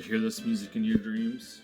hear this music in your dreams?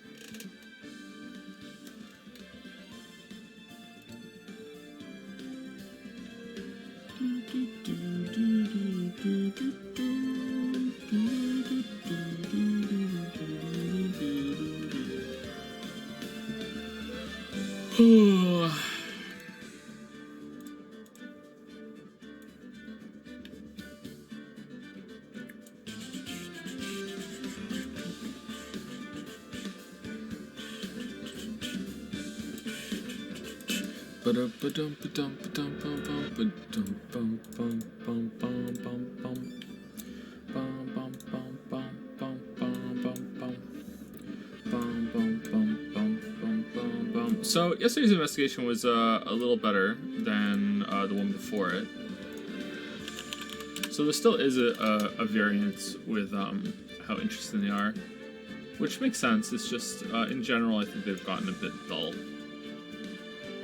So yesterday's investigation was a little better than the one before it. So there still is a variance with how interesting they are, which makes sense. It's just in general, I think they've gotten a bit dull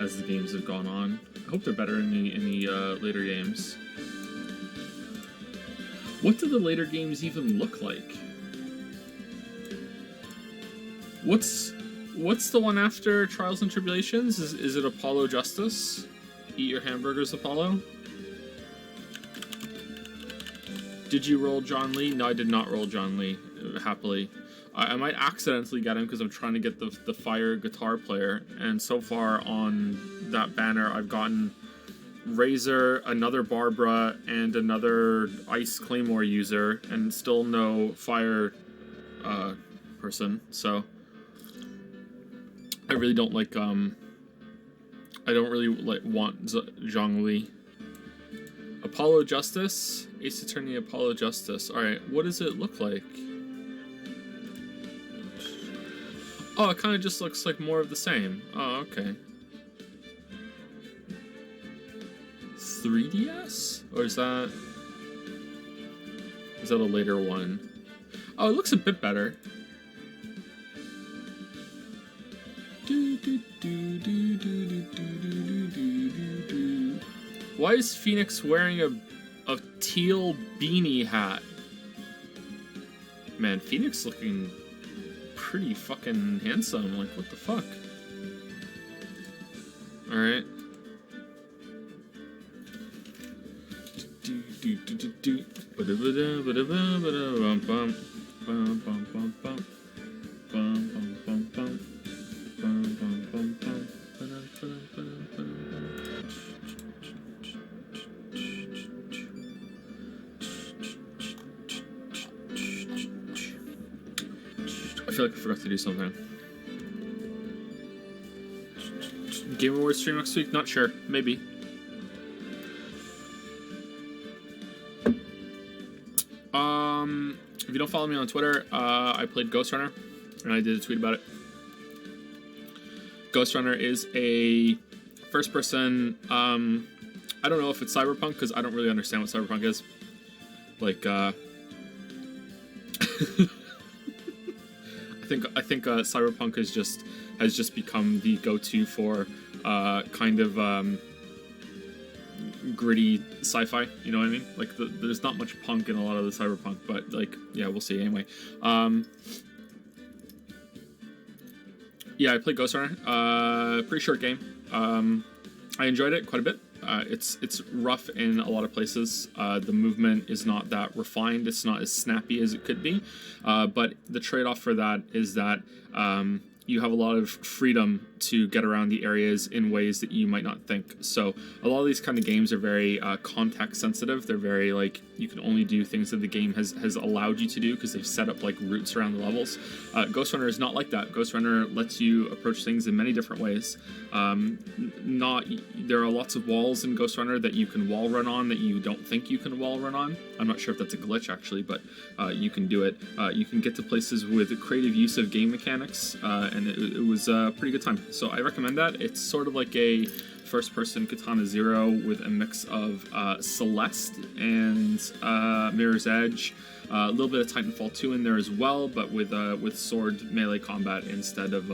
as the games have gone on. I hope they're better in the later games. What do the later games even look like? What's the one after Trials and Tribulations? Is it Apollo Justice? Eat your hamburgers, Apollo? Did you roll John Lee? No, I did not roll John Lee, happily. I might accidentally get him because I'm trying to get the fire guitar player, and so far on that banner I've gotten Razor, another Barbara, and another Ice Claymore user, and still no fire person, so I really don't like, I don't really want Zhang Li. Apollo Justice? Ace Attorney Apollo Justice. Alright, what does it look like? Oh, it kind of just looks like more of the same. Oh, okay. 3DS? Or is that a later one? Oh, it looks a bit better. Why is Phoenix wearing a teal beanie hat? Man, Phoenix looking pretty fucking handsome. Like, what the fuck? Alright. I feel like I forgot to do something. Game Awards stream next week? Not sure. Maybe. If you don't follow me on Twitter, I played Ghost Runner, and I did a tweet about it. Ghost Runner is a first-person, I don't know if it's cyberpunk, because I don't really understand what cyberpunk is. Like, I think cyberpunk has just become the go-to for kind of gritty sci-fi, you know what I mean? Like, there's not much punk in a lot of the cyberpunk, but, like, yeah, we'll see. Anyway, yeah, I played Ghost Runner. Pretty short game. I enjoyed it quite a bit. It's rough in a lot of places. The movement is not that refined. It's not as snappy as it could be. But the trade-off for that is that you have a lot of freedom to get around the areas in ways that you might not think. So a lot of these kind of games are very context sensitive. They're very, like, you can only do things that the game has allowed you to do because they've set up, like, routes around the levels. Ghost Runner is not like that. Ghost Runner lets you approach things in many different ways. There are lots of walls in Ghost Runner that you can wall run on that you don't think you can wall run on. I'm not sure if that's a glitch, actually, but you can do it. You can get to places with creative use of game mechanics, and it was a pretty good time. So I recommend that. It's sort of like a first-person Katana Zero with a mix of Celeste and Mirror's Edge. A little bit of Titanfall 2 in there as well, but with sword melee combat instead of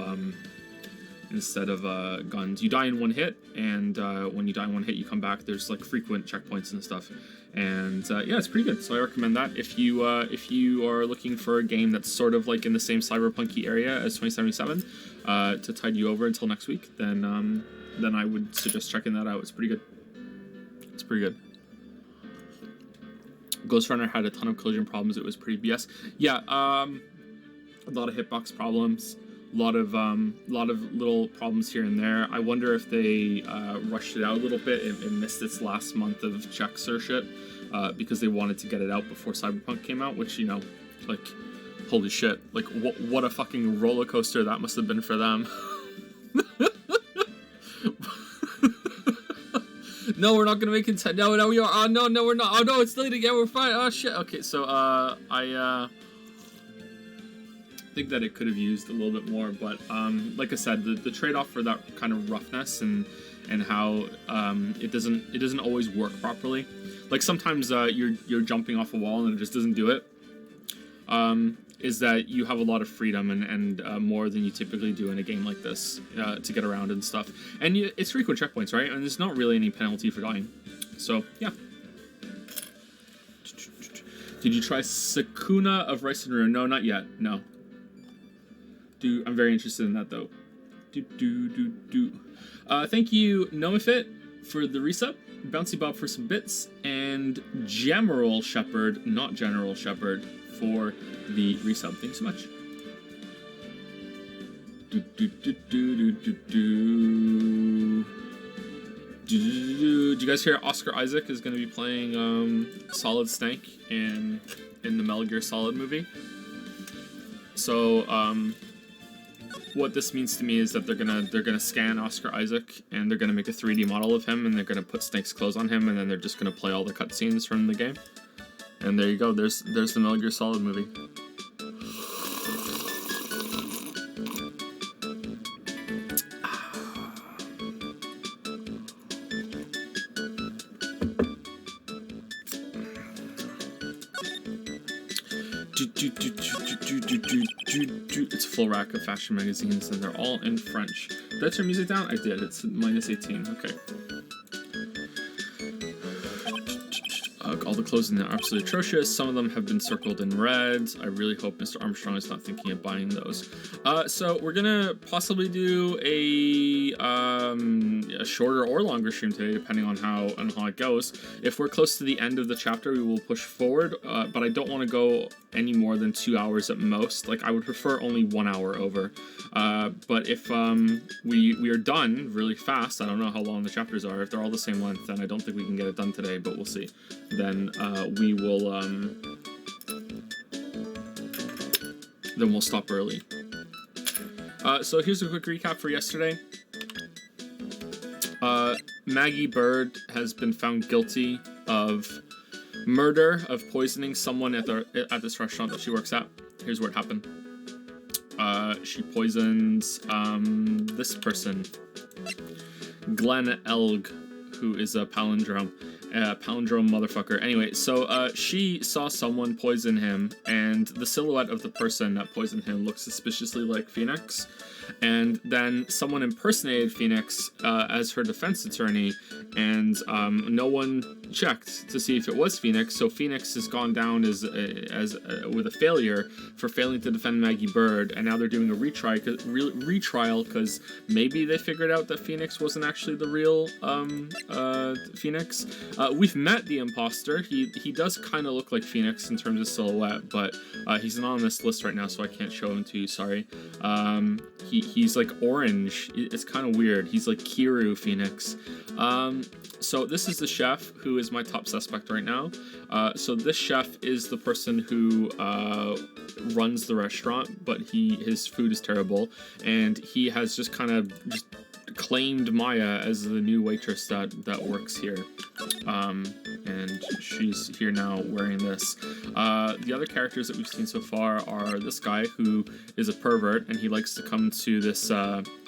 guns. You die in one hit, and when you die in one hit, you come back. There's, like, frequent checkpoints and stuff, And yeah, it's pretty good. So I recommend that if you are looking for a game that's sort of like in the same cyberpunky area as 2077 to tide you over until next week, then I would suggest checking that out. It's pretty good. It's pretty good. Ghost Runner had a ton of collision problems. It was pretty BS. Yeah, a lot of hitbox problems. A lot of little problems here and there. I wonder if they rushed it out a little bit and missed its last month of checks or shit because they wanted to get it out before Cyberpunk came out, which, you know, like, holy shit. Like, what a fucking roller coaster that must have been for them. No, we're not gonna make it. No, we are. Oh, no, we're not. Oh, no, it's late again. We're fine. Oh, shit. Okay, so, I think that it could have used a little bit more, but like I said, the trade-off for that kind of roughness and how it doesn't always work properly. Like sometimes you're jumping off a wall and it just doesn't do it. Is that you have a lot of freedom and more than you typically do in a game like this to get around and stuff. And it's frequent checkpoints, right? And there's not really any penalty for dying. So yeah. Did you try Sakuna of Rice and Ruin? No, not yet. No. I'm very interested in that though. Thank you, Nomifit, for the resub, Bouncy Bob for some bits, and General Shepherd, not General Shepherd, for the resub. Thanks so much. Did you guys hear Oscar Isaac is going to be playing Solid Snake in the Metal Gear Solid movie? So what this means to me is that they're gonna scan Oscar Isaac and they're gonna make a 3D model of him and they're gonna put Snake's clothes on him and then they're just gonna play all the cutscenes from the game. And there you go. There's the Metal Gear Solid movie. It's a full rack of fashion magazines and they're all in French. Did I turn music down? I did. It's minus 18. Okay. All the clothes in there are absolutely atrocious. Some of them have been circled in red. I really hope Mr. Armstrong is not thinking of buying those. So we're gonna possibly do a shorter or longer stream today, depending on how it goes. If we're close to the end of the chapter, we will push forward. But I don't want to go any more than 2 hours at most. Like I would prefer only 1 hour over. But if we are done really fast, I don't know how long the chapters are. If they're all the same length, then I don't think we can get it done today. But we'll see. Then we'll stop early. So here's a quick recap for yesterday. Maggie Bird has been found guilty of murder, of poisoning someone at this restaurant that she works at. Here's where it happened. She poisons this person, Glenn Elg, who is a palindrome. Palindrome motherfucker. Anyway, so she saw someone poison him, and the silhouette of the person that poisoned him looks suspiciously like Phoenix. And then someone impersonated Phoenix as her defense attorney, and no one checked to see if it was Phoenix. So Phoenix has gone down as with a failure for failing to defend Maggie Bird, and now they're doing a retrial because maybe they figured out that Phoenix wasn't actually the real Phoenix. We've met the imposter. He does kind of look like Phoenix in terms of silhouette, but he's not on this list right now, so I can't show him to you. Sorry. He's like orange. It's kind of weird. He's like Kiru Phoenix. So this is the chef who is my top suspect right now. So this chef is the person who runs the restaurant, but his food is terrible, and he has just kind of claimed Maya as the new waitress that works here. And she's here now wearing this. The other characters that we've seen so far are this guy who is a pervert, and he likes to come to this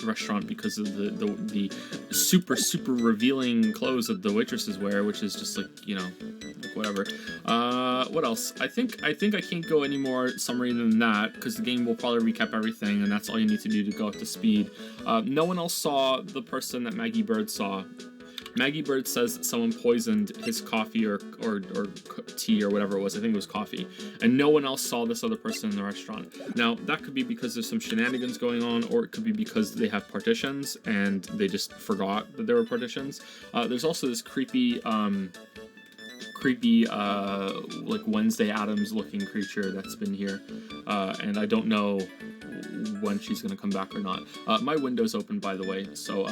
restaurant because of the super revealing clothes that the waitresses wear, which is just like, you know, like whatever. What else? I think I can't go any more summary than that because the game will probably recap everything, and that's all you need to do to go up to speed. No one else saw the person that Maggie Bird saw. Maggie Bird says that someone poisoned his coffee or tea or whatever it was. I think it was coffee. And no one else saw this other person in the restaurant. Now, that could be because there's some shenanigans going on, or it could be because they have partitions and they just forgot that there were partitions. There's also this creepy, like Wednesday Addams looking creature that's been here. And I don't know when she's going to come back or not. My window's open, by the way, so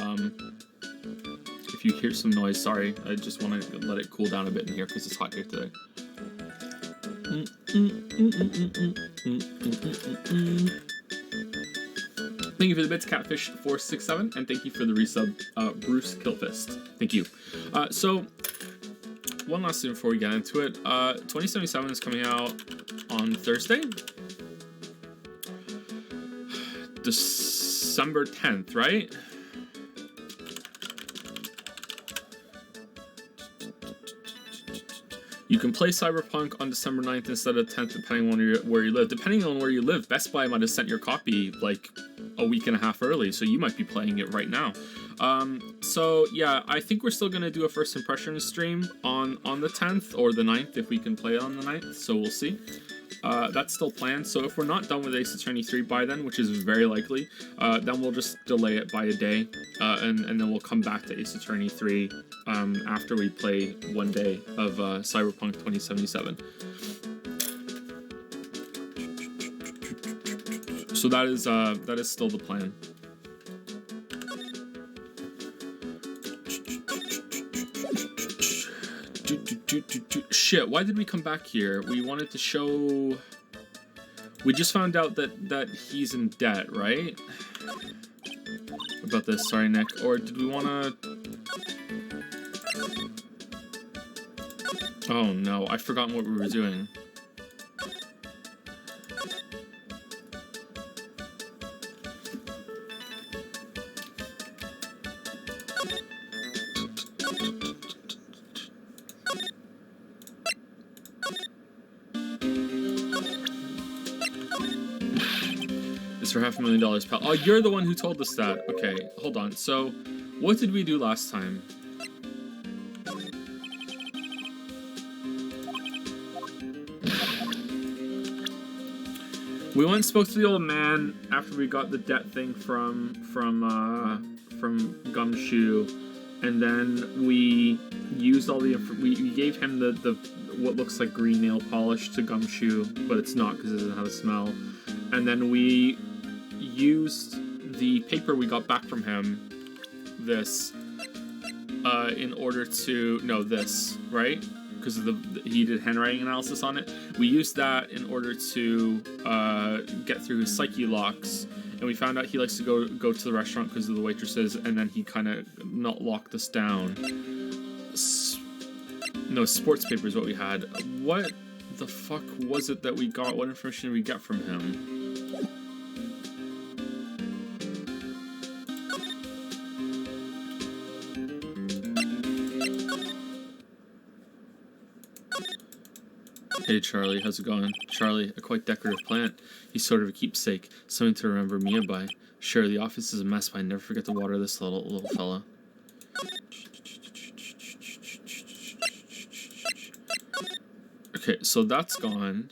if you hear some noise, sorry. I just want to let it cool down a bit in here because it's hot here today. Thank you for the bits, Catfish467, and thank you for the resub, Bruce Killfist. Thank you. So, one last thing before we get into it. 2077 is coming out on Thursday, December 10th, right? You can play Cyberpunk on December 9th instead of 10th, depending on where you live. Depending on where you live, Best Buy might have sent your copy like a week and a half early, so you might be playing it right now. So yeah, I think we're still gonna do a first impression stream on the 10th or the 9th if we can play it on the 9th. So we'll see. That's still planned. So if we're not done with Ace Attorney 3 by then, which is very likely, then we'll just delay it by a day, and then we'll come back to Ace Attorney 3 after we play one day of Cyberpunk 2077. So that is still the plan. Shit, why did we come back here? We wanted to show... We just found out that he's in debt, right? About this, sorry, Nick. Or did we want to... Oh no, I've forgotten what we were doing. For $500,000, pal. Oh, you're the one who told us that. Okay, hold on. So, what did we do last time? We went and spoke to the old man after we got the debt thing from Gumshoe, and then we used all the we gave him the what looks like green nail polish to Gumshoe, but it's not because it doesn't have a smell. And then we used the paper we got back from him, this, in order to, no, this, right? Because of he did handwriting analysis on it. We used that in order to get through his psyche locks, and we found out he likes to go to the restaurant because of the waitresses, and then he kind of not locked us down. No, sports paper is what we had. What the fuck was it that we got? What information did we get from him? Hey Charlie, how's it going? Charlie, a quite decorative plant. He's sort of a keepsake, something to remember Mia by. Sure, the office is a mess, but I never forget to water this little fella. Okay, so that's gone.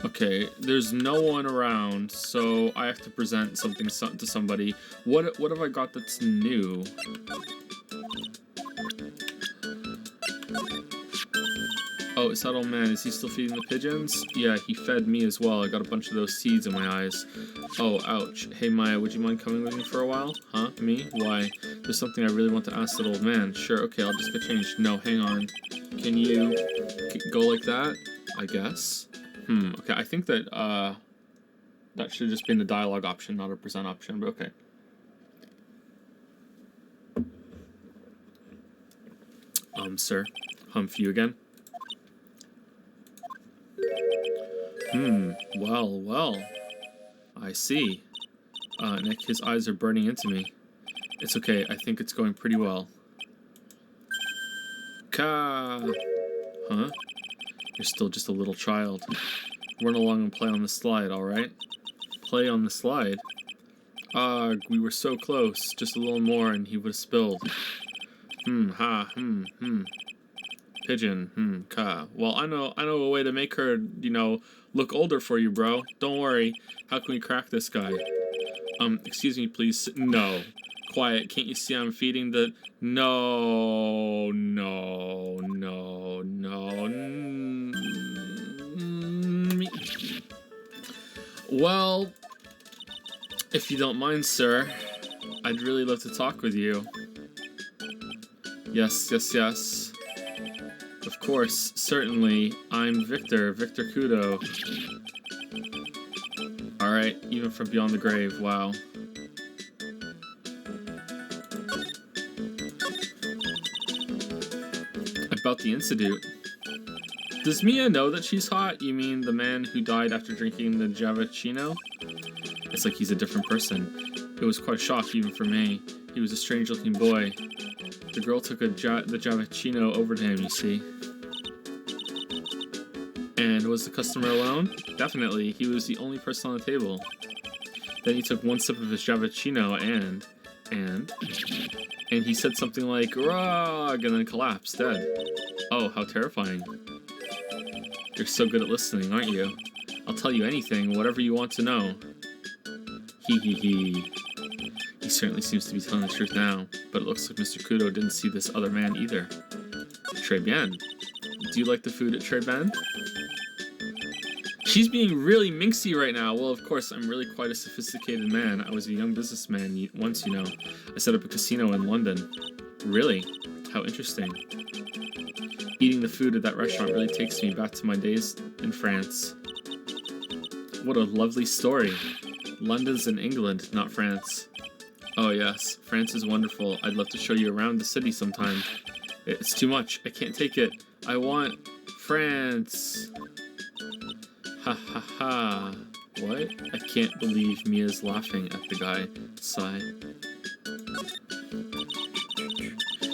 Okay, there's no one around, so I have to present something to somebody. What have I got that's new? Oh, it's that old man. Is he still feeding the pigeons? Yeah, he fed me as well. I got a bunch of those seeds in my eyes. Oh, ouch. Hey, Maya, would you mind coming with me for a while? Huh? Me? Why? There's something I really want to ask that old man. Sure, okay, I'll just get changed. No, hang on. Can you go like that? I guess. Okay, I think that, that should have just been a dialogue option, not a present option, but okay. Sir. For you again? Well. I see. Nick, his eyes are burning into me. It's okay, I think it's going pretty well. Huh? You're still just a little child. Run along and play on the slide, alright? Play on the slide? Ugh, we were so close. Just a little more and he would have spilled. Pigeon, ka. Well, I know a way to make her, look older for you, bro. Don't worry. How can we crack this guy? Excuse me, please. No. Quiet. Can't you see I'm feeding the... No. Well, if you don't mind, sir, I'd really love to talk with you. Yes. Of course, certainly. I'm Victor Kudo. Alright, even from beyond the grave, wow. About the incident. Does Mia know that she's hot? You mean the man who died after drinking the Javachino? It's like he's a different person. It was quite a shock even for me. He was a strange-looking boy. The girl took the Javachino over to him, you see. And was the customer alone? Definitely. He was the only person on the table. Then he took one sip of his Javachino and he said something like, "Rog," and then collapsed, dead. Oh, how terrifying. You're so good at listening, aren't you? I'll tell you anything, whatever you want to know. He certainly seems to be telling the truth now, but it looks like Mr. Kudo didn't see this other man either. Très bien. Do you like the food at Très bien? She's being really minxy right now. Well, of course, I'm really quite a sophisticated man. I was a young businessman once, I set up a casino in London. Really? How interesting. Eating the food at that restaurant really takes me back to my days in France. What a lovely story. London's in England, not France. Oh yes, France is wonderful. I'd love to show you around the city sometime. It's too much. I can't take it. I want France. Ha ha ha. What? I can't believe Mia's laughing at the guy. Sigh.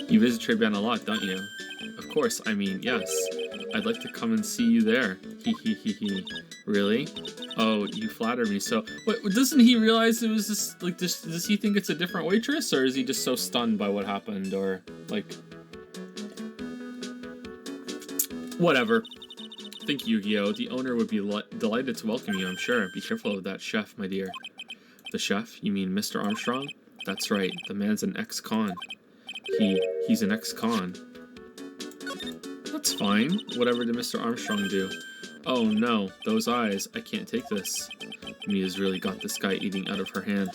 You visit Très bien a lot, don't you? Of course, I mean, yes. I'd like to come and see you there. He. Really? Oh, you flatter me so... Wait, doesn't he realize it was just, like, does he think it's a different waitress? Or is he just so stunned by what happened? Or, like... Whatever. Think Yu-Gi-Oh! The owner would be delighted to welcome you, I'm sure. Be careful of that chef, my dear. The chef? You mean Mr. Armstrong? That's right. The man's an ex-con. He's an ex-con. That's fine. Whatever did Mr. Armstrong do? Oh no, those eyes. I can't take this. Mia's really got this guy eating out of her hand.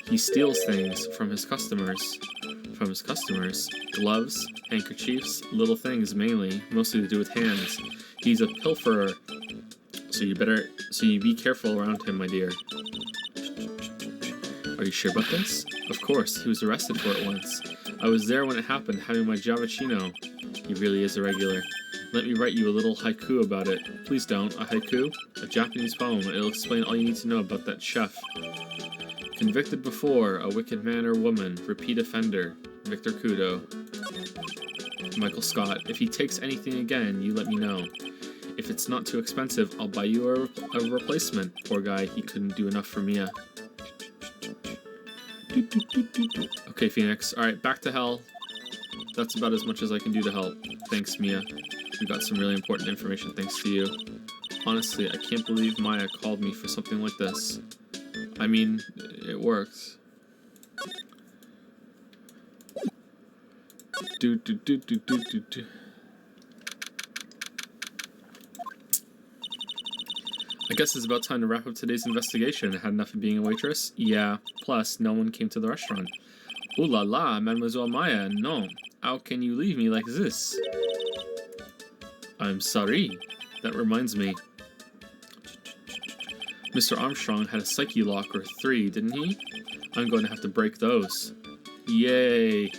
He steals things from his customers. From his customers? Gloves, handkerchiefs, little things mainly, mostly to do with hands. He's a pilferer. So you be careful around him, my dear. Are you sure about this? Of course, he was arrested for it once. I was there when it happened, having my Javachino. He really is a regular. Let me write you a little haiku about it. Please don't. A haiku? A Japanese poem. It'll explain all you need to know about that chef. Convicted before, a wicked man or woman. Repeat offender. Victor Kudo. Michael Scott. If he takes anything again, you let me know. If it's not too expensive, I'll buy you a replacement. Poor guy, he couldn't do enough for Mia. Okay, Phoenix. Alright, back to hell. That's about as much as I can do to help. Thanks, Mia. We got some really important information thanks to you. Honestly, I can't believe Maya called me for something like this. I mean, it works. I guess it's about time to wrap up today's investigation. Had enough of being a waitress? Yeah. Plus, no one came to the restaurant. Ooh la la, Mademoiselle Maya, no. How can you leave me like this? I'm sorry. That reminds me. Mr. Armstrong had a psyche lock or 3, didn't he? I'm going to have to break those. Yay.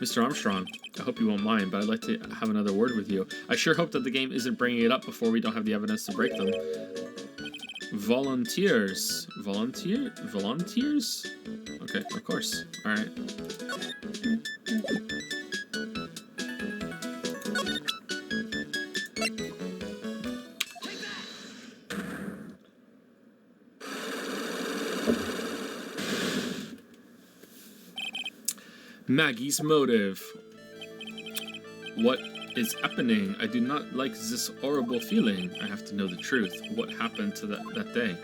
Mr. Armstrong, I hope you won't mind, but I'd like to have another word with you. I sure hope that the game isn't bringing it up before we don't have the evidence to break them. Volunteers. Volunteers? Okay, of course. Alright. Maggie's motive. What is happening? I do not like this horrible feeling. I have to know the truth. What happened to that day?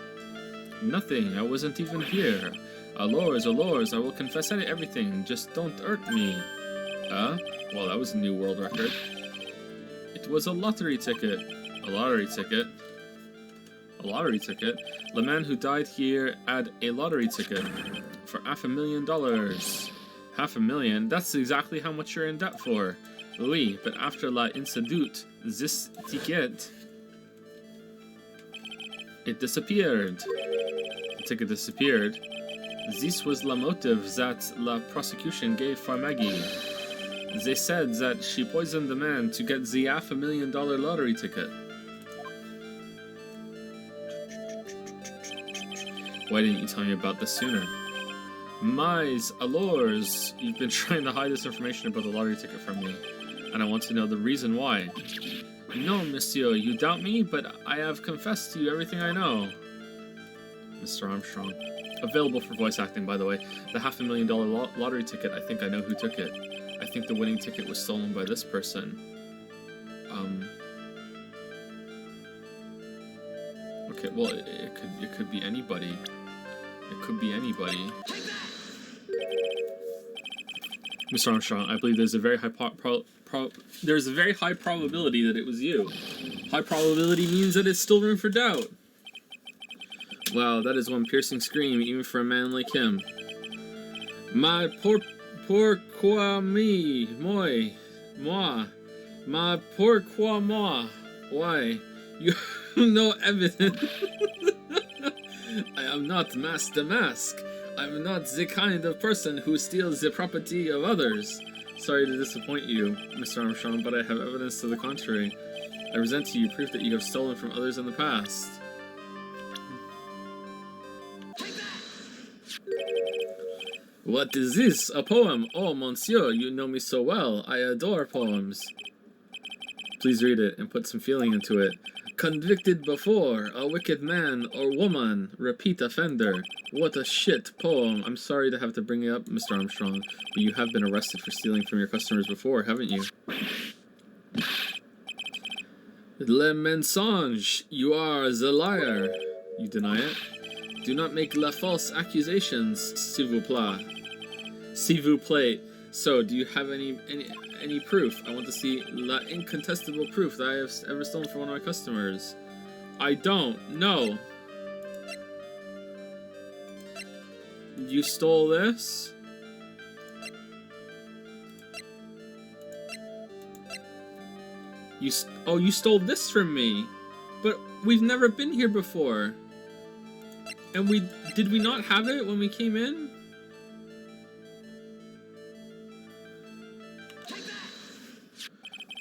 Nothing. I wasn't even here. Allures, allures. I will confess everything. Just don't hurt me. Well, that was a new world record. It was a lottery ticket. A lottery ticket? A lottery ticket? The man who died here had a lottery ticket for $500,000. $500,000? That's exactly how much you're in debt for. Oui, but after la incident, this ticket, it disappeared. The ticket disappeared. This was the motive that la prosecution gave for Maggie. They said that she poisoned the man to get the $500,000 lottery ticket. Why didn't you tell me about this sooner? Mais allures, you've been trying to hide this information about the lottery ticket from me, and I want to know the reason why. No, monsieur, you doubt me, but I have confessed to you everything I know. Mr. Armstrong. Available for voice acting, by the way. The $500,000 lottery ticket, I think I know who took it. I think the winning ticket was stolen by this person. Okay, well, it could be anybody. It could be anybody. Mr. Armstrong, I believe there's a very high there's a very high probability that it was you. High probability means that it's still room for doubt. Wow, that is one piercing scream, even for a man like him. My pourquoi moi, my pourquoi moi, why? You have no evidence. I am not Master Mask. I'm not the kind of person who steals the property of others. Sorry to disappoint you, Mr. Armstrong, but I have evidence to the contrary. I present to you proof that you have stolen from others in the past. What is this? A poem? Oh, monsieur, you know me so well. I adore poems. Please read it and put some feeling into it. Convicted before, a wicked man or woman, repeat offender. What a shit poem. I'm sorry to have to bring it up, Mr. Armstrong, but you have been arrested for stealing from your customers before, haven't you? Le mensonge. You are the liar. You deny it? Do not make la false accusations, s'il vous plaît. S'il vous plaît. So, do you have any proof? I want to see la incontestable proof that I have ever stolen from one of my customers. I don't. No. You stole this? You stole this from me. But we've never been here before. And did we not have it when we came in?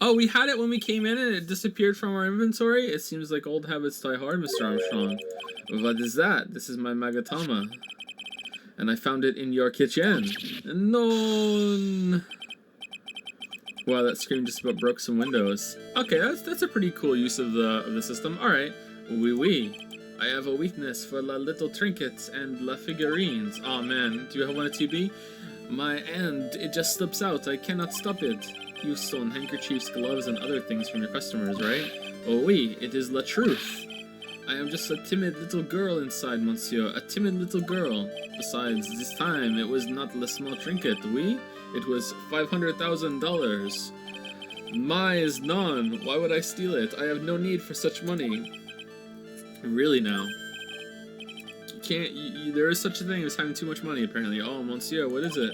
Oh, we had it when we came in and it disappeared from our inventory? It seems like old habits die hard, Mr. Armstrong. What is that? This is my magatama. And I found it in your kitchen. No. Wow, that scream just about broke some windows. Okay, that's a pretty cool use of the system. Alright. Oui. I have a weakness for la little trinkets and la figurines. Aw, man. Do you want it to be? My hand, it just slips out. I cannot stop it. You've stolen handkerchiefs, gloves, and other things from your customers, right? Oh oui, it is la truth. I am just a timid little girl inside, monsieur. A timid little girl. Besides, this time, it was not la small trinket, oui? It was $500,000. My is none. Why would I steal it? I have no need for such money. Really now? You can't, there is such a thing as having too much money, apparently. Oh, monsieur, what is it?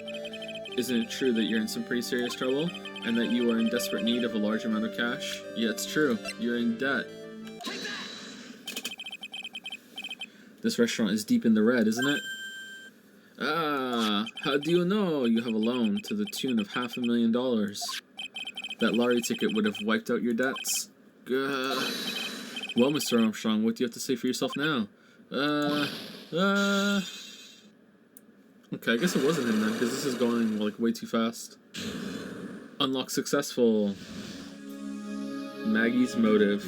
Isn't it true that you're in some pretty serious trouble? And that you are in desperate need of a large amount of cash? Yeah, it's true. You're in debt. This restaurant is deep in the red, isn't it? Ah, how do you know you have a loan to the tune of $500,000? That lottery ticket would have wiped out your debts. Well, Mr. Armstrong, what do you have to say for yourself now? Okay, I guess it wasn't him then, because this is going, like, way too fast. Unlock successful. Maggie's motive.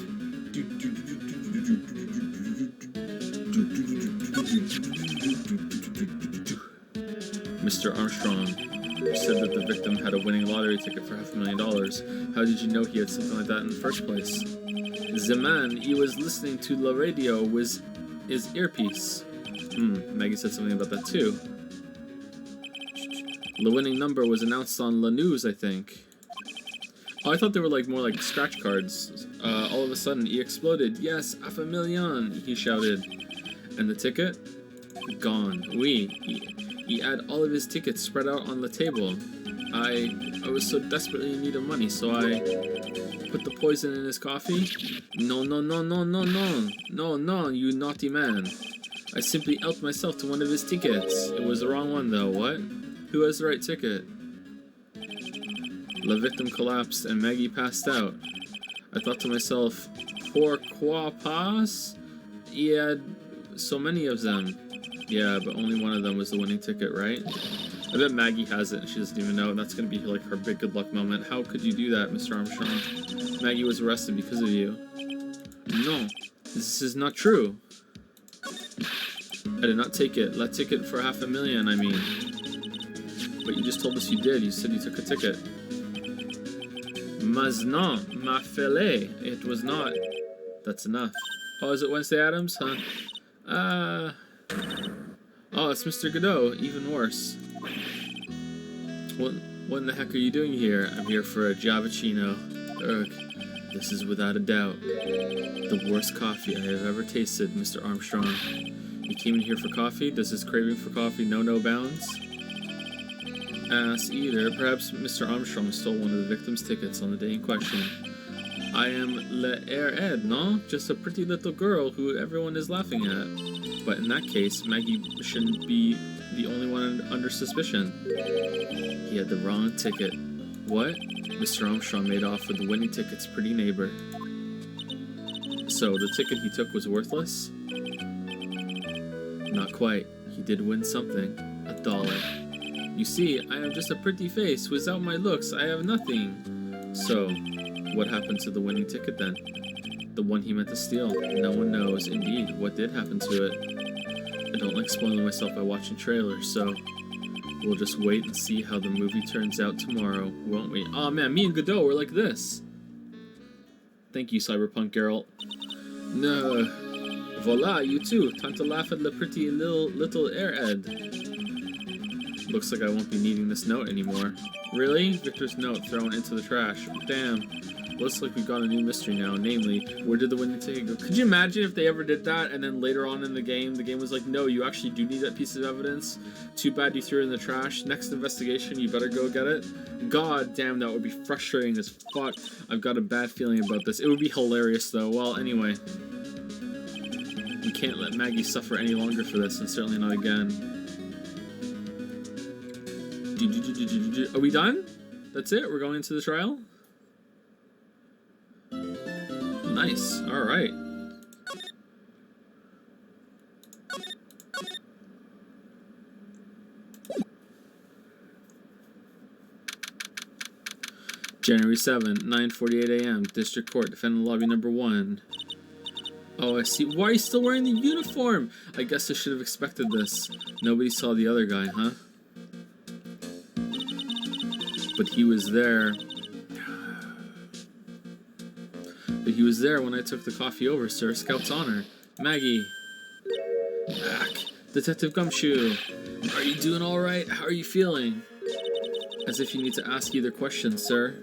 Mr. Armstrong. You said that the victim had a winning lottery ticket for $500,000. How did you know he had something like that in the first place? The man, he was listening to the radio with his earpiece. Maggie said something about that too. The winning number was announced on La News, I think. Oh, I thought they were like more like scratch cards. All of a sudden, he exploded. Yes, $500,000, he shouted. And the ticket? Gone. He had all of his tickets spread out on the table. I was so desperately in need of money, so I put the poison in his coffee. No, you naughty man. I simply helped myself to one of his tickets. It was the wrong one, though. What? Who has the right ticket? The victim collapsed and Maggie passed out. I thought to myself, pourquoi pas? He had so many of them. Yeah, but only one of them was the winning ticket, right? I bet Maggie has it and she doesn't even know, and that's going to be like her big good luck moment. How could you do that, Mr. Armstrong? Maggie was arrested because of you. No, this is not true. I did not take it. That ticket for $500,000, I mean. But you just told us you did. You said you took a ticket. Mas non, ma fille. It was not. That's enough. Oh, is it Wednesday Addams, huh? Oh, it's Mr. Godot. Even worse. What in the heck are you doing here? I'm here for a Javachino. Ugh. This is without a doubt the worst coffee I have ever tasted, Mr. Armstrong. You came in here for coffee? Does his craving for coffee know no bounds? Ass eater. Perhaps Mr. Armstrong stole one of the victim's tickets on the day in question. I am Le Air Ed, no? Just a pretty little girl who everyone is laughing at. But in that case, Maggie shouldn't be the only one under suspicion. He had the wrong ticket. What? Mr. Armstrong made off with the winning ticket's pretty neighbor. So, the ticket he took was worthless? Not quite. He did win something. $1. You see, I am just a pretty face. Without my looks, I have nothing. So, what happened to the winning ticket then? The one he meant to steal. No one knows. Indeed, what did happen to it? I don't like spoiling myself by watching trailers, so we'll just wait and see how the movie turns out tomorrow, won't we? Aw, man, me and Godot were like this. Thank you, Cyberpunk Geralt. No. Voila, you too. Time to laugh at the pretty little air Ed. Looks like I won't be needing this note anymore. Really? Victor's note thrown into the trash. Damn. Looks like we've got a new mystery now, namely, where did the winning ticket go? Could you imagine if they ever did that, and then later on in the game was like, no, you actually do need that piece of evidence. Too bad you threw it in the trash. Next investigation, you better go get it. God damn, that would be frustrating as fuck. I've got a bad feeling about this. It would be hilarious, though. Well, anyway. We can't let Maggie suffer any longer for this, and certainly not again. Are we done? That's it? We're going into the trial? Nice. Alright. January 7th, 9:48 a.m. District Court, Defendant Lobby number 1. Oh, I see. Why are you still wearing the uniform? I guess I should have expected this. Nobody saw the other guy, huh? But he was there. But he was there when I took the coffee over, sir. Scout's honor. Maggie. Back. Detective Gumshoe. Are you doing alright? How are you feeling? As if you need to ask either question, sir.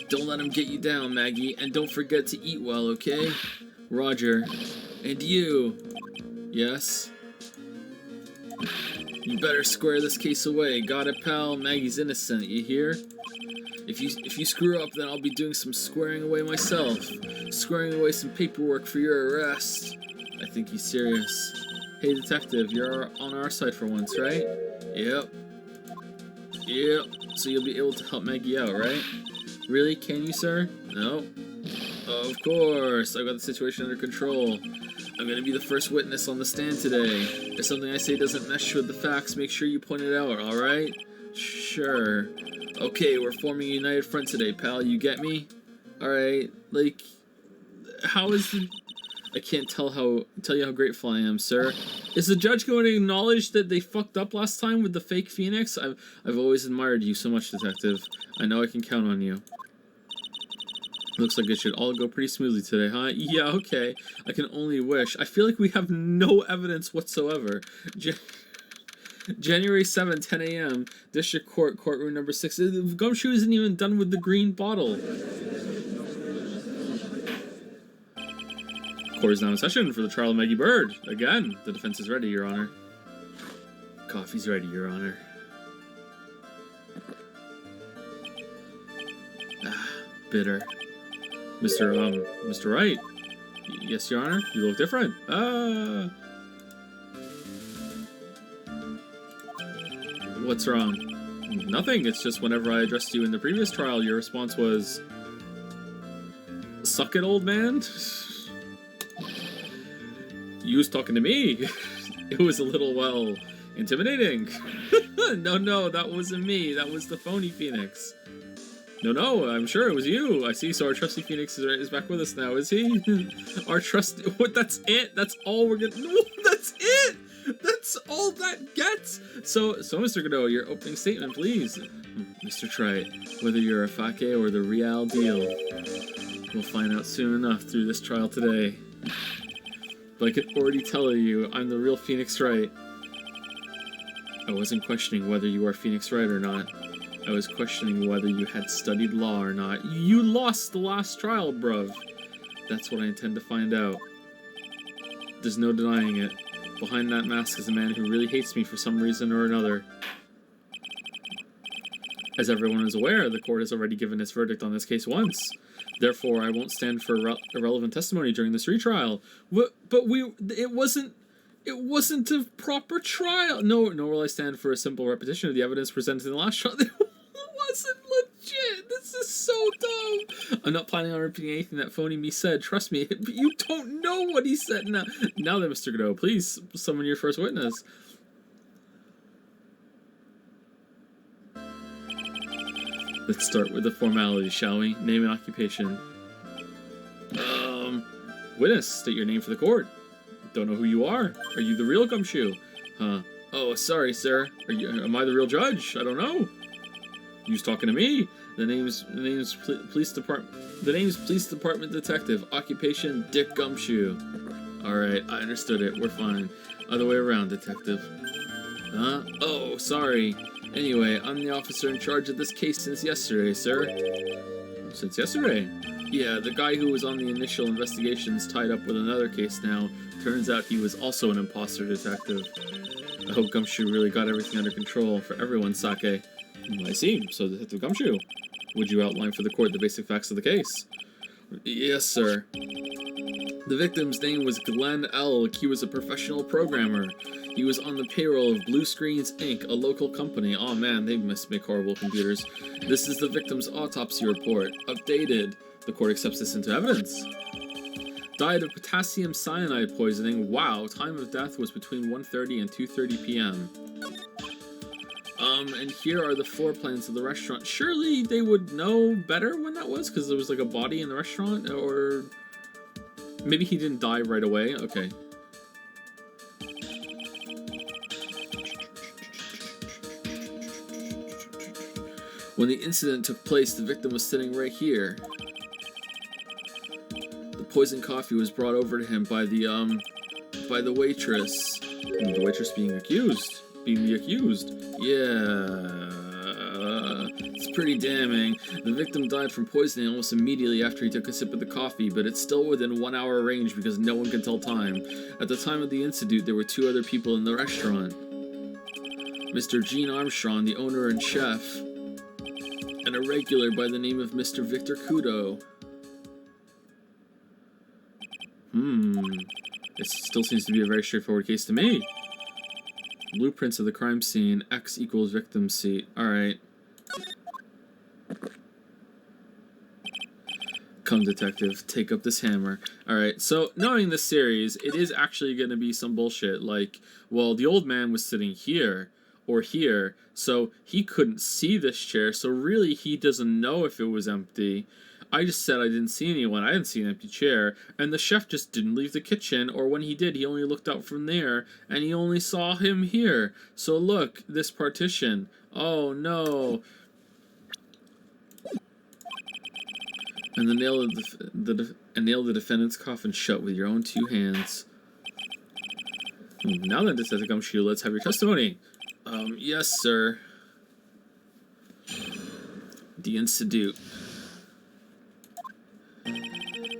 Don't let him get you down, Maggie. And don't forget to eat well, okay? Roger. And you. Yes? You better square this case away. Got it, pal? Maggie's innocent, you hear? If you screw up, then I'll be doing some squaring away myself. Squaring away some paperwork for your arrest. I think he's serious. Hey, detective, you're on our side for once, right? Yep. Yep. So you'll be able to help Maggie out, right? Really? Can you, sir? No. Of course. I've got the situation under control. I'm gonna be the first witness on the stand today. If something I say doesn't mesh with the facts, make sure you point it out, alright? Sure. Okay, we're forming a united front today, pal. You get me? Alright, like, how is the... I can't tell you how grateful I am, sir. Is the judge going to acknowledge that they fucked up last time with the fake Phoenix? I've always admired you so much, Detective. I know I can count on you. Looks like it should all go pretty smoothly today, huh? Yeah, okay. I can only wish. I feel like we have no evidence whatsoever. January 7, 10 a.m. District Court, courtroom number 6. Gumshoe isn't even done with the green bottle. Court is now in session for the trial of Maggie Bird. Again, the defense is ready, Your Honor. Coffee's ready, Your Honor. Bitter. Mr. Wright. Yes, Your Honor. You look different. What's wrong? Nothing. It's just whenever I addressed you in the previous trial, your response was, "Suck it, old man." You was talking to me. It was a little, well, intimidating. No, that wasn't me. That was the phony Phoenix. No, I'm sure it was you. I see, so our trusty Phoenix is back with us now, is he? Our trusty... What, that's it? That's all we're gonna... No, that's it! That's all that gets! So, Mr. Godot, your opening statement, please. Mr. Trite, whether you're a fake or the real deal, we'll find out soon enough through this trial today. But I can already tell you, I'm the real Phoenix Wright. I wasn't questioning whether you are Phoenix Wright or not. I was questioning whether you had studied law or not. You lost the last trial, bruv. That's what I intend to find out. There's no denying it. Behind that mask is a man who really hates me for some reason or another. As everyone is aware, the court has already given its verdict on this case once. Therefore, I won't stand for irrelevant testimony during this retrial. It wasn't a proper trial. Nor will I stand for a simple repetition of the evidence presented in the last trial. It wasn't legit. This is so dumb. I'm not planning on repeating anything that phony me said. Trust me. But you don't know what he said now. Now then, Mr. Godot, please summon your first witness. Let's start with the formalities, shall we? Name and occupation. Witness, state your name for the court. Don't know who you are. Are you the real Gumshoe? Huh. Oh, sorry, sir. Am I the real judge? I don't know. You was talking to me. The name's police department detective. Occupation Dick Gumshoe. All right, I understood it. We're fine. Other way around, detective. Huh? Oh, sorry. Anyway, I'm the officer in charge of this case since yesterday, sir. Since yesterday? Yeah, the guy who was on the initial investigation's tied up with another case now. Turns out he was also an imposter detective. I hope Gumshoe really got everything under control for everyone's sake. I see. So, Detective Gumshoe, would you outline for the court the basic facts of the case? Yes, sir. The victim's name was Glenn Elk. He was a professional programmer. He was on the payroll of Blue Screens Inc., a local company. Oh man, they must make horrible computers. This is the victim's autopsy report. Updated. The court accepts this into evidence. Died of potassium cyanide poisoning. Wow, time of death was between 1:30 and 2:30 p.m. And here are the floor plans of the restaurant. Surely they would know better when that was, because there was like a body in the restaurant, or maybe he didn't die right away. Okay. When the incident took place, the victim was sitting right here. The poisoned coffee was brought over to him by the waitress. The waitress being the accused. Yeah, it's pretty damning. The victim died from poisoning almost immediately after he took a sip of the coffee, but it's still within 1 hour range because no one can tell time. At the time of the incident, there were 2 other people in the restaurant. Mr. Gene Armstrong, the owner and chef, and a regular by the name of Mr. Victor Kudo. It still seems to be a very straightforward case to me. Blueprints of the crime scene. X equals victim seat. Alright. Come, detective. Take up this hammer. Alright, so knowing this series, it is actually going to be some bullshit. Like, well, the old man was sitting here or here, so he couldn't see this chair, so really he doesn't know if it was empty. I just said I didn't see anyone. I didn't see an empty chair. And the chef just didn't leave the kitchen, or when he did, he only looked out from there, and he only saw him here. So look, this partition. Oh no. And nail the defendant's coffin shut with your own 2 hands. Now then, Detective Gumshoe, let's have your testimony. Yes, sir. The incident.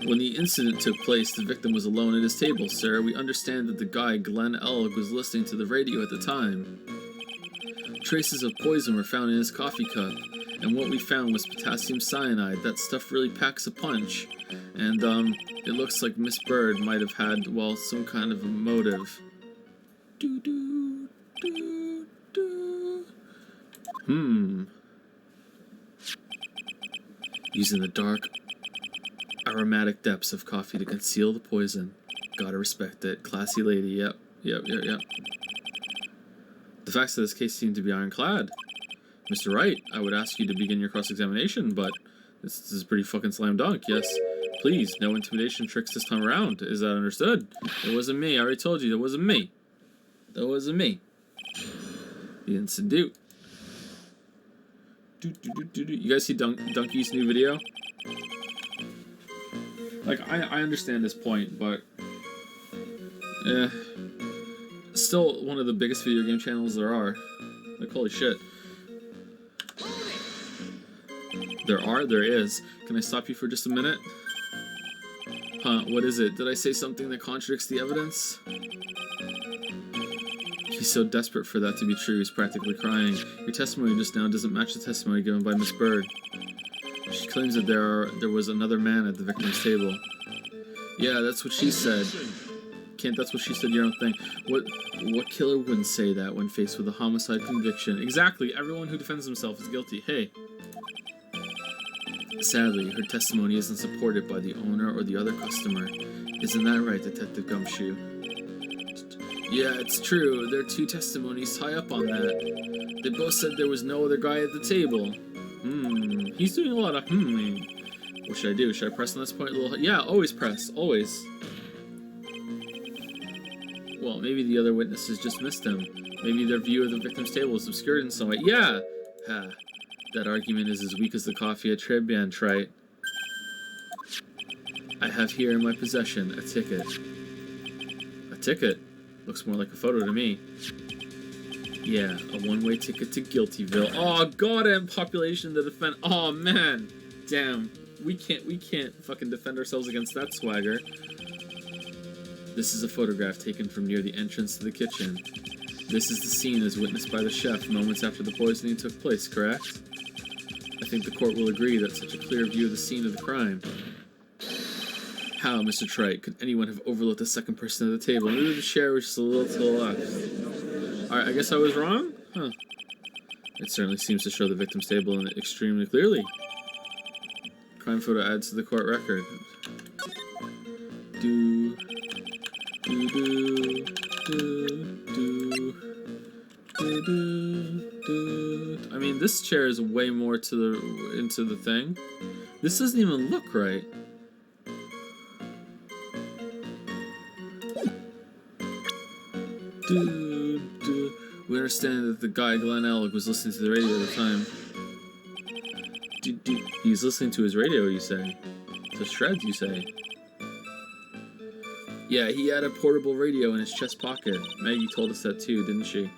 When the incident took place, the victim was alone at his table, sir. We understand that the guy, Glenn Elg, was listening to the radio at the time. Traces of poison were found in his coffee cup, and what we found was potassium cyanide. That stuff really packs a punch. And, it looks like Miss Bird might have had, well, some kind of a motive. Using the dark, aromatic depths of coffee to conceal the poison. Gotta respect it. Classy lady, yep. The facts of this case seem to be ironclad. Mr. Wright, I would ask you to begin your cross-examination, but this is pretty fucking slam dunk, yes? Please, no intimidation tricks this time around. Is that understood? It wasn't me. I already told you, it wasn't me. That wasn't me. The incident. You guys see Donkey's new video? Like, I understand this point, but still one of the biggest video game channels there are. Like, holy shit. There is. Can I stop you for just a minute? Huh, what is it? Did I say something that contradicts the evidence? He's so desperate for that to be true, he's practically crying. Your testimony just now doesn't match the testimony given by Miss Bird. She claims that there was another man at the victim's table. Yeah, that's what she said. That's what she said, your own thing. What killer wouldn't say that when faced with a homicide conviction? Exactly, everyone who defends himself is guilty. Hey. Sadly, her testimony isn't supported by the owner or the other customer. Isn't that right, Detective Gumshoe? Yeah, it's true. Their 2 testimonies tie up on that. They both said there was no other guy at the table. He's doing a lot of What should I do? Should I press on this point a little? Yeah, always press. Always. Well, maybe the other witnesses just missed him. Maybe their view of the victim's table is obscured in some way. Yeah! Ha. That argument is as weak as the coffee at Tribulations, right? I have here in my possession a ticket. A ticket? Looks more like a photo to me. Yeah, a one-way ticket to Guiltyville. Oh, goddamn population to defend. Oh, man. Damn. We can't fucking defend ourselves against that swagger. This is a photograph taken from near the entrance to the kitchen. This is the scene as witnessed by the chef moments after the poisoning took place, correct? I think the court will agree that such a clear view of the scene of the crime. How, Mr. Trite, could anyone have overlooked the second person at the table? Maybe the chair was just a little to the left. Alright, I guess I was wrong? Huh. It certainly seems to show the victim's table extremely clearly. Crime photo adds to the court record. I mean, this chair is way more into the thing. This doesn't even look right. We understand that the guy, Glenn Elg, was listening to the radio at the time. He's listening to his radio, you say? To shreds, you say? Yeah, he had a portable radio in his chest pocket. Maggie told us that too, didn't she?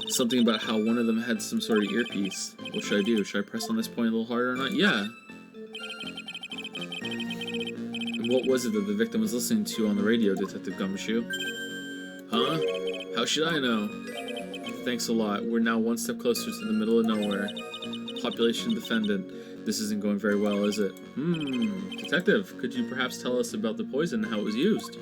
Something about how one of them had some sort of earpiece. What should I do? Should I press on this point a little harder or not? Yeah. And what was it that the victim was listening to on the radio, Detective Gumshoe? Huh? How should I know? Thanks a lot. We're now one step closer to the middle of nowhere. Population defendant. This isn't going very well, is it? Detective, could you perhaps tell us about the poison and how it was used?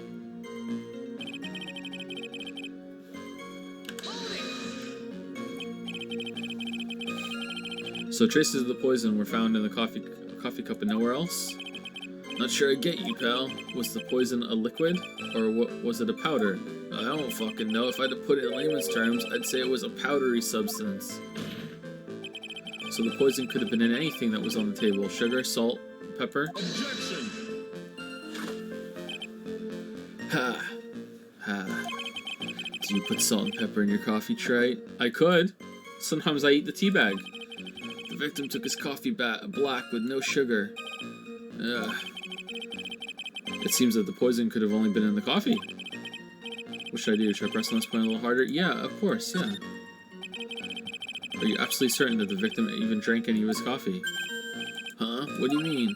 So traces of the poison were found in the coffee cup and nowhere else? Not sure I get you, pal. Was the poison a liquid? Or was it a powder? I don't fucking know. If I had to put it in layman's terms, I'd say it was a powdery substance. So the poison could have been in anything that was on the table. Sugar, salt, pepper. Objection! Ha. Ha. Do you put salt and pepper in your coffee tray? I could. Sometimes I eat the tea bag. The victim took his coffee black with no sugar. Ugh. It seems that the poison could have only been in the coffee. What should I do? Should I press on this point a little harder? Yeah, of course, yeah. Are you absolutely certain that the victim even drank any of his coffee? Huh? What do you mean?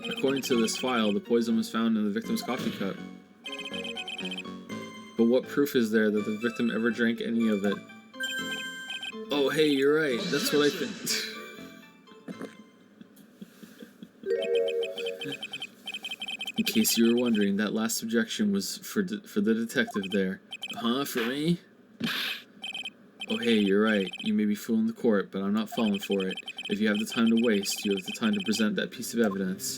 According to this file, the poison was found in the victim's coffee cup. But what proof is there that the victim ever drank any of it? Oh, hey, you're right. That's what I think. In case you were wondering, that last objection was for the detective there. Huh? For me? Oh, hey, you're right. You may be fooling the court, but I'm not falling for it. If you have the time to waste, you have the time to present that piece of evidence.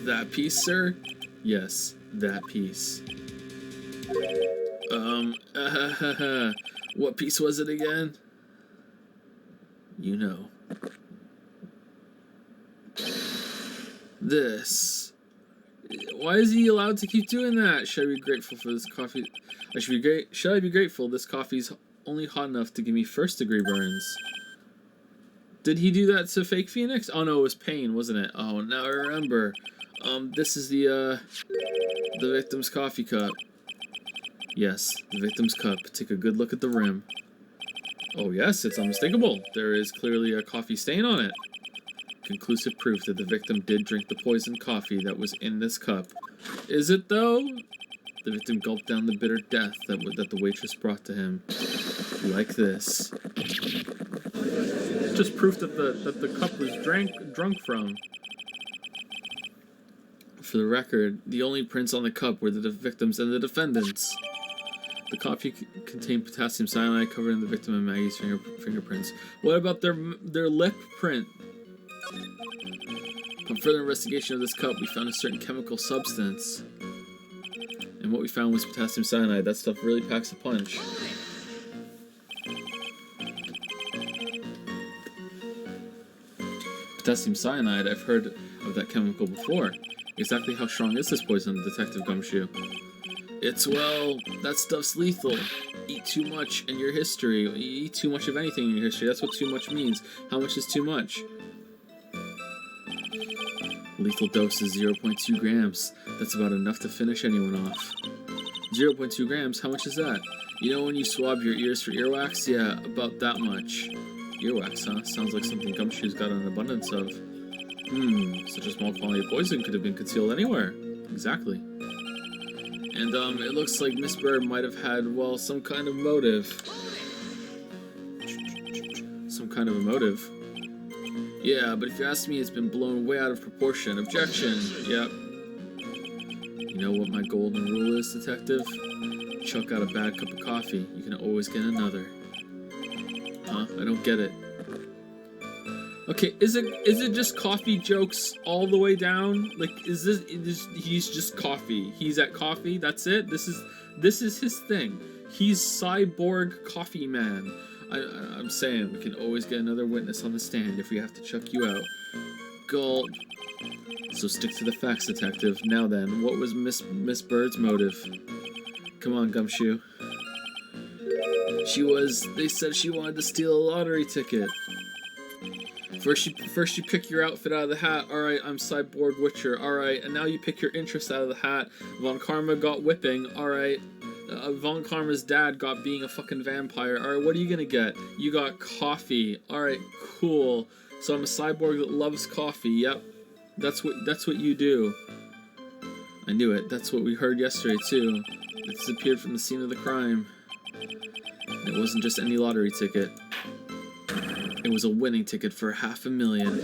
That piece, sir? Yes, that piece. What piece was it again? You know. This. Why is he allowed to keep doing that? Should I be grateful for this coffee? Should I be grateful this coffee's only hot enough to give me first-degree burns? Did he do that to Fake Phoenix? Oh no, it was Pain, wasn't it? Oh, now I remember. This is the victim's coffee cup. Yes, the victim's cup. Take a good look at the rim. Oh yes, it's unmistakable. There is clearly a coffee stain on it. Conclusive proof that the victim did drink the poisoned coffee that was in this cup. Is it though? The victim gulped down the bitter death that the waitress brought to him. Like this. Just proof that the cup was drunk from. For the record, the only prints on the cup were the victims and the defendants. The coffee contained potassium cyanide covered in the victim and Maggie's fingerprints. What about their lip print? Upon further investigation of this cup, we found a certain chemical substance. And what we found was potassium cyanide. That stuff really packs a punch. Potassium cyanide, I've heard of that chemical before. Exactly how strong is this poison, Detective Gumshoe? It's, well, that stuff's lethal. Eat too much in your history. You eat too much of anything in your history. That's what too much means. How much is too much? Lethal dose is 0.2 grams. That's about enough to finish anyone off. 0.2 grams? How much is that? You know when you swab your ears for earwax? Yeah, about that much. Earwax, huh? Sounds like something Gumshoe's got an abundance of. Such a small quantity of poison could have been concealed anywhere. Exactly. And, it looks like Miss Bird might have had, well, some kind of motive. Some kind of a motive. Yeah, but if you ask me, it's been blown way out of proportion. Objection! Yep. You know what my golden rule is, Detective? Chuck out a bad cup of coffee. You can always get another. Huh? I don't get it. Okay, is it just coffee jokes all the way down? Like, he's just coffee. He's at coffee, that's it? This is his thing. He's Cyborg Coffee Man. I'm saying we can always get another witness on the stand if we have to chuck you out. Gulp. So stick to the facts, Detective. Now then, what was Miss Bird's motive? Come on, Gumshoe. They said she wanted to steal a lottery ticket. First you pick your outfit out of the hat. Alright, I'm Cyborg Witcher. Alright, and now you pick your interest out of the hat. Von Karma got whipping. Alright. Von Karma's dad got being a fucking vampire. Alright, what are you gonna get? You got coffee. Alright, cool. So I'm a cyborg that loves coffee. Yep. That's what you do. I knew it. That's what we heard yesterday too. It disappeared from the scene of the crime. And it wasn't just any lottery ticket. It was a winning ticket for $500,000.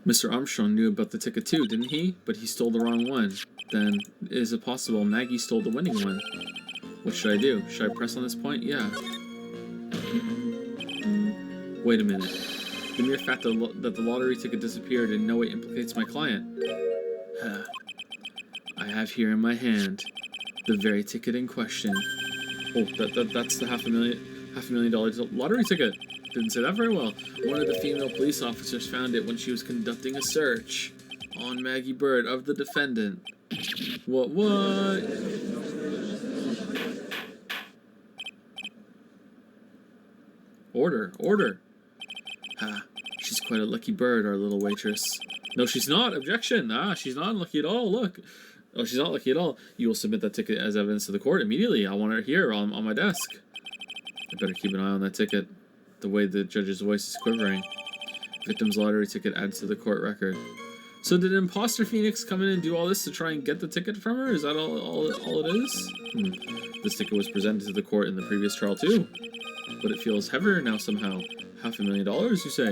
Mr. Armstrong knew about the ticket too, didn't he? But he stole the wrong one. Then, is it possible Maggie stole the winning one? What should I do? Should I press on this point? Yeah. Wait a minute. The mere fact that the lottery ticket disappeared in no way implicates my client. I have here in my hand the very ticket in question. Oh, that's the half a million dollar lottery ticket. Didn't say that very well. One of the female police officers found it when she was conducting a search on Maggie Bird of the defendant. What? Order. Ha, she's quite a lucky bird, our little waitress. No, she's not. Objection. She's not lucky at all. Look. Oh, she's not lucky at all. You will submit that ticket as evidence to the court immediately. I want her here on my desk. I better keep an eye on that ticket. The way the judge's voice is quivering. Victim's lottery ticket adds to the court record. So did Imposter Phoenix come in and do all this to try and get the ticket from her? Is that all it is? This ticket was presented to the court in the previous trial too. But it feels heavier now somehow. $500,000, you say?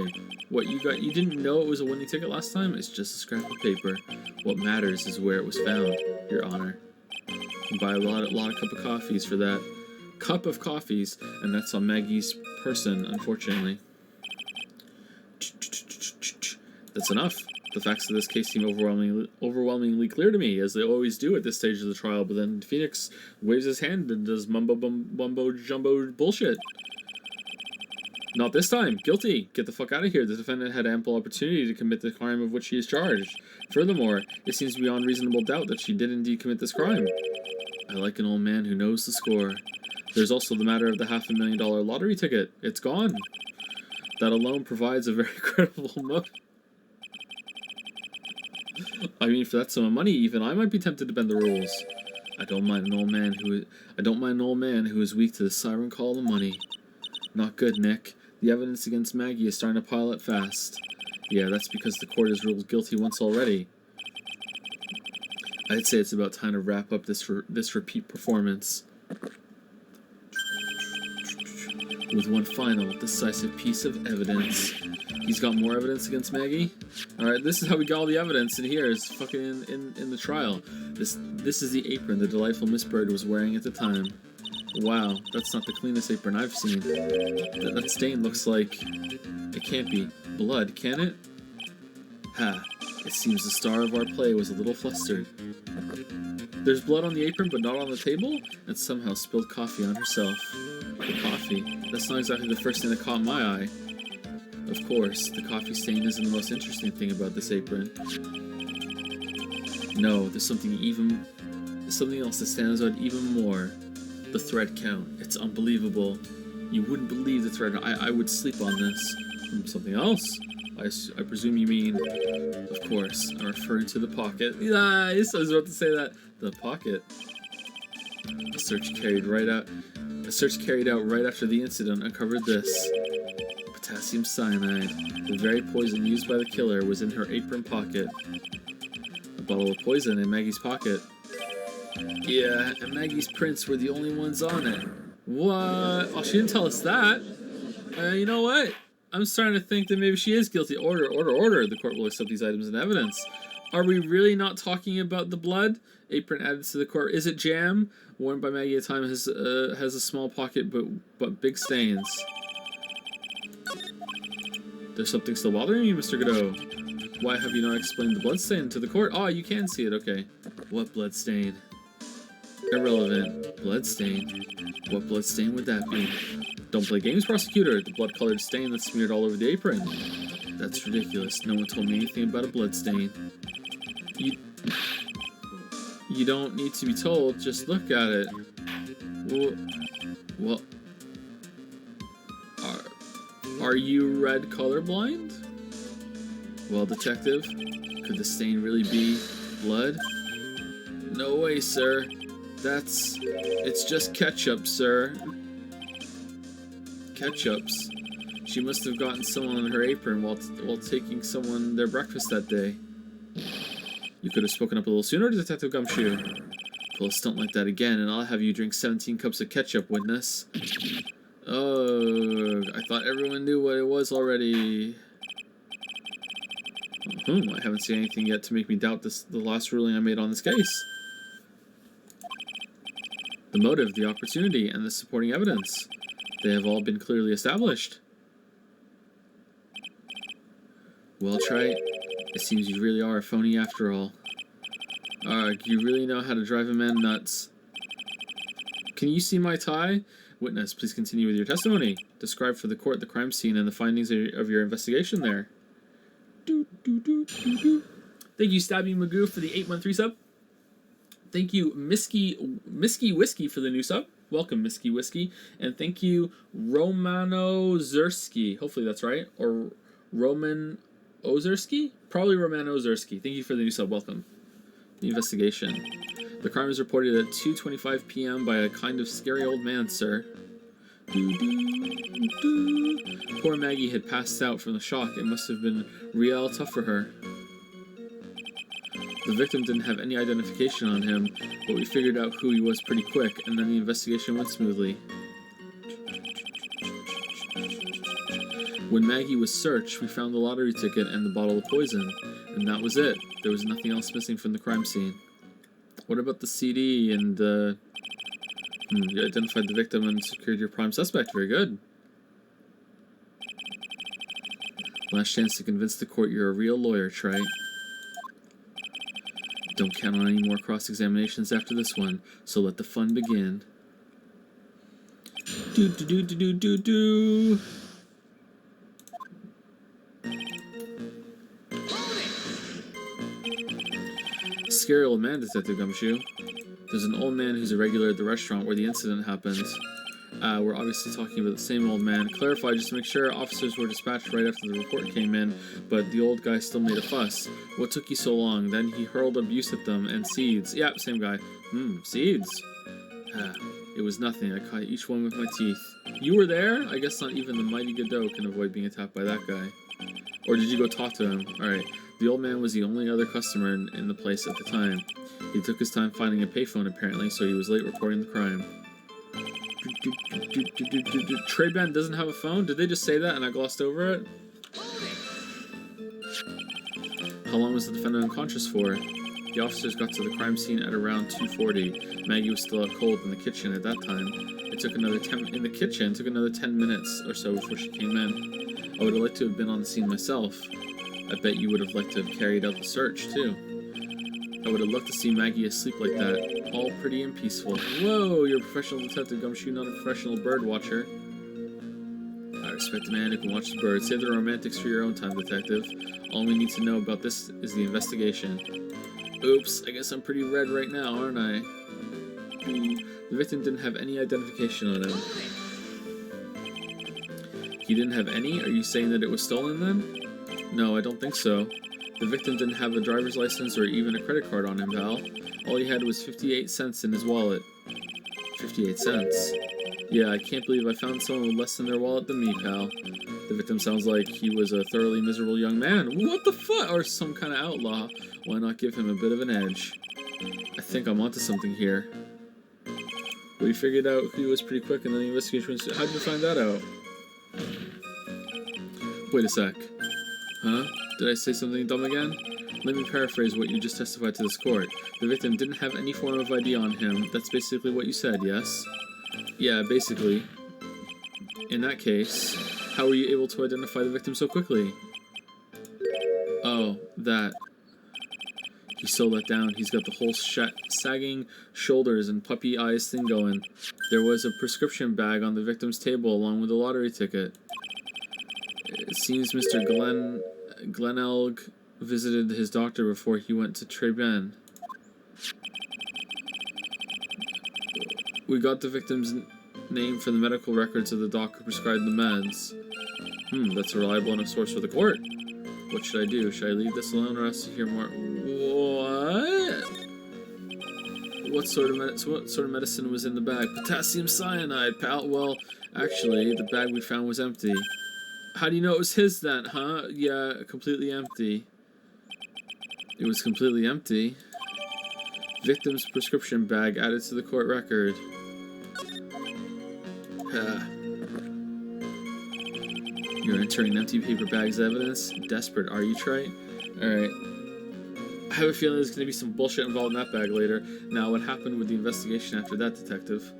What you got? You didn't know it was a winning ticket last time? It's just a scrap of paper. What matters is where it was found, Your Honor. You buy a lot of cup of coffees for that. Cup of coffees, and that's on Maggie's person, unfortunately. That's enough. The facts of this case seem overwhelmingly clear to me, as they always do at this stage of the trial, but then Phoenix waves his hand and does mumbo jumbo bullshit. Not this time. Guilty. Get the fuck out of here. The defendant had ample opportunity to commit the crime of which he is charged. Furthermore, it seems beyond reasonable doubt that she did indeed commit this crime. I like an old man who knows the score. There's also the matter of the $500,000 lottery ticket. It's gone. That alone provides a very credible motive. I mean, for that sum of money, even I might be tempted to bend the rules. I don't mind an old man who is weak to the siren call of money. Not good, Nick. The evidence against Maggie is starting to pile up fast. Yeah, that's because the court has ruled guilty once already. I'd say it's about time to wrap up this repeat performance with one final, decisive piece of evidence. He's got more evidence against Maggie? Alright, this is how we got all the evidence in here. It's fucking in the trial. This is the apron the delightful Miss Bird was wearing at the time. Wow, that's not the cleanest apron I've seen. That stain looks like... It can't be blood, can it? Ha, it seems the star of our play was a little flustered. There's blood on the apron but not on the table? And somehow spilled coffee on herself. The coffee. That's not exactly the first thing that caught my eye. Of course, the coffee stain isn't the most interesting thing about this apron. No, there's something else that stands out even more. The thread count. It's unbelievable. You woun't believe the thread. I would sleep on this. Something else? I presume you mean, of course, I'm referring to the pocket. I was about to say that. The pocket. A search carried out right after the incident uncovered this. Potassium cyanide. The very poison used by the killer was in her apron pocket. A bottle of poison in Maggie's pocket. Yeah, and Maggie's prints were the only ones on it. What? Oh, she didn't tell us that. You know what? I'm starting to think that maybe she is guilty. Order. The court will accept these items in evidence. Are we really not talking about the blood? Apron added to the court. Is it jam? Worn by Maggie at a time has a small pocket but big stains. There's something still bothering you, Mr. Godot. Why have you not explained the blood stain to the court? Oh, you can see it, okay. What blood stain? Irrelevant. Blood stain? What blood stain would that be? Don't play games, prosecutor. The blood-colored stain that's smeared all over the apron. That's ridiculous. No one told me anything about a blood stain. You don't need to be told. Just look at it. Well, are you red colorblind? Well, detective, could the stain really be blood? No way, sir. It's just ketchup, sir. Ketchups. She must have gotten someone on her apron while taking someone their breakfast that day. You could have spoken up a little sooner, Detective Gumshoe. Pull a stunt like that again, and I'll have you drink 17 cups of ketchup, witness. Oh, I thought everyone knew what it was already. I haven't seen anything yet to make me doubt the last ruling I made on this case. The motive, the opportunity, and the supporting evidence. They have all been clearly established. Well, Wright, it seems you really are a phony after all. You really know how to drive a man nuts. Can you see my tie? Witness, please continue with your testimony. Describe for the court the crime scene and the findings of your investigation there. Thank you, Stabby Magoo, for the 8-month resub. Thank you, Misky Whiskey, for the new sub. Welcome, Misky Whiskey. And thank you, Romano Zerski. Hopefully that's right. Or Roman Ozerski? Probably Romano Ozerski. Thank you for the new sub. Welcome. The investigation. The crime was reported at 2:25 p.m. by a kind of scary old man, sir. Poor Maggie had passed out from the shock. It must have been real tough for her. The victim didn't have any identification on him, but we figured out who he was pretty quick, and then the investigation went smoothly. When Maggie was searched, we found the lottery ticket and the bottle of poison, and that was it. There was nothing else missing from the crime scene. What about the CD and the... you identified the victim and secured your prime suspect. Very good. Last chance to convince the court you're a real lawyer, Trey. Don't count on any more cross-examinations after this one, so let the fun begin. Do. Scary old man, Detective Gumshoe. There's an old man who's a regular at the restaurant where the incident happened. We're obviously talking about the same old man. Clarify, just to make sure, officers were dispatched right after the report came in, but the old guy still made a fuss. What took you so long? Then he hurled abuse at them, and seeds. Yep, same guy. Seeds? It was nothing. I caught each one with my teeth. You were there? I guess not even the mighty Godot can avoid being attacked by that guy. Or did you go talk to him? Alright. The old man was the only other customer in the place at the time. He took his time finding a payphone, apparently, so he was late reporting the crime. Trey Ben doesn't have a phone? Did they just say that and I glossed over it? How long was the defendant unconscious for? The officers got to the crime scene at around 2:40. Maggie was still out cold in the kitchen at that time. It took another 10 minutes or so before she came in. I would have liked to have been on the scene myself. I bet you would have liked to have carried out the search, too. I would have loved to see Maggie asleep like that, all pretty and peaceful. Whoa, you're a professional detective, Gumshoe, not a professional bird watcher. I respect a man who can watch the birds. Save the romantics for your own time, detective. All we need to know about this is the investigation. Oops, I guess I'm pretty red right now, aren't I? The victim didn't have any identification on him. He didn't have any? Are you saying that it was stolen then? No, I don't think so. The victim didn't have a driver's license or even a credit card on him, pal. All he had was 58 cents in his wallet. 58 cents? Yeah, I can't believe I found someone with less in their wallet than me, pal. The victim sounds like he was a thoroughly miserable young man. What the fuck? Or some kind of outlaw. Why not give him a bit of an edge? I think I'm onto something here. We figured out who he was pretty quick and then the investigation was... How'd you find that out? Wait a sec. Huh? Did I say something dumb again? Let me paraphrase what you just testified to this court. The victim didn't have any form of ID on him. That's basically what you said, yes? Yeah, basically. In that case, how were you able to identify the victim so quickly? Oh, that. He's so let down. He's got the whole sagging shoulders and puppy eyes thing going. There was a prescription bag on the victim's table along with a lottery ticket. It seems Mr. Glenelg visited his doctor before he went to Treben. We got the victim's name from the medical records of the doc who prescribed the meds. That's a reliable enough source for the court. What should I do? Should I leave this alone or ask to hear more? What? What sort of medicine was in the bag? Potassium cyanide, pal. Well, actually, the bag we found was empty. How do you know it was his then, huh? Yeah, completely empty. It was completely empty. Victim's prescription bag added to the court record. You're entering empty paper bags as evidence? Desperate, are you, Trey? Alright. I have a feeling there's going to be some bullshit involved in that bag later. Now, what happened with the investigation after that, detective?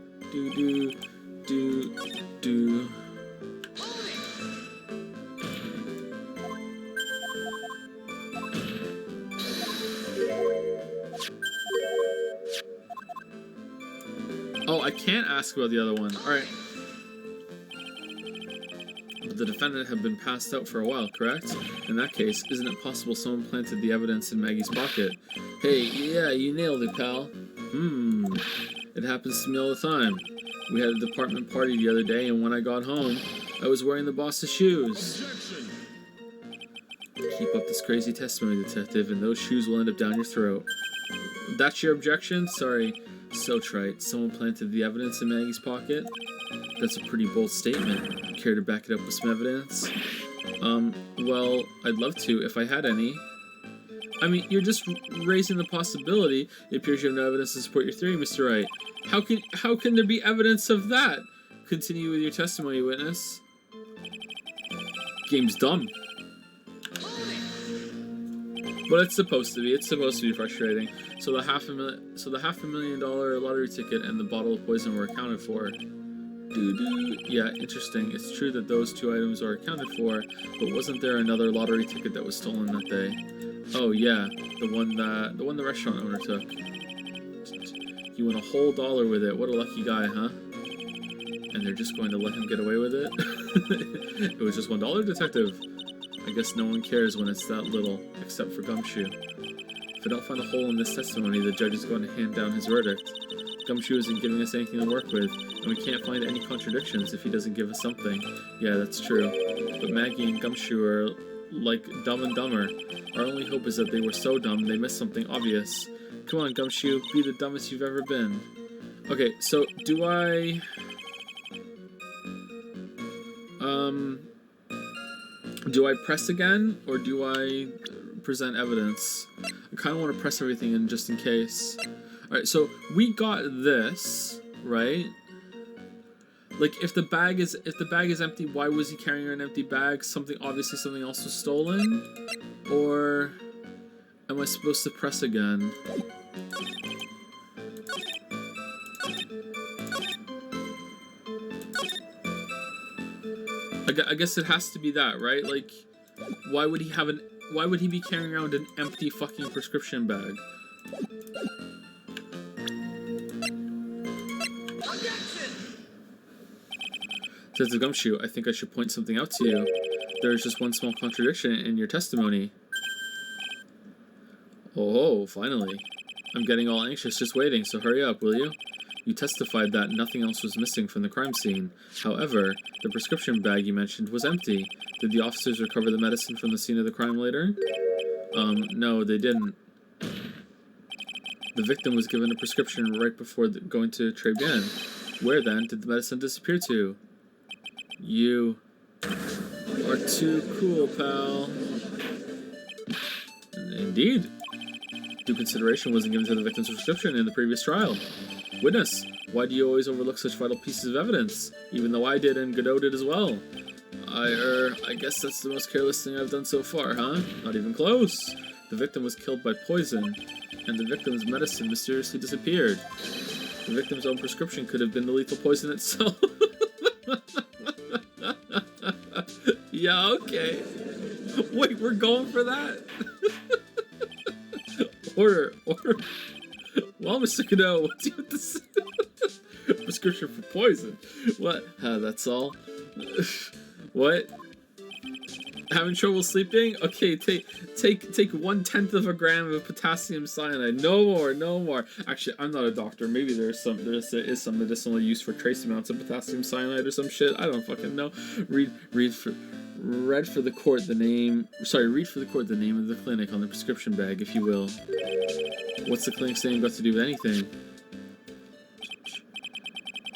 Oh, I can't ask about the other one. Alright. The defendant had been passed out for a while, correct? In that case, isn't it possible someone planted the evidence in Maggie's pocket? Hey, yeah, you nailed it, pal. It happens to me all the time. We had a department party the other day, and when I got home, I was wearing the boss's shoes. Objection. Keep up this crazy testimony, detective, and those shoes will end up down your throat. That's your objection? Sorry. So trite. Someone planted the evidence in Maggie's pocket? That's a pretty bold statement. Care to back it up with some evidence? Well, I'd love to, if I had any. I mean, you're just raising the possibility. It appears you have no evidence to support your theory, Mr. Wright. How can there be evidence of that? Continue with your testimony, witness. Game's dumb. But it's supposed to be. It's supposed to be frustrating. So the $500,000 lottery ticket and the bottle of poison were accounted for. Yeah, interesting. It's true that those two items are accounted for, but wasn't there another lottery ticket that was stolen that day? Oh yeah, the one the restaurant owner took. He won a whole $1 with it. What a lucky guy, huh? And they're just going to let him get away with it? It was just $1, detective. I guess no one cares when it's that little, except for Gumshoe. If I don't find a hole in this testimony, the judge is going to hand down his verdict. Gumshoe isn't giving us anything to work with, and we can't find any contradictions if he doesn't give us something. Yeah, that's true. But Maggie and Gumshoe are like Dumb and Dumber. Our only hope is that they were so dumb they missed something obvious. Come on, Gumshoe, be the dumbest you've ever been. Okay, so do I press again, or do I present evidence? I kind of want to press everything in just in case. Alright, so we got this, right? Like, if the bag is empty, why was he carrying an empty bag? Obviously something else was stolen? Or am I supposed to press again? I guess it has to be that, right? Like, why would he be carrying around an empty fucking prescription bag? Says the Gumshoe, I think I should point something out to you. There is just one small contradiction in your testimony. Oh, finally. I'm getting all anxious just waiting, so hurry up, will you? You testified that nothing else was missing from the crime scene. However, the prescription bag you mentioned was empty. Did the officers recover the medicine from the scene of the crime later? No, they didn't. The victim was given a prescription right before going to Tribulations. Where then did the medicine disappear to? You are too cool, pal. Indeed. Due consideration wasn't given to the victim's prescription in the previous trial. Witness, why do you always overlook such vital pieces of evidence? Even though I did and Godot did as well. I guess that's the most careless thing I've done so far, huh? Not even close. The victim was killed by poison, and the victim's medicine mysteriously disappeared. The victim's own prescription could have been the lethal poison itself. Yeah, okay. Wait, we're going for that? Order. Well, Mr. Godot, what do you have to say? Prescription for poison. What? That's all? What? Having trouble sleeping? Okay, take 1/10 of a gram of potassium cyanide. No more. Actually, I'm not a doctor. Maybe there is some medicinal use for trace amounts of potassium cyanide or some shit. I don't fucking know. Read for the court the name of the clinic on the prescription bag, if you will. What's the clinic's name got to do with anything?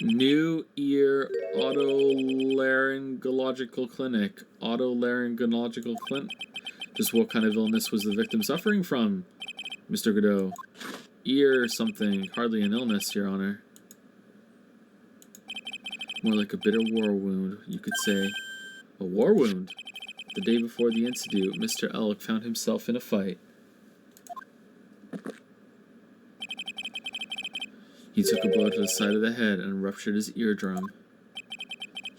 New Ear Otolaryngological Clinic. Otolaryngological Clinic? Just what kind of illness was the victim suffering from, Mr. Godot? Ear something. Hardly an illness, Your Honor. More like a bitter war wound, you could say. A war wound? The day before the incident, Mr. Elk found himself in a fight. He took a blow to the side of the head and ruptured his eardrum.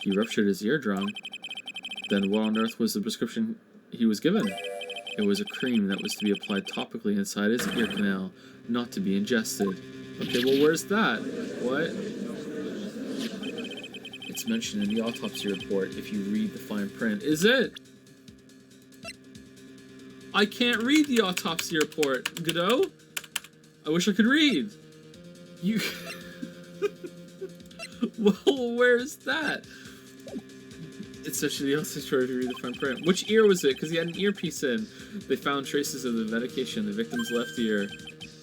He ruptured his eardrum? Then what on earth was the prescription he was given? It was a cream that was to be applied topically inside his ear canal, not to be ingested. Okay, well, where's that? What? It's mentioned in the autopsy report if you read the fine print. Is it? I can't read the autopsy report, Godot. I wish I could read. You... Well, where's that? It's such the autopsy report to read the fine print. Which ear was it? Because he had an earpiece in. They found traces of the medication, the victim's left ear.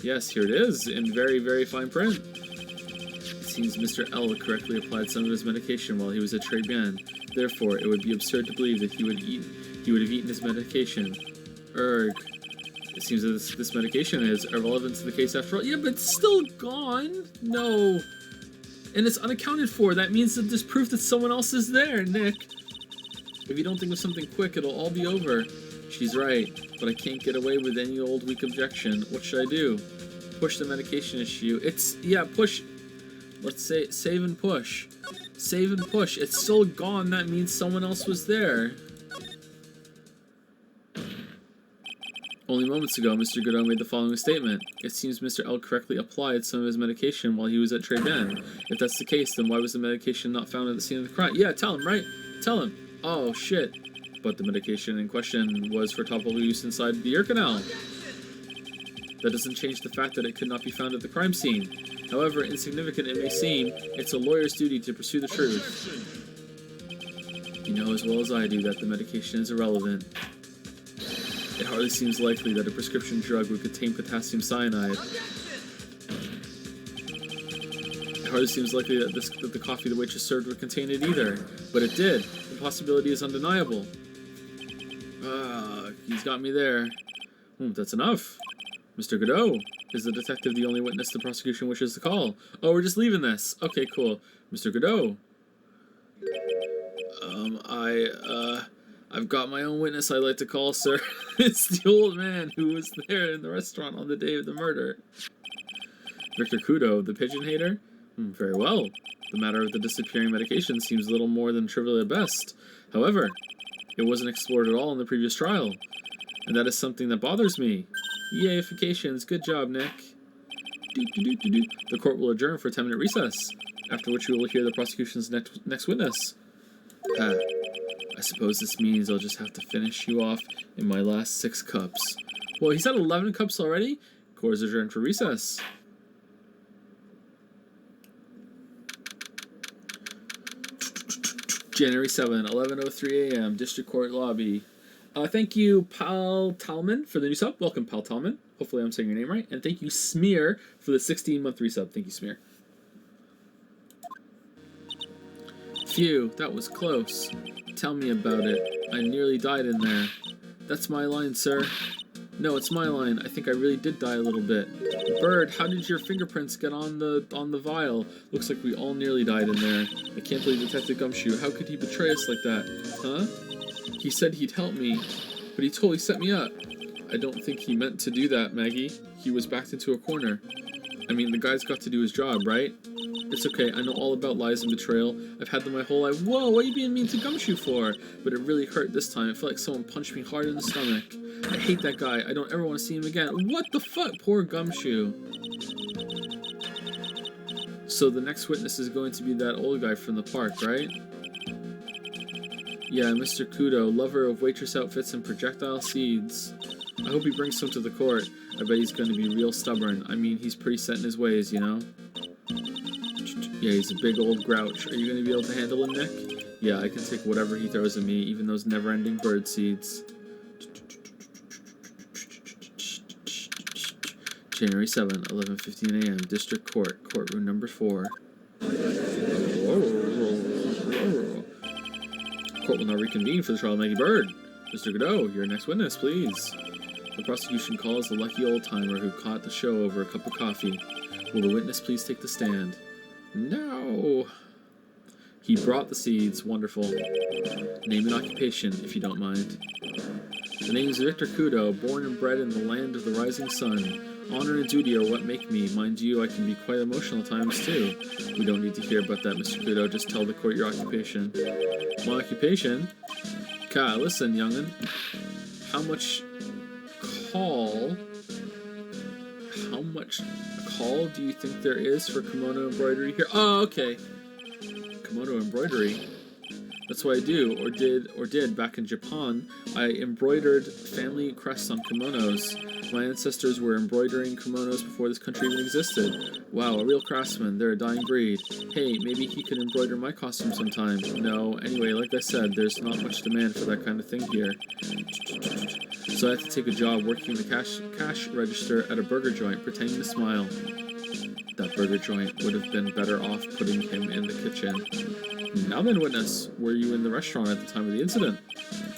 Yes, here it is, in very, very fine print. It seems Mr. L correctly applied some of his medication while he was at Très Bien. Therefore, it would be absurd to believe that he would have eaten his medication. Erg. It seems that this medication is irrelevant to the case after all. Yeah, but it's still gone. No. And it's unaccounted for. That means that there's proof that someone else is there, Nick. If you don't think of something quick, it'll all be over. She's right, but I can't get away with any old weak objection. What should I do? Push the medication issue. Push. Let's say save and push. Save and push. It's still gone. That means someone else was there. Only moments ago, Mr. Godot made the following statement. It seems Mr. L correctly applied some of his medication while he was at Très Bien. If that's the case, then why was the medication not found at the scene of the crime? Yeah, tell him, right? Tell him. Oh, shit. But the medication in question was for topical use inside the ear canal. That doesn't change the fact that it could not be found at the crime scene. However insignificant it may seem, it's a lawyer's duty to pursue the truth. You know as well as I do that the medication is irrelevant. It hardly seems likely that a prescription drug would contain potassium cyanide. It hardly seems likely that the coffee the waitress served would contain it either. But it did. The possibility is undeniable. He's got me there. That's enough. Mr. Godot, is the detective the only witness the prosecution wishes to call? Oh, we're just leaving this. Okay, cool. Mr. Godot. I've got my own witness I'd like to call, sir. It's the old man who was there in the restaurant on the day of the murder. Victor Kudo, the pigeon hater? Very well. The matter of the disappearing medication seems little more than trivial at best. However, it wasn't explored at all in the previous trial. And that is something that bothers me. Yay-ifications. Good job, Nick. The court will adjourn for a 10-minute recess, after which we will hear the prosecution's next witness. I suppose this means I'll just have to finish you off in my last 6 cups. Well, he's had 11 cups already? Court is adjourned for recess. January 7, 11:03 a.m., District Court Lobby. Thank you, Pal Talman, for the new sub. Welcome, Pal Talman. Hopefully I'm saying your name right. And thank you, Smear, for the 16-month resub. Thank you, Smear. Phew, that was close. Tell me about it. I nearly died in there. That's my line, sir. No, it's my line. I think I really did die a little bit. Bird, how did your fingerprints get on the vial? Looks like we all nearly died in there. I can't believe Detective Gumshoe. How could he betray us like that? Huh? He said he'd help me, but he totally set me up. I don't think he meant to do that, Maggie. He was backed into a corner. I mean, the guy's got to do his job, right? It's okay, I know all about lies and betrayal. I've had them my whole life. Whoa, what are you being mean to Gumshoe for? But it really hurt this time. It felt like someone punched me hard in the stomach. I hate that guy. I don't ever want to see him again. What the fuck? Poor Gumshoe. So the next witness is going to be that old guy from the park, right? Yeah, Mr. Kudo, lover of waitress outfits and projectile seeds. I hope he brings some to the court. I bet he's going to be real stubborn. I mean, he's pretty set in his ways, you know? Yeah, he's a big old grouch. Are you going to be able to handle him, Nick? Yeah, I can take whatever he throws at me, even those never-ending bird seeds. January 7, 11:15 a.m., District Court, Courtroom number 4. Court will now reconvene for the trial of Maggie Bird. Mr. Godot, your next witness, please. The prosecution calls the lucky old-timer who caught the show over a cup of coffee. Will the witness please take the stand? No. He brought the seeds. Wonderful. Name and occupation, if you don't mind. The name is Victor Kudo, born and bred in the land of the rising sun. Honor and duty are what make me. Mind you, I can be quite emotional at times, too. We don't need to hear about that, Mr. Kudo. Just tell the court your occupation. My occupation? Ka, listen, young'un. How much call do you think there is for kimono embroidery here? Oh, okay. kimono embroidery. That's what I do, or did back in Japan. I embroidered family crests on kimonos. My ancestors were embroidering kimonos before this country even existed. Wow, a real craftsman. They're a dying breed. Hey, maybe he could embroider my costume sometime. No, anyway, like I said, there's not much demand for that kind of thing here. So I had to take a job working the cash register at a burger joint, pretending to smile. That burger joint would have been better off putting him in the kitchen. Now then, witness, were you in the restaurant at the time of the incident?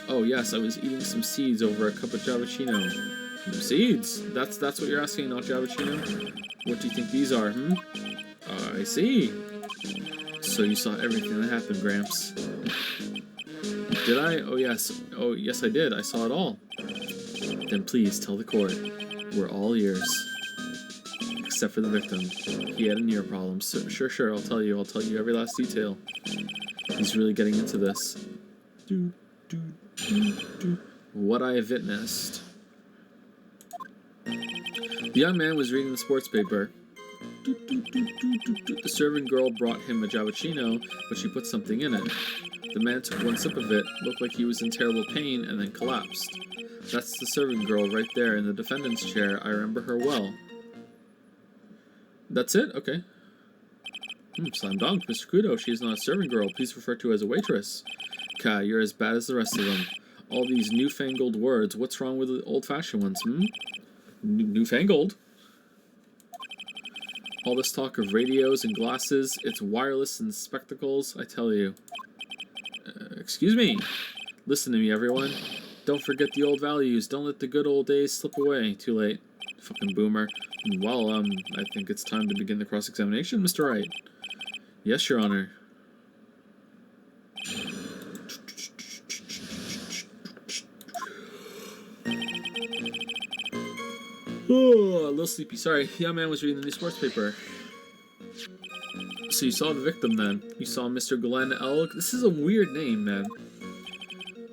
Oh yes, I was eating some seeds over a cup of Javicino. Seeds? That's what you're asking, not Javicino? What do you think these are, I see. So you saw everything that happened, Gramps. Did I? Oh yes I did. I saw it all. Then please tell the court. We're all ears. Except for the victim. He had an ear problem. So, sure, I'll tell you every last detail. He's really getting into this. What I have witnessed. The young man was reading the sports paper. The serving girl brought him a Javicino, but she put something in it. The man took one sip of it, looked like he was in terrible pain, and then collapsed. That's the serving girl right there in the defendant's chair. I remember her well. That's it? Okay. Slam dunk, Mr. Kudo. She is not a serving girl. Please refer to her as a waitress. Ka, you're as bad as the rest of them. All these newfangled words. What's wrong with the old-fashioned ones, Newfangled? All this talk of radios and glasses. It's wireless and spectacles, I tell you. Excuse me. Listen to me, everyone. Don't forget the old values. Don't let the good old days slip away. Too late. Fucking boomer. Well, I think it's time to begin the cross-examination, Mr. Wright. Yes, Your Honor. Oh, a little sleepy. Sorry. The young man was reading the new sports paper. So you saw the victim, then. You saw Mr. Glenn Elk. This is a weird name, man.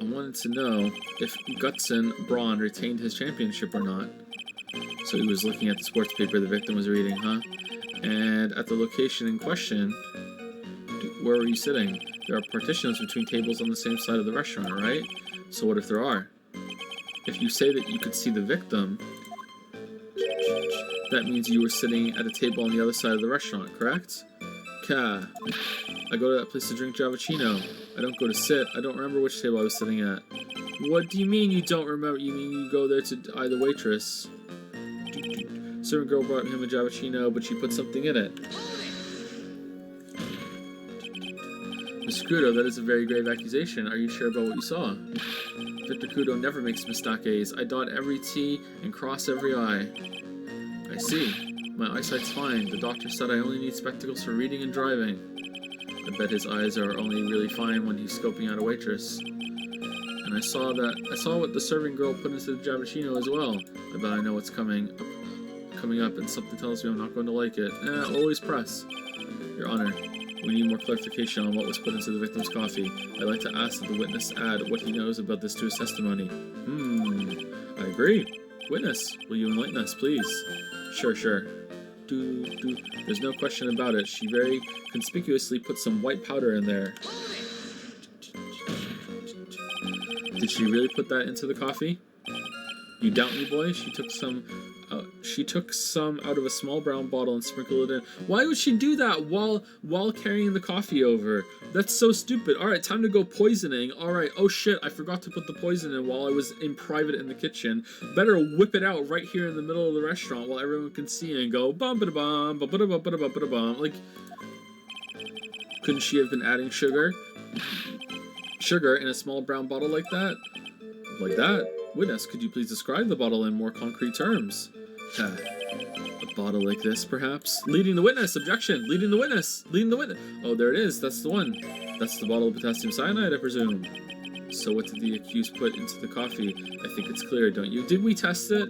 I wanted to know if Gutson Braun retained his championship or not. So he was looking at the sports paper the victim was reading, huh? And at the location in question, where were you sitting? There are partitions between tables on the same side of the restaurant, right? So what if there are? If you say that you could see the victim, that means you were sitting at a table on the other side of the restaurant, correct? Ka. I go to that place to drink Javicino. I don't go to sit. I don't remember which table I was sitting at. What do you mean you don't remember? You mean you go there to eye the waitress? Servant girl brought him a Javicino, but she put something in it. Mr. Kudo, that is a very grave accusation. Are you sure about what you saw? Victor Kudo never makes mistakes. I dot every T and cross every I. I see. My eyesight's fine. The doctor said I only need spectacles for reading and driving. I bet his eyes are only really fine when he's scoping out a waitress. And I saw what the serving girl put into the Javicino as well. I bet I know what's coming up, and something tells me I'm not going to like it. Always press. Your Honor, we need more clarification on what was put into the victim's coffee. I'd like to ask that the witness add what he knows about this to his testimony. I agree. Witness, will you enlighten us, please? Sure. There's no question about it. She very conspicuously put some white powder in there. Did she really put that into the coffee? You doubt me, boy? She took some out of a small brown bottle and sprinkled it in. Why would she do that while carrying the coffee over? That's so stupid. Alright, time to go poisoning. Alright, oh shit, I forgot to put the poison in while I was in private in the kitchen. Better whip it out right here in the middle of the restaurant while everyone can see and go bum ba da bum ba da bum ba da bum. Like, couldn't she have been adding sugar in a small brown bottle like that? Like that? Witness, could you please describe the bottle in more concrete terms? A bottle like this, perhaps? Leading the witness! Objection! Leading the witness! Oh, there it is. That's the one. That's the bottle of potassium cyanide, I presume. So what did the accused put into the coffee? I think it's clear, don't you? Did we test it?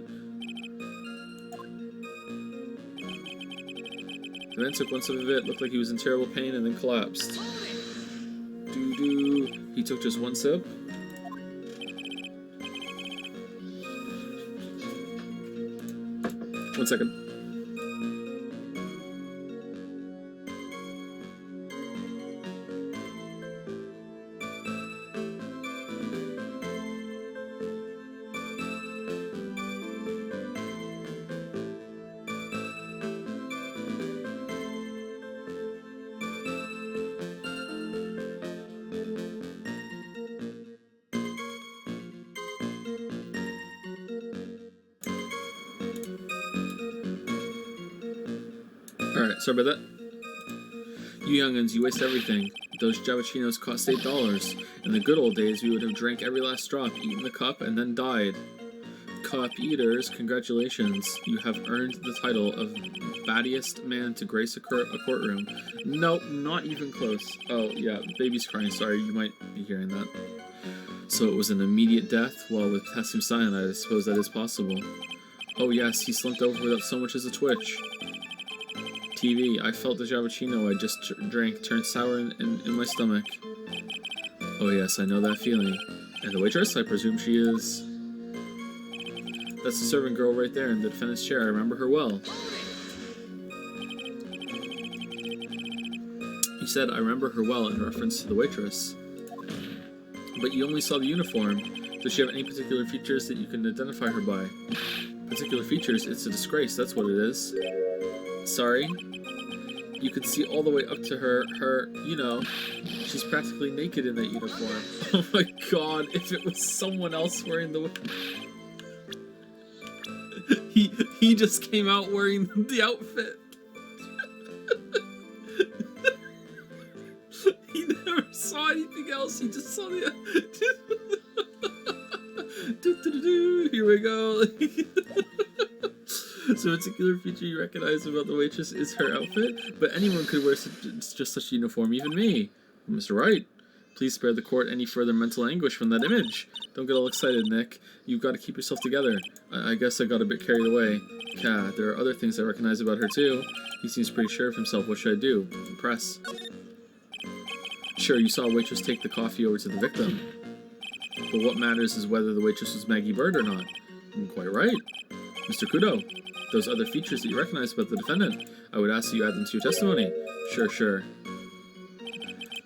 The man took one sip of it, looked like he was in terrible pain, and then collapsed. He took just one sip? One second. Alright, sorry about that. You young'uns, you waste everything. Those Javachinos cost $8. In the good old days, we would have drank every last drop, eaten the cup, and then died. Cup eaters, congratulations. You have earned the title of battiest man to grace a courtroom. Nope, not even close. Oh, yeah, baby's crying, sorry, you might be hearing that. So it was an immediate death? Well, with potassium cyanide, I suppose that is possible. Oh yes, he slumped over without so much as a twitch. TV, I felt the Javachino I just drank turn sour in my stomach. Oh yes, I know that feeling. And the waitress, I presume she is... That's the servant girl right there in the defendant's chair. I remember her well. You said, I remember her well in reference to the waitress. But you only saw the uniform. Does she have any particular features that you can identify her by? Particular features? It's a disgrace, that's what it is. Sorry? You could see all the way up to her, you know, she's practically naked in that uniform. Oh my god, if it was someone else wearing the... He just came out wearing the outfit. He never saw anything else, he just saw the... Here we go. So a particular feature you recognize about the waitress is her outfit, but anyone could wear just such a uniform, even me. Mr. Wright, please spare the court any further mental anguish from that image. Don't get all excited, Nick. You've got to keep yourself together. I guess I got a bit carried away. Cat, there are other things I recognize about her too. He seems pretty sure of himself. What should I do? Press. Sure, you saw a waitress take the coffee over to the victim. But what matters is whether the waitress was Maggie Bird or not. Quite right. Mr. Kudo, those other features that you recognize about the defendant, I would ask you add them to your testimony. Sure.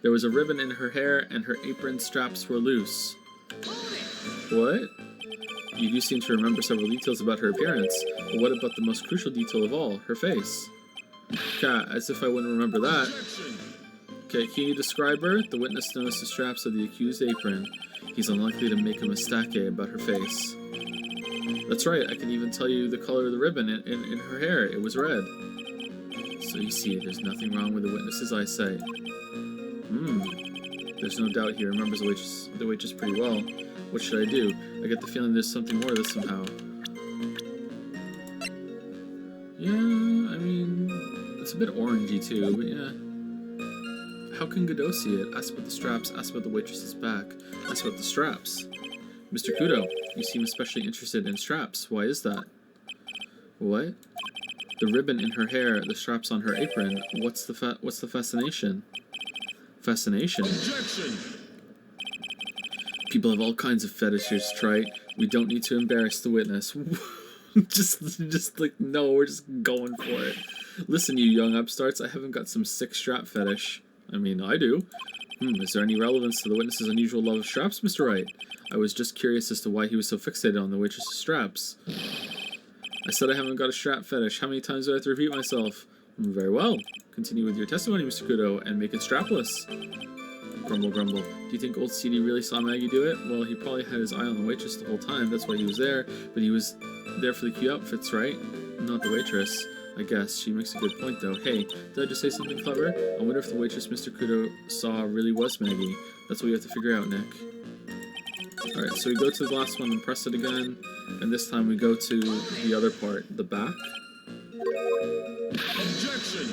There was a ribbon in her hair and her apron straps were loose. What? You do seem to remember several details about her appearance, but what about the most crucial detail of all, her face? Cat, as if I wouldn't remember that. Okay, can you describe her? The witness noticed the straps of the accused apron. He's unlikely to make a mistake about her face. That's right, I can even tell you the color of the ribbon in her hair. It was red. So you see, there's nothing wrong with the witness's eyesight. There's no doubt he remembers the waitress pretty well. What should I do? I get the feeling there's something more to this somehow. Yeah, I mean, it's a bit orangey too, but yeah. How can Godot see it? Ask about the straps, ask about the waitress's back, ask about the straps. Mr. Kudo, you seem especially interested in straps. Why is that? What? The ribbon in her hair, the straps on her apron. What's the fascination? Fascination? Objection! People have all kinds of fetishes, Trite. We don't need to embarrass the witness. just like, no, we're just going for it. Listen, you young upstarts, I haven't got some sick strap fetish. I mean, I do. Is there any relevance to the witness's unusual love of straps, Mr. Wright? I was just curious as to why he was so fixated on the waitress's straps. I said I haven't got a strap fetish. How many times do I have to repeat myself? Very well. Continue with your testimony, Mr. Kudo, and make it strapless. Grumble, grumble. Do you think old CD really saw Maggie do it? Well, he probably had his eye on the waitress the whole time. That's why he was there. But he was there for the cute outfits, right? Not the waitress. I guess. She makes a good point, though. Hey, did I just say something clever? I wonder if the waitress Mr. Kudo saw really was Maggie. That's what we have to figure out, Nick. Alright, so we go to the last one and press it again. And this time we go to the other part, the back. Objection!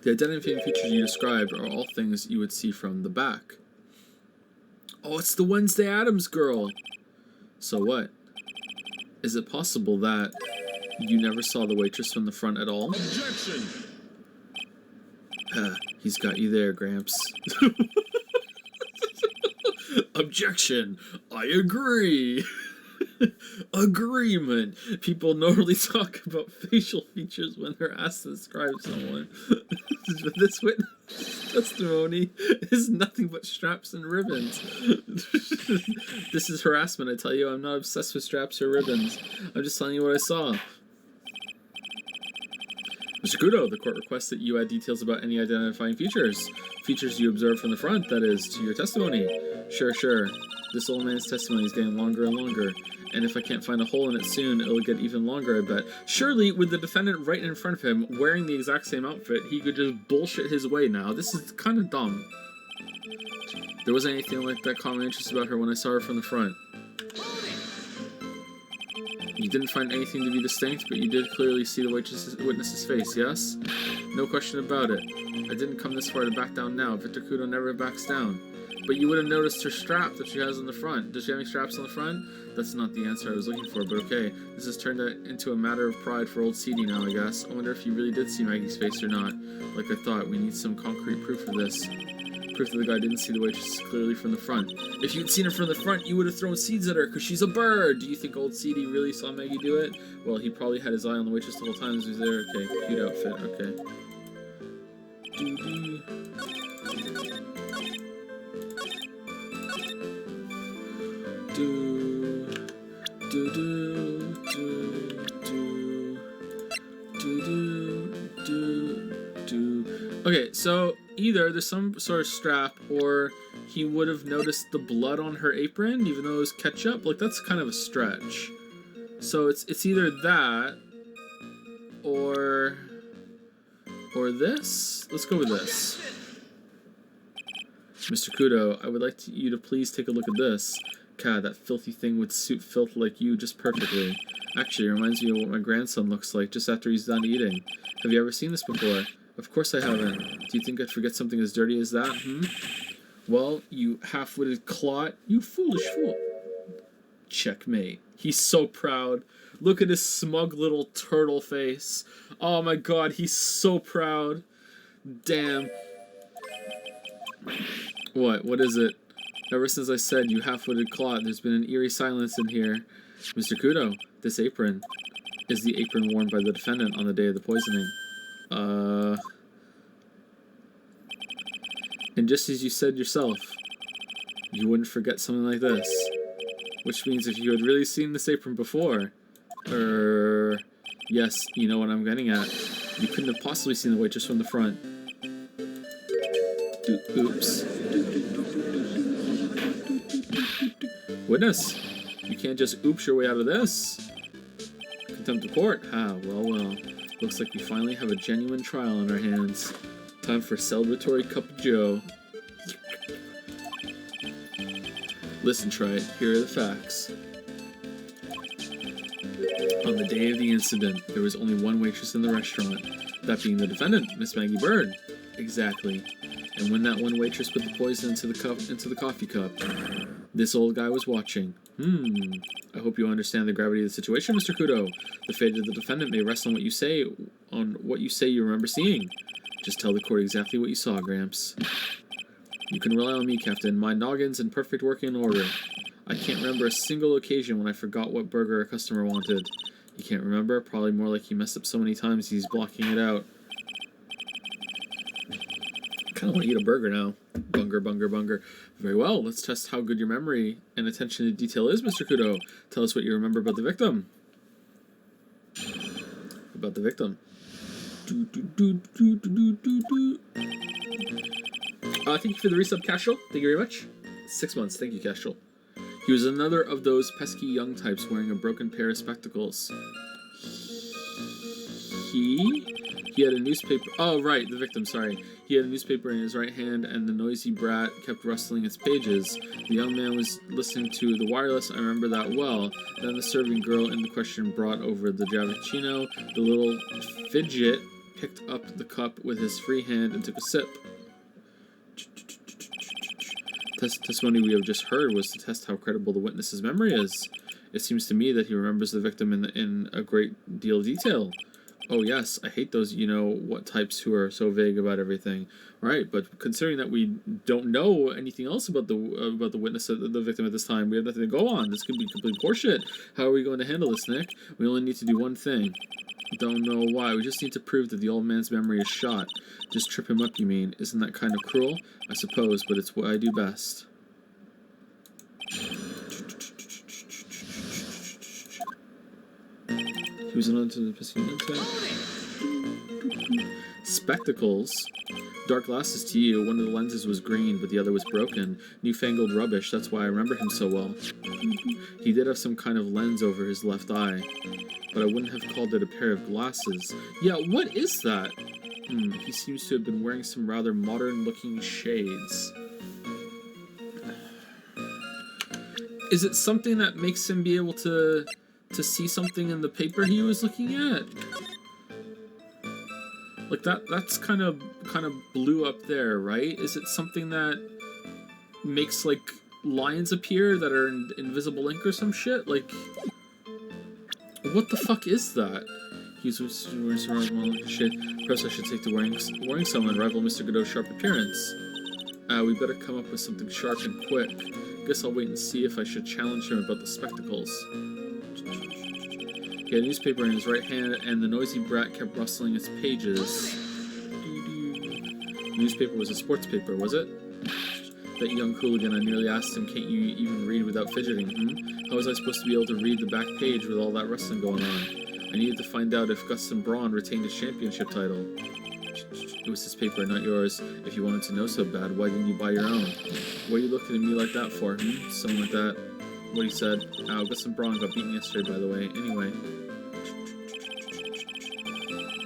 The identifying features you described are all things you would see from the back. Oh, it's the Wednesday Addams girl! So what? Is it possible that you never saw the waitress from the front at all? Objection! He's got you there, Gramps. Objection! I agree! Agreement! People normally talk about facial features when they're asked to describe someone. This witness testimony is nothing but straps and ribbons. This is harassment, I tell you. I'm not obsessed with straps or ribbons. I'm just telling you what I saw. Mr. Kudo, the court requests that you add details about any identifying features. Features you observe from the front, that is, to your testimony. Sure. This old man's testimony is getting longer and longer, and if I can't find a hole in it soon, it'll get even longer, I bet. Surely, with the defendant right in front of him, wearing the exact same outfit, he could just bullshit his way now. This is kind of dumb. There wasn't anything like that common interest about her when I saw her from the front. You didn't find anything to be distinct, but you did clearly see the witness's face, yes? No question about it. I didn't come this far to back down now. Victor Kudo never backs down. But you would have noticed her strap that she has on the front. Does she have any straps on the front? That's not the answer I was looking for, but okay. This has turned into a matter of pride for old CD now, I guess. I wonder if you really did see Maggie's face or not. Like I thought, we need some concrete proof of this. Proof that the guy didn't see the waitress clearly from the front. If you'd seen her from the front, you would have thrown seeds at her, because she's a bird! Do you think old CD really saw Maggie do it? Well, he probably had his eye on the waitress the whole time as he was there. Okay, cute outfit, okay. Okay, so either there's some sort of strap, or he would have noticed the blood on her apron, even though it was ketchup. Like, that's kind of a stretch. So it's either that, or this. Let's go with this. Mr. Kudo, I would like you to please take a look at this. God, that filthy thing would suit filth like you just perfectly. Actually, it reminds me of what my grandson looks like just after he's done eating. Have you ever seen this before? Of course I haven't. Do you think I'd forget something as dirty as that, Well, you half-witted clot. You foolish fool. Checkmate. He's so proud. Look at his smug little turtle face. Oh my god, he's so proud. Damn. What is it? Ever since I said you half-witted clot, there's been an eerie silence in here. Mr. Kudo, this apron is the apron worn by the defendant on the day of the poisoning. And just as you said yourself, you wouldn't forget something like this. Which means if you had really seen this apron before, yes, you know what I'm getting at. You couldn't have possibly seen the waitress from the front. Oops. Witness, you can't just oops your way out of this. Contempt of court. Well. Looks like we finally have a genuine trial on our hands. Time for celebratory cup of joe. Listen, Wright, here are the facts. On the day of the incident, there was only one waitress in the restaurant, that being the defendant, Miss Maggie Bird. Exactly. And when that one waitress put the poison into the coffee cup, this old guy was watching. I hope you understand the gravity of the situation, Mr. Kudo. The fate of the defendant may rest on what you say you remember seeing. Just tell the court exactly what you saw, Gramps. You can rely on me, Captain. My noggin's in perfect working order. I can't remember a single occasion when I forgot what burger a customer wanted. You can't remember? Probably more like he messed up so many times he's blocking it out. I kind of want to eat a burger now. Bunger. Very well, let's test how good your memory and attention to detail is, Mr. Kudo. Tell us what you remember about the victim. Thank you for the resub, Castro. Thank you very much. 6 months. Thank you, Castro. He was another of those pesky young types wearing a broken pair of spectacles. He had a newspaper. Oh, right, the victim, sorry. He had a newspaper in his right hand, and the noisy brat kept rustling its pages. The young man was listening to the wireless. I remember that well. Then the serving girl in the question brought over the Javicino. The little fidget picked up the cup with his free hand and took a sip. Testimony we have just heard was to test how credible the witness's memory is. It seems to me that he remembers the victim in a great deal of detail. Oh yes, I hate those, what types who are so vague about everything. Right, but considering that we don't know anything else about the witness, the victim at this time, we have nothing to go on. This could be complete horseshit. How are we going to handle this, Nick? We only need to do one thing. Don't know why. We just need to prove that the old man's memory is shot. Just trip him up, you mean? Isn't that kind of cruel? I suppose, but it's what I do best. He was on to the Spectacles. Dark glasses to you. One of the lenses was green, but the other was broken. Newfangled rubbish. That's why I remember him so well. He did have some kind of lens over his left eye, but I wouldn't have called it a pair of glasses. Yeah, what is that? He seems to have been wearing some rather modern-looking shades. Is it something that makes him be able to see something in the paper he was looking at? Like that's kind of blue up there, right? Is it something that makes like lines appear that are in invisible ink or some shit? Like, what the fuck is that? He's wearing some shit. Perhaps I should take to wearing some and rival Mr. Godot's sharp appearance. We better come up with something sharp and quick. Guess I'll wait and see if I should challenge him about the spectacles. He had a newspaper in his right hand, and the noisy brat kept rustling its pages. The newspaper was a sports paper, was it? That young hooligan, I nearly asked him, can't you even read without fidgeting, How was I supposed to be able to read the back page with all that rustling going on? I needed to find out if Gustin Braun retained his championship title. It was his paper, not yours. If you wanted to know so bad, why didn't you buy your own? What are you looking at me like that for, Something like that. What he said. Ow, Gustin Braun got beaten yesterday, by the way. Anyway.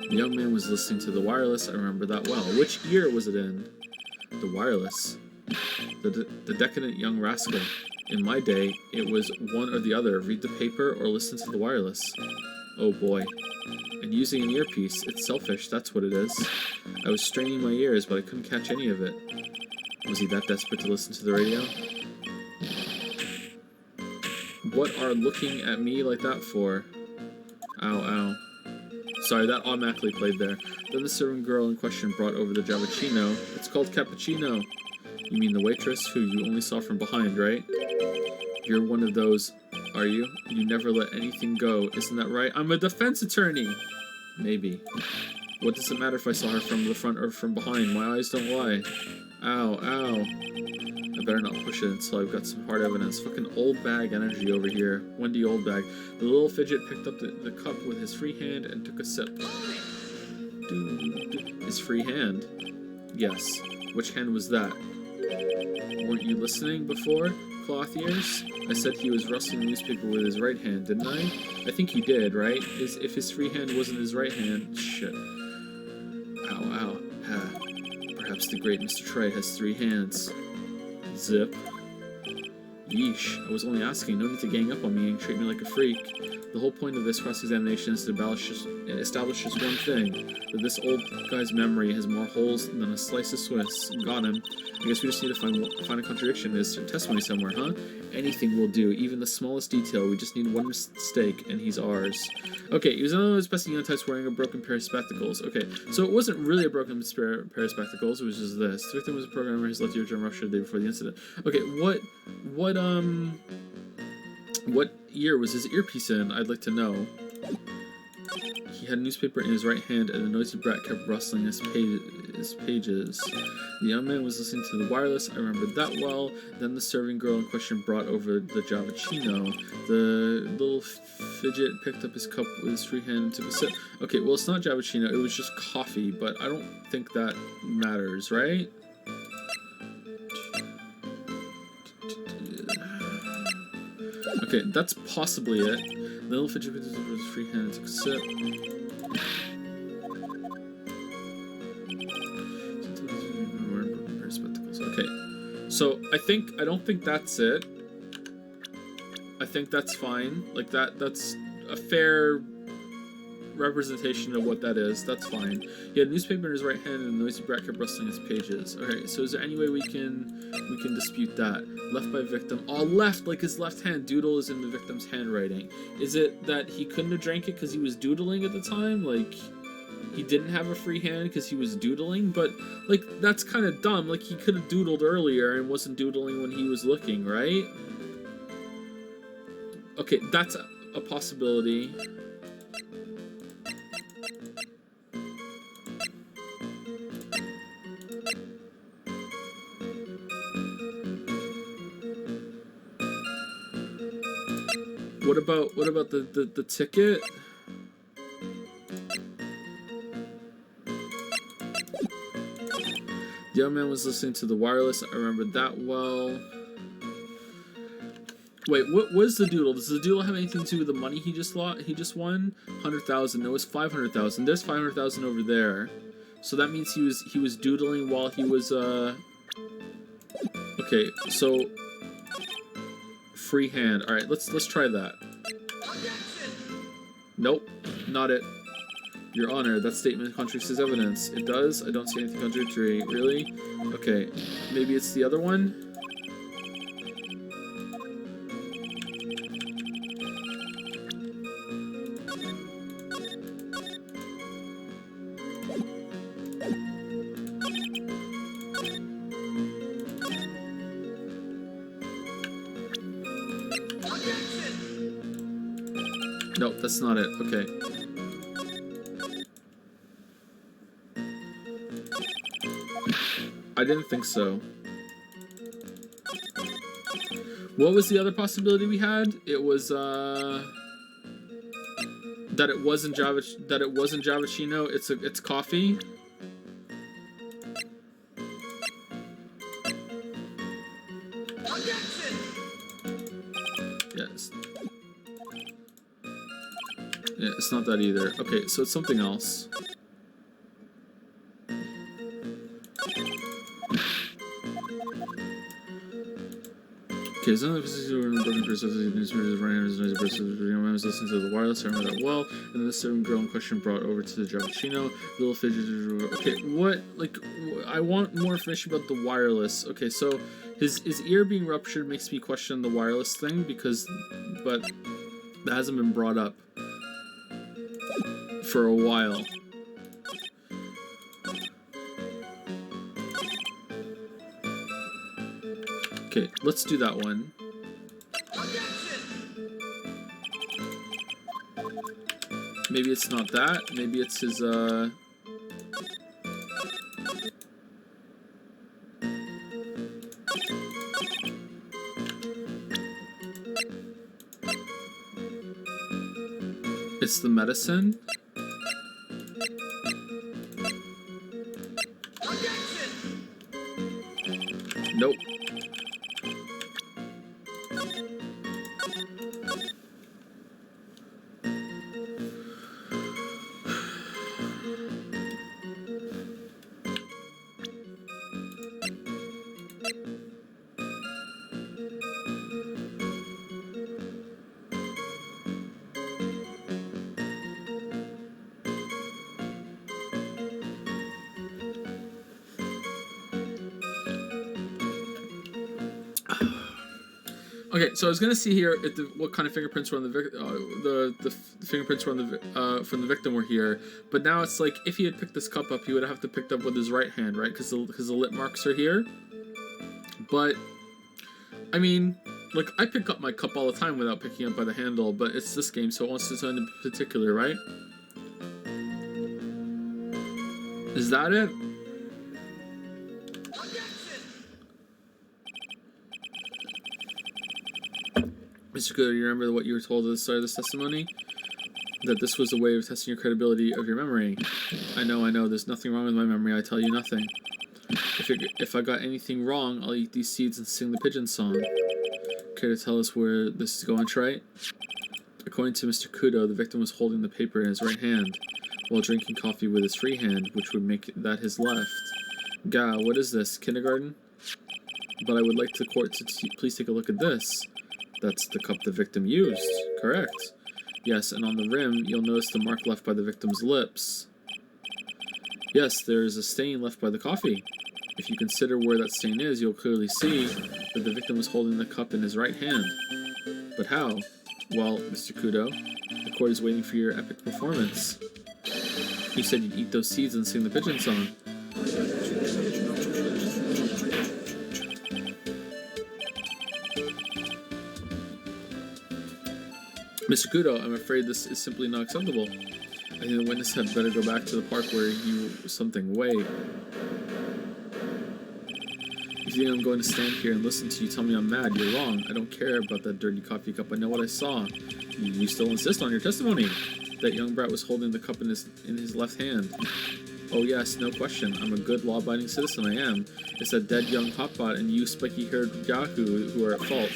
The young man was listening to the wireless. I remember that well. Which ear was it in? The wireless. The decadent young rascal. In my day, it was one or the other. Read the paper or listen to the wireless. Oh boy. And using an earpiece. It's selfish, that's what it is. I was straining my ears, but I couldn't catch any of it. Was he that desperate to listen to the radio? What are looking at me like that for? Ow, ow. Sorry, that automatically played there. Then the serving girl in question brought over the Javicino. It's called cappuccino. You mean the waitress who you only saw from behind, right? You're one of those, are you? You never let anything go, isn't that right? I'm a defense attorney! Maybe. What does it matter if I saw her from the front or from behind? My eyes don't lie. Ow, ow. I better not push it until I've got some hard evidence. Fucking old bag energy over here. Wendy old bag. The little fidget picked up the cup with his free hand and took a sip. His free hand? Yes. Which hand was that? Weren't you listening before, cloth ears? I said he was rustling the newspaper with his right hand, didn't I? I think he did, right? If his free hand wasn't his right hand, shit. Ow, ow. Ha. Perhaps the great Mr. Trey has 3 hands. Zip. Yeesh. I was only asking. No need to gang up on me and treat me like a freak. The whole point of this cross-examination is to establish just one thing. That this old guy's memory has more holes than a slice of Swiss. Got him. I guess we just need to find a contradiction in his testimony somewhere, huh? Anything will do. Even the smallest detail. We just need one mistake, and he's ours. Okay, he was one of those pesky young types wearing a broken pair of spectacles. Okay, so it wasn't really a broken pair of spectacles. It was just this. The victim was a programmer. His left eardrum ruptured the day before the incident. Okay, what ear was his earpiece in? I'd like to know. He had a newspaper in his right hand, and the noisy brat kept rustling his pages. The young man was listening to the wireless. I remembered that well. Then the serving girl in question brought over the Javicino. The little fidget picked up his cup with his free hand and took a sip. Okay, well, it's not Javicino. It was just coffee, but I don't think that matters, right? Okay, that's possibly it. The little fidget picked up his free hand and took a sip. Okay, so I don't think that's it. I think that's fine. Like that's a fair representation of what that is. That's fine. He had a newspaper in his right hand and the noisy brat kept rustling his pages. Okay, so is there any way we can dispute that? Left by victim. Oh, left, like his left hand. Doodle is in the victim's handwriting. Is it that he couldn't have drank it because he was doodling at the time? Like, he didn't have a free hand because he was doodling? But, like, that's kind of dumb. Like, he could have doodled earlier and wasn't doodling when he was looking, right? Okay, that's a possibility. What about the ticket? The young man was listening to the wireless. I remember that well. Wait, what was the doodle? Does the doodle have anything to do with the money he just won? 100,000. No, it was 500,000. There's 500,000 over there. So that means he was doodling while he was Okay, so free hand. All right, let's try that. Nope, not it. Your Honor, that statement contradicts evidence. It does? I don't see anything contradictory. Really? Okay, maybe it's the other one? Nope, that's not it. Okay. I didn't think so. What was the other possibility we had? It was that it wasn't Javachino. It's coffee. Yes. Yeah, it's not that either. Okay, so it's something else. Okay, some of the physics were broken for substitute right hand is noisy person. The young man was listening to the wireless. I remember that well. And then the certain girl in question brought over to the Javachino. Little fidget. Okay, what? Like, I want more information about the wireless. Okay, so his ear being ruptured makes me question the wireless thing but that hasn't been brought up for a while. Okay, let's do that one. Maybe it's not that. Maybe it's his, It's the medicine. Nope. Okay, so I was gonna see here if what kind of fingerprints were on the fingerprints were on the from the victim were here, but now it's like if he had picked this cup up, he would have to picked up with his right hand, right? Because the lip marks are here. But I mean, like I pick up my cup all the time without picking up by the handle, but it's this game, so it wants to turn in particular, right? Is that it? Mr. Good, you remember what you were told at the start of this testimony? That this was a way of testing your credibility of your memory. I know, there's nothing wrong with my memory, I tell you nothing. If I got anything wrong, I'll eat these seeds and sing the pigeon song. Care to tell us where this is going, Wright? According to Mr. Kudo, the victim was holding the paper in his right hand, while drinking coffee with his free hand, which would make that his left. Gah, what is this, kindergarten? But I would like the court to please take a look at this. That's the cup the victim used. Correct. Yes, and on the rim, you'll notice the mark left by the victim's lips. Yes, there is a stain left by the coffee. If you consider where that stain is, you'll clearly see that the victim was holding the cup in his right hand. But how? Well, Mr. Kudo, the court is waiting for your epic performance. You said you'd eat those seeds and sing the pigeon song. Mr. Kudo, I'm afraid this is simply not acceptable. I think the witness had better go back to the park where something. Wait. If you think I'm going to stand here and listen to you tell me I'm mad, you're wrong. I don't care about that dirty coffee cup. I know what I saw. You still insist on your testimony. That young brat was holding the cup in his left hand. Oh yes, no question. I'm a good law-abiding citizen, I am. It's that dead young hotbot and you spiky-haired yahoo who are at fault.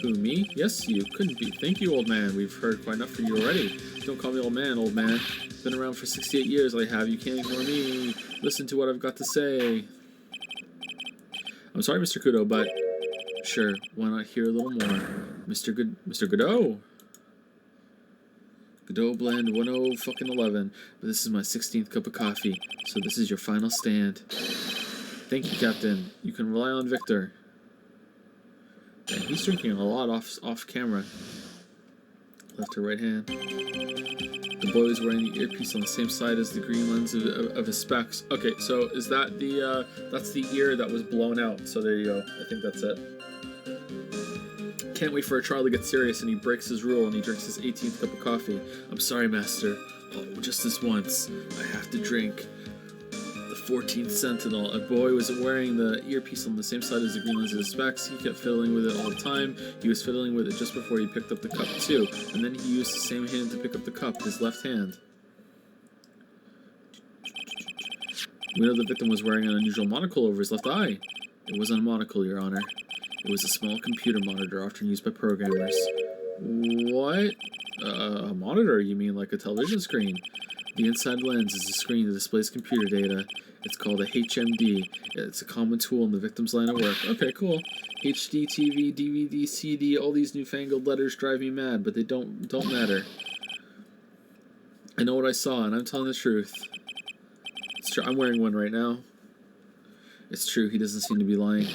Who, me? Yes, you. Couldn't be. Thank you, old man. We've heard quite enough from you already. Don't call me old man, old man. Been around for 68 years, I have. You can't ignore me. Listen to what I've got to say. I'm sorry, Mr. Kudo, but... Sure, why not hear a little more? Mr. Godot? Godot blend 10-11, but this is my 16th cup of coffee, so this is your final stand. Thank you, Captain. You can rely on Victor. And he's drinking a lot off camera. Left or right hand. The boy was wearing the earpiece on the same side as the green lens of his specs. Okay, so is that the, that's the ear that was blown out. So there you go. I think that's it. Can't wait for a trial to get serious and he breaks his rule and he drinks his 18th cup of coffee. I'm sorry, master. Oh, just this once. I have to drink. The 14th Sentinel. A boy was wearing the earpiece on the same side as the green lens of his specs. He kept fiddling with it all the time. He was fiddling with it just before he picked up the cup too. And then he used the same hand to pick up the cup, his left hand. We know the victim was wearing an unusual monocle over his left eye. It wasn't a monocle, Your Honor. It was a small computer monitor often used by programmers. What? A monitor? You mean like a television screen? The inside lens is a screen that displays computer data. It's called a HMD. It's a common tool in the victim's line of work. Okay, cool. HD, TV, DVD, CD, all these newfangled letters drive me mad, but they don't matter. I know what I saw, and I'm telling the truth. It's true. I'm wearing one right now. It's true, he doesn't seem to be lying.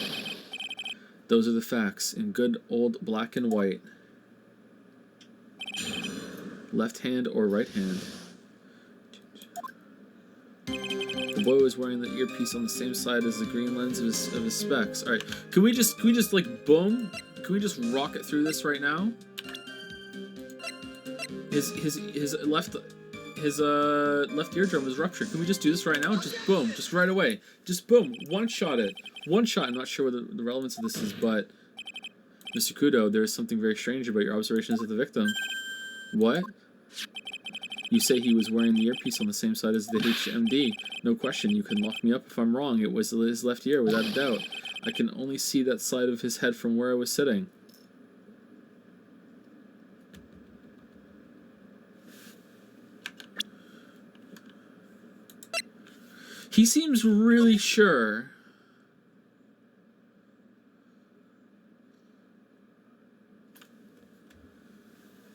Those are the facts, in good old black and white. Left hand or right hand. The boy was wearing the earpiece on the same side as the green lens of his specs. All right, can we just like boom? Can we just rocket through this right now? His left eardrum is ruptured. Can we just do this right now? Just boom, just right away. Just boom, one shot it. One shot. I'm not sure what the relevance of this is, but Mr. Kudo, there is something very strange about your observations of the victim. What? You say he was wearing the earpiece on the same side as the HMD. No question, you can lock me up if I'm wrong. It was his left ear, without a doubt. I can only see that side of his head from where I was sitting. He seems really sure.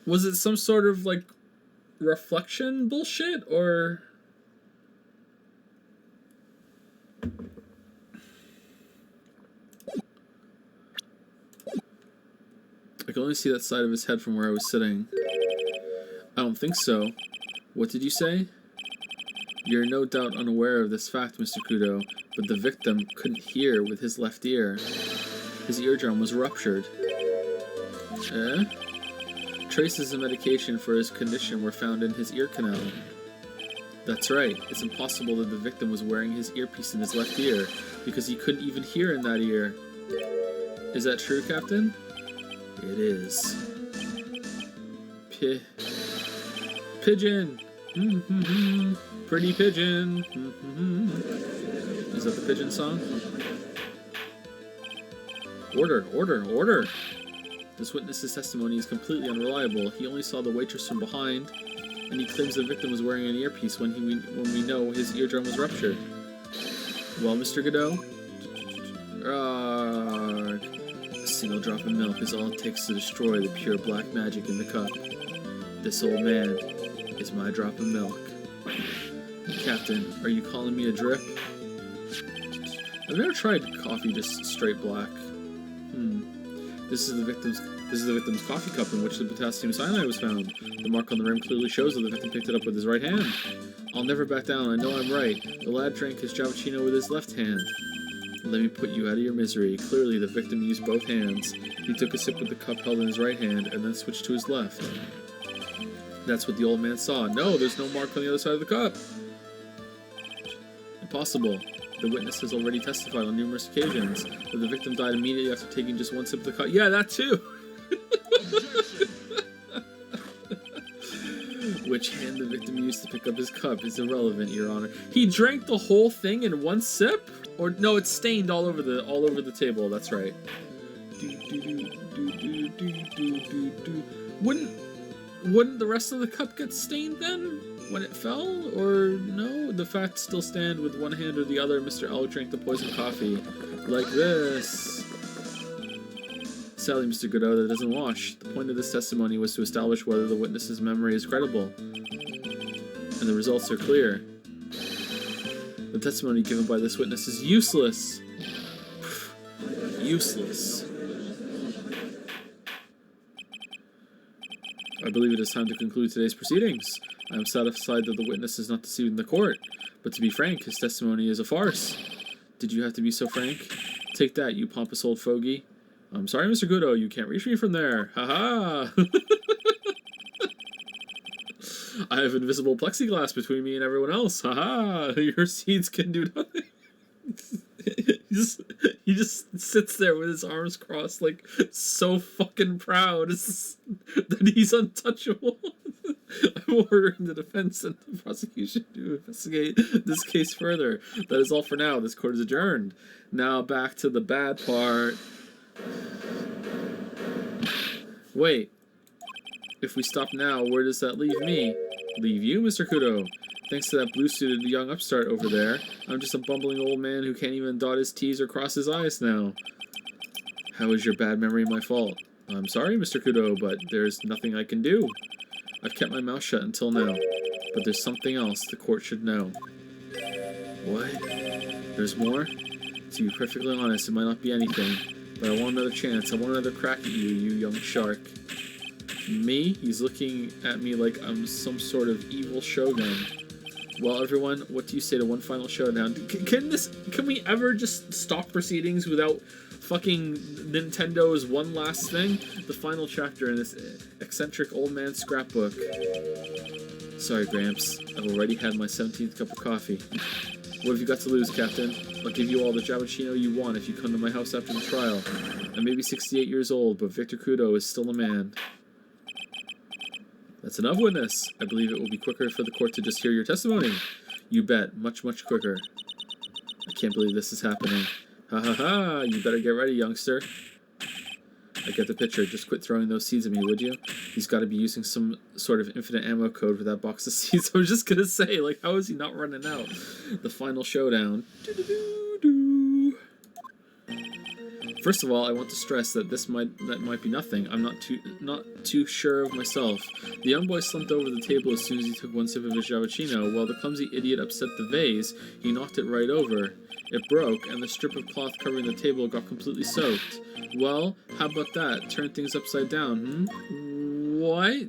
Was it some sort of, like, reflection bullshit, or... I can only see that side of his head from where I was sitting. I don't think so. What did you say? You're no doubt unaware of this fact, Mr. Kudo, but the victim couldn't hear with his left ear. His eardrum was ruptured. Eh? Traces of medication for his condition were found in his ear canal. That's right. It's impossible that the victim was wearing his earpiece in his left ear, because he couldn't even hear in that ear. Is that true, Captain? It is. Pigeon! Pretty pigeon! Is that the pigeon song? Order! Order! Order! This witness's testimony is completely unreliable. He only saw the waitress from behind, and he claims the victim was wearing an earpiece when we know his eardrum was ruptured. Well, Mr. Godot? A single drop of milk is all it takes to destroy the pure black magic in the cup. This old man is my drop of milk. Captain, are you calling me a drip? I've never tried coffee just straight black. This is the victim's coffee cup in which the potassium cyanide was found. The mark on the rim clearly shows that the victim picked it up with his right hand. I'll never back down. I know I'm right. The lad drank his cappuccino with his left hand. Let me put you out of your misery. Clearly, the victim used both hands. He took a sip with the cup held in his right hand and then switched to his left. That's what the old man saw. No, there's no mark on the other side of the cup. Impossible. The witness has already testified on numerous occasions that the victim died immediately after taking just one sip of the cup. Yeah, that too. Which hand the victim used to pick up his cup is irrelevant, Your Honor. He drank the whole thing in one sip? Or no, it's stained all over the table. That's right. Wouldn't the rest of the cup get stained then when it fell? Or no? The facts still stand. With one hand or the other, Mr. L drank the poisoned coffee. Like this. Sadly, Mr. Godot, that doesn't wash. The point of this testimony was to establish whether the witness's memory is credible. And the results are clear. The testimony given by this witness is useless. Useless. I believe it is time to conclude today's proceedings. I am satisfied that the witness is not deceived in the court, but to be frank, his testimony is a farce. Did you have to be so frank? Take that, you pompous old fogey. I'm sorry, Mr. Godot, you can't reach me from there. Ha-ha! I have invisible plexiglass between me and everyone else. Ha-ha! Your seeds can do nothing. he just sits there with his arms crossed, like, so fucking proud that he's untouchable. I'm ordering the defense and the prosecution to investigate this case further. That is all for now. This court is adjourned. Now back to the bad part. Wait. If we stop now, where does that leave me? Leave you, Mr. Kudo? Thanks to that blue-suited young upstart over there, I'm just a bumbling old man who can't even dot his T's or cross his I's now. How is your bad memory my fault? I'm sorry, Mr. Kudo, but there's nothing I can do. I've kept my mouth shut until now, but there's something else the court should know. What? There's more? To be perfectly honest, it might not be anything, but I want another chance. I want another crack at you, you young shark. Me? He's looking at me like I'm some sort of evil shogun. Well, everyone, what do you say to one final showdown? Can we ever just stop proceedings without fucking Nintendo's one last thing? The final chapter in this eccentric old man's scrapbook. Sorry, Gramps. I've already had my 17th cup of coffee. What have you got to lose, Captain? I'll give you all the Javachino you want if you come to my house after the trial. I may be 68 years old, but Victor Kudo is still a man. That's enough, witness. I believe it will be quicker for the court to just hear your testimony. You bet. Much, much quicker. I can't believe this is happening. Ha ha ha! You better get ready, youngster. I get the picture. Just quit throwing those seeds at me, would you? He's got to be using some sort of infinite ammo code for that box of seeds. I was just gonna say, like, how is he not running out? The final showdown. First of all, I want to stress that that might be nothing. I'm not too sure of myself. The young boy slumped over the table as soon as he took one sip of his Javachino. While the clumsy idiot upset the vase, he knocked it right over. It broke, and the strip of cloth covering the table got completely soaked. Well, how about that? Turn things upside down, What?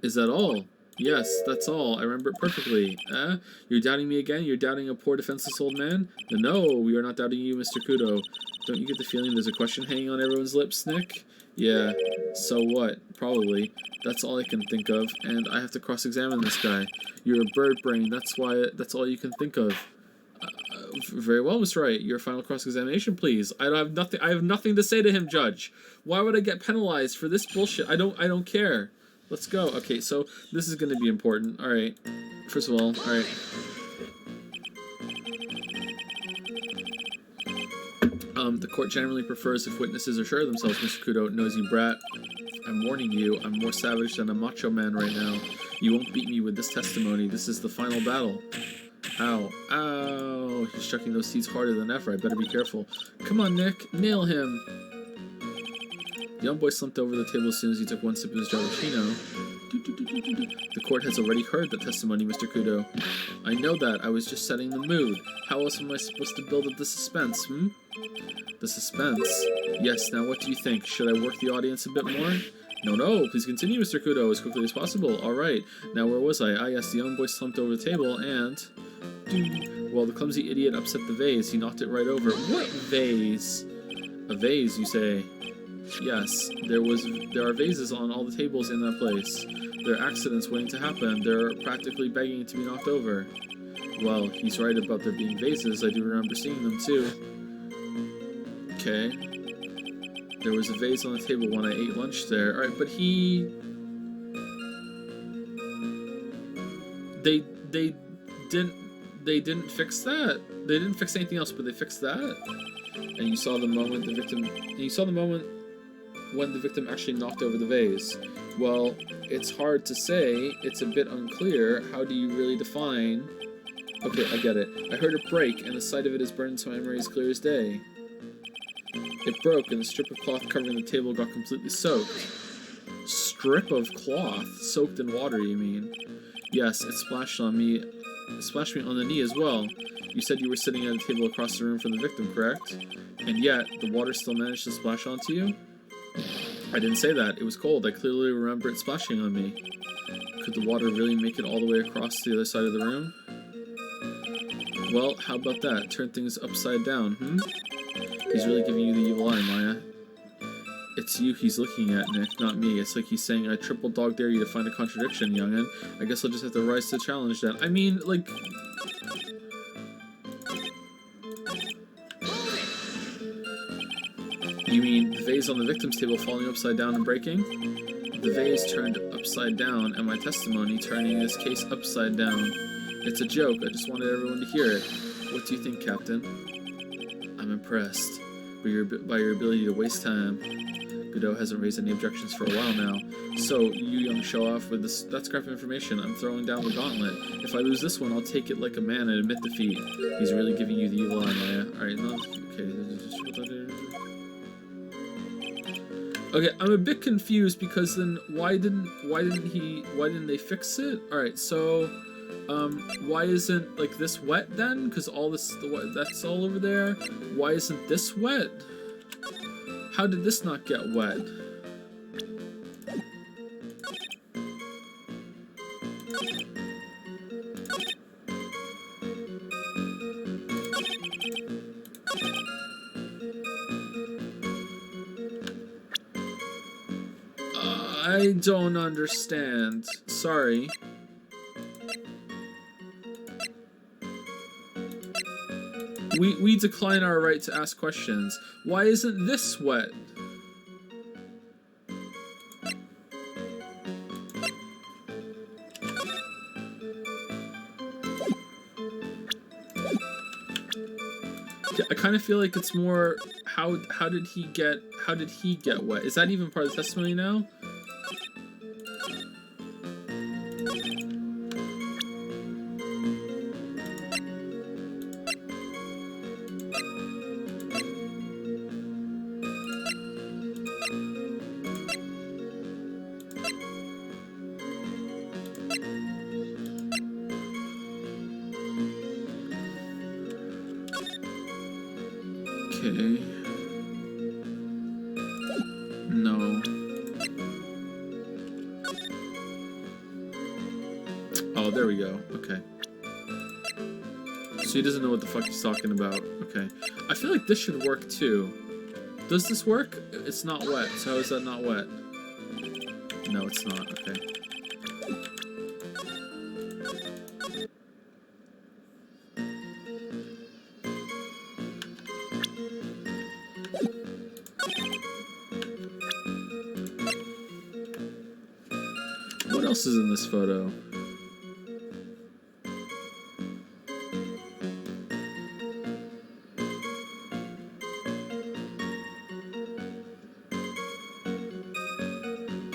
Is that all? Yes, that's all. I remember it perfectly. You're doubting me again? You're doubting a poor defenseless old man? No, we are not doubting you, Mr. Kudo. Don't you get the feeling there's a question hanging on everyone's lips, Nick? Yeah, so what? Probably. That's all I can think of, and I have to cross-examine this guy. You're a bird brain, that's all you can think of. Very well, Mr. Wright. Your final cross-examination, please. I have nothing to say to him, Judge. Why would I get penalized for this bullshit? I don't care. Let's go. Okay, so this is going to be important. All right. First of all, all right. The court generally prefers if witnesses are sure of themselves, Mr. Kudo, nosy brat. I'm warning you, I'm more savage than a macho man right now. You won't beat me with this testimony. This is the final battle. Ow. Ow. He's chucking those seeds harder than ever. I better be careful. Come on, Nick. Nail him. The young boy slumped over the table as soon as he took one sip of his Javachino. The court has already heard the testimony, Mr. Kudo. I know that. I was just setting the mood. How else am I supposed to build up the suspense, The suspense? Yes, now what do you think? Should I work the audience a bit more? No, please continue, Mr. Kudo, as quickly as possible. Alright, now where was I? Ah, yes, the young boy slumped over the table and... Well, the clumsy idiot upset the vase. He knocked it right over. What vase? A vase, you say? Yes, there are vases on all the tables in that place. There are accidents waiting to happen. They're practically begging to be knocked over. Well, he's right about there being vases. I do remember seeing them too. Okay. There was a vase on the table when I ate lunch there. Alright, but he... They didn't fix that. They didn't fix anything else, but they fixed that. And you saw the moment the victim... And you saw the moment when the victim actually knocked over the vase. Well, it's hard to say. It's a bit unclear. How do you really define... Okay, I get it. I heard it break, and the sight of it is burned into my memory as clear as day. It broke, and the strip of cloth covering the table got completely soaked. Strip of cloth? Soaked in water, you mean? Yes, it splashed on me. It splashed me on the knee as well. You said you were sitting at a table across the room from the victim, correct? And yet, the water still managed to splash onto you? I didn't say that. It was cold. I clearly remember it splashing on me. Could the water really make it all the way across to the other side of the room? Well, how about that? Turn things upside down, He's really giving you the evil eye, Maya. It's you he's looking at, Nick, not me. It's like he's saying, I triple dog dare you to find a contradiction, young'un. I guess I'll just have to rise to the challenge then. I mean, like... You mean the vase on the victim's table falling upside down and breaking? The vase turned upside down, and my testimony turning this case upside down. It's a joke, I just wanted everyone to hear it. What do you think, Captain? I'm impressed by your ability to waste time. Godot hasn't raised any objections for a while now. So, you young show-off with this, that scrap of information, I'm throwing down the gauntlet. If I lose this one, I'll take it like a man and admit defeat. He's really giving you the evil eye, Maya. Alright, no, okay. Okay, I'm a bit confused because then why didn't they fix it? Alright, so... why isn't, like, this wet then? Because all this, that's all over there. Why isn't this wet? How did this not get wet? I don't understand. Sorry. We decline our right to ask questions. Why isn't this wet? Yeah, I kind of feel like it's more how did he get wet? Is that even part of the testimony now? Okay. No. Oh, there we go. Okay. So he doesn't know what the fuck he's talking about. Okay. I feel like this should work too. Does this work? It's not wet. So how is that not wet? No, it's not. Okay. What else is in this photo?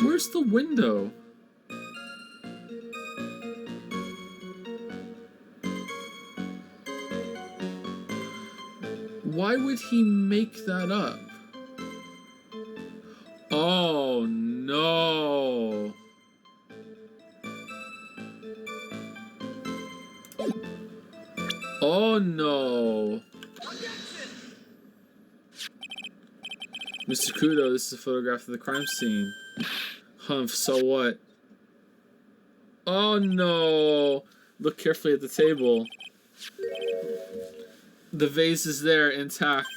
Where's the window? Why would he make that up? Oh no. Oh no. Mr. Kudo, this is a photograph of the crime scene. Humph, so what? Oh no. Look carefully at the table. The vase is there, intact.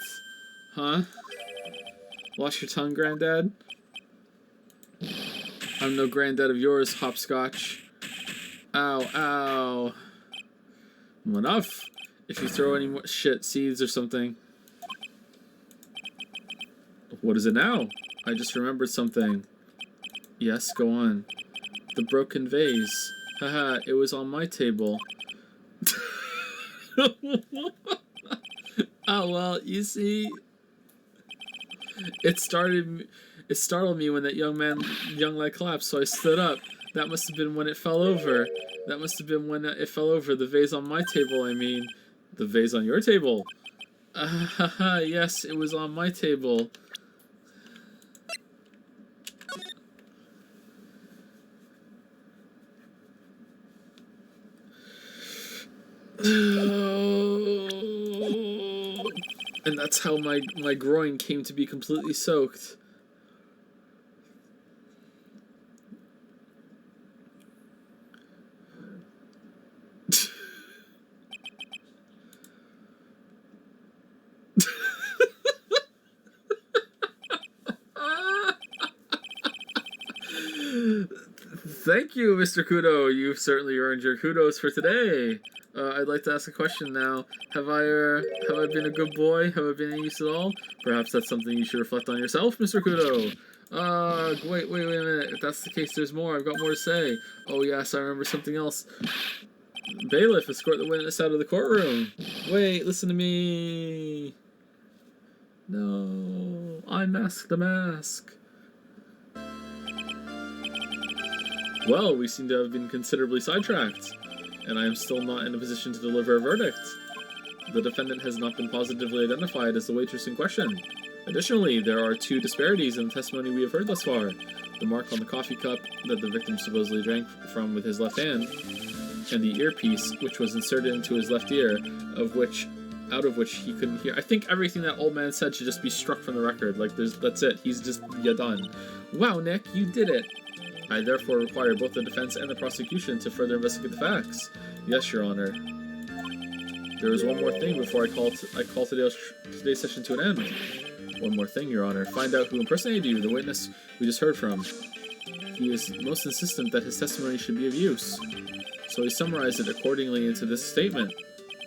Huh? Wash your tongue, Granddad? I'm no granddad of yours, hopscotch. Ow, ow. Well, enough. If you throw any more shit, seeds or something. What is it now? I just remembered something. Yes, go on. The broken vase. Haha, it was on my table. Oh, well, you see... It startled me when that young lad collapsed, so I stood up. That must have been when it fell over. That must have been when it fell over. The vase on my table, I mean. The vase on your table? Haha, yes, it was on my table. And that's how my groin came to be completely soaked. Thank you, Mr. Kudo. You've certainly earned your kudos for today. I'd like to ask a question now. Have I been a good boy? Have I been any use at all? Perhaps that's something you should reflect on yourself, Mr. Kudo. Wait a minute. If that's the case, there's more. I've got more to say. Oh, yes, I remember something else. Bailiff, escort the witness out of the courtroom. Wait, listen to me. No, unmask the mask. Well, we seem to have been considerably sidetracked, and I am still not in a position to deliver a verdict. The defendant has not been positively identified as the waitress in question. Additionally, there are 2 disparities in the testimony we have heard thus far. The mark on the coffee cup that the victim supposedly drank from with his left hand, and the earpiece, which was inserted into his left ear, out of which he couldn't hear. I think everything that old man said should just be struck from the record. Like, that's it. He's just, you're done. Wow, Nick, you did it. I therefore require both the defense and the prosecution to further investigate the facts. Yes, Your Honor. There is one more thing before I call today's session to an end. One more thing, Your Honor. Find out who impersonated you, the witness we just heard from. He is most insistent that his testimony should be of use. So he summarized it accordingly into this statement.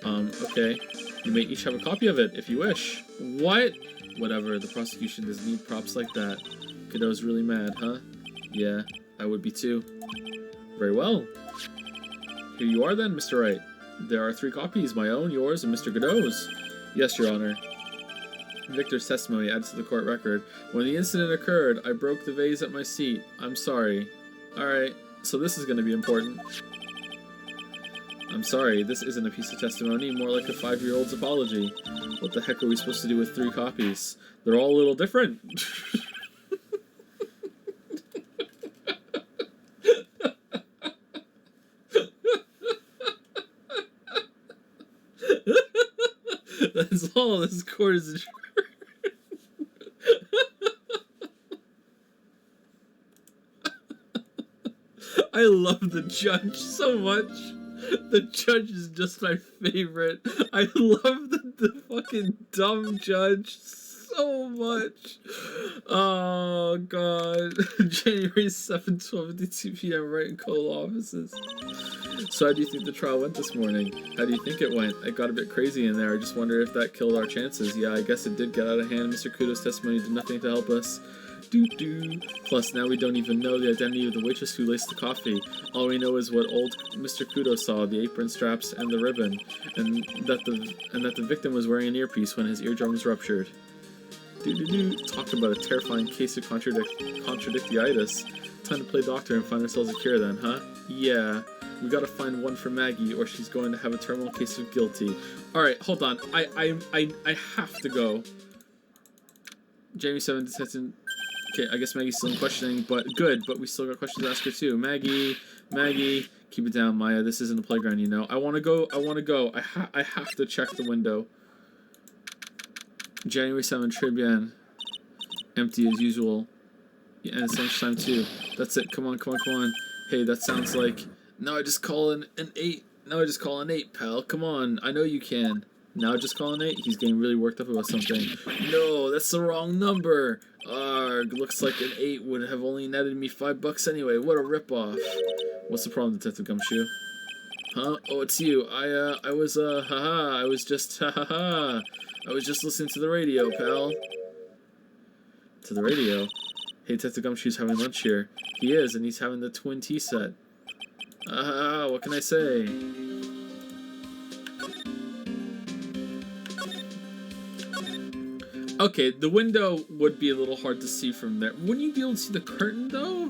Okay. You may each have a copy of it, if you wish. What? Whatever, the prosecution doesn't need props like that. Kiddo's really mad, huh? Yeah, I would be too. Very well. Here you are then, Mr. Wright. There are 3 copies, my own, yours, and Mr. Godot's. Yes, Your Honor. Victor's testimony added to the court record. When the incident occurred, I broke the vase at my seat. I'm sorry. Alright, so this is going to be important. I'm sorry, this isn't a piece of testimony, more like a 5-year-old's apology. What the heck are we supposed to do with 3 copies? They're all a little different. That's all this court is. I love the judge so much. The judge is just my favorite. I love the fucking dumb judge so much. Oh, God. January 7th, 12:52 p.m. Wright and Cole offices. So how do you think the trial went this morning? How do you think it went? It got a bit crazy in there. I just wonder if that killed our chances. Yeah, I guess it did get out of hand. Mr. Kudo's testimony did nothing to help us. Plus, now we don't even know the identity of the waitress who laced the coffee. All we know is what old Mr. Kudo saw, the apron straps and the ribbon, and that the victim was wearing an earpiece when his eardrum was ruptured. Talk about a terrifying case of contradictiitis. Time to play doctor and find ourselves a cure then, huh? Yeah. We gotta find one for Maggie, or she's going to have a terminal case of guilty. Alright, hold on. I have to go. Jamie 7 detected. Okay, I guess Maggie's still in questioning, but good, but we still got questions to ask her too. Maggie, keep it down, Maya. This isn't a playground, you know. I wanna go. I have to check the window. January 7 Tribune. Empty as usual. Yeah, and it's lunchtime too. That's it. Come on. Hey, that sounds like. Now I just call an 8. Now I just call an 8, pal. Come on. I know you can. Now I just call an 8. He's getting really worked up about something. No, that's the wrong number. Arg, looks like an 8 would have only netted me $5 anyway. What a ripoff. What's the problem, Detective Gumshoe? Huh? Oh, it's you. I was just listening to the radio, pal. to the radio. Hey, Detective Gumshoe's having lunch here. He is, and he's having the twin tea set. What can I say? Okay, the window would be a little hard to see from there. Wouldn't you be able to see the curtain, though?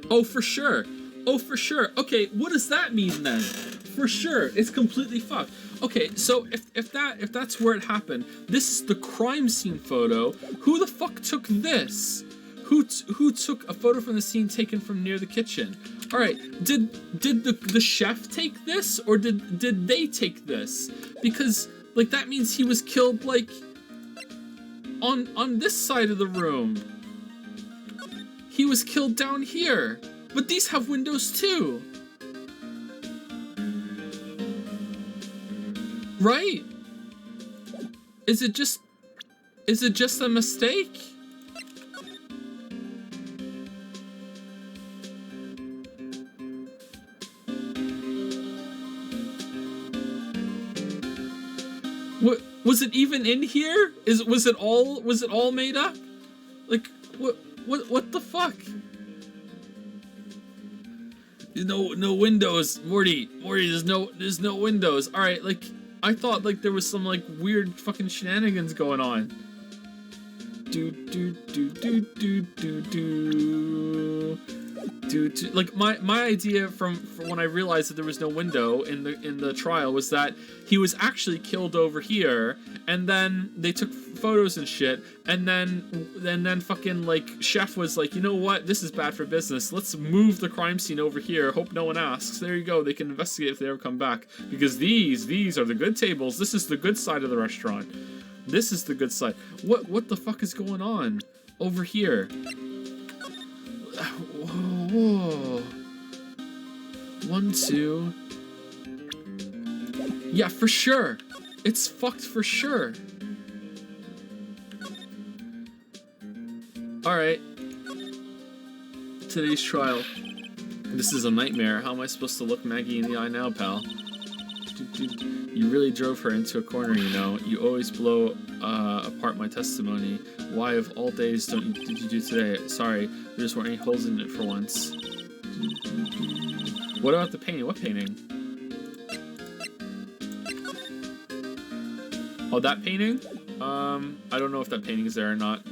Oh, for sure. Oh, for sure. Okay, what does that mean then? For sure, it's completely fucked. Okay, so if that's where it happened, this is the crime scene photo. Who the fuck took this? Who took a photo from the scene taken from near the kitchen? All right, did the chef take this, or did they take this? Because like that means he was killed like on this side of the room. He was killed down here. But these have windows too. Right? Is it just a mistake? What was it even in here? Was it all made up? Like what the fuck? No windows, Morty, there's no windows. All right, like I thought like there was some like weird fucking shenanigans going on. Like my idea from when I realized that there was no window in the trial was that he was actually killed over here, and then they took photos and shit, and then fucking like chef was like, you know what, this is bad for business, let's move the crime scene over here, hope no one asks. There you go, they can investigate if they ever come back, because these are the good tables, this is the good side of the restaurant, this is the good side. What the fuck is going on over here? Whoa. 1, 2. Yeah, for sure. It's fucked for sure. Alright. Today's trial. This is a nightmare. How am I supposed to look Maggie in the eye now, pal? You really drove her into a corner, you know. You always blow apart my testimony. Why of all days did you do today? Sorry, there just weren't any holes in it for once. What about the painting? What painting? Oh, that painting? I don't know if that painting is there or not.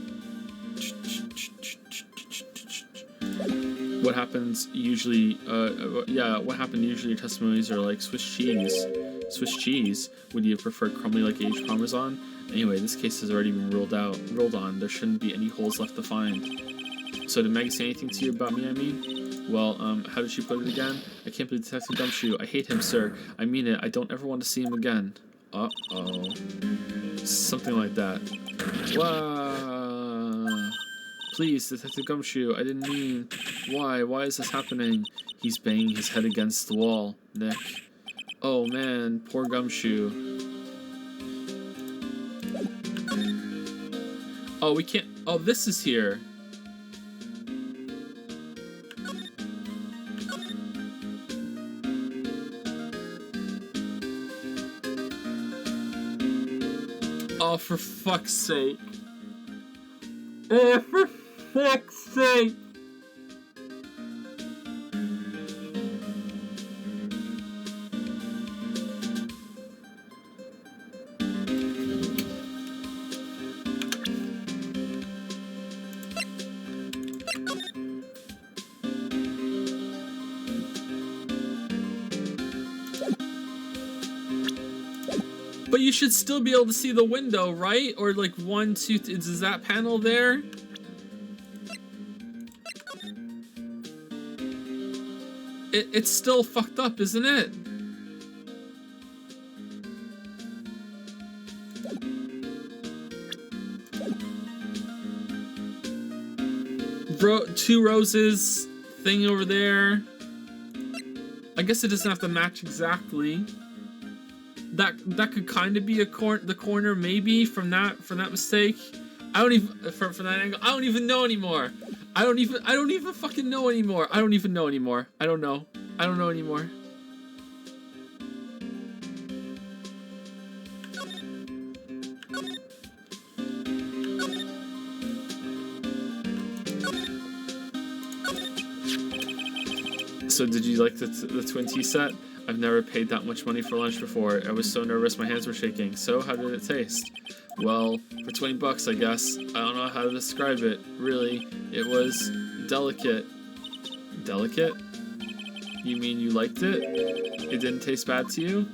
What happens usually, what happened usually your testimonies are like Swiss cheese. Swiss cheese? Would you have preferred crumbly like aged Parmesan? Anyway, this case has already been ruled on. There shouldn't be any holes left to find. So did Maggie say anything to you about me, I mean? Well, how did she put it again? I can't believe Detective Gumshoe. I hate him, sir. I mean it. I don't ever want to see him again. Uh-oh. Something like that. Wow. Please, Detective Gumshoe, I didn't mean... Why? Why is this happening? He's banging his head against the wall. Nick. Oh, man. Poor Gumshoe. Oh, we can't... Oh, this is here. Oh, for fuck's sake. Oh, for fuck's sake. But you should still be able to see the window, right? Or like 1, 2, is that panel there? It's still fucked up, isn't it? Two roses thing over there. I guess it doesn't have to match exactly. That could kind of be the corner maybe from that mistake. I don't even from that angle. I don't even know anymore. I don't even fucking know anymore. I don't even know anymore. I don't know anymore. So did you like the twin tea set? I've never paid that much money for lunch before. I was so nervous my hands were shaking. So how did it taste? Well, for 20 bucks, I guess. I don't know how to describe it. Really, it was delicate. Delicate? You mean you liked it? It didn't taste bad to you?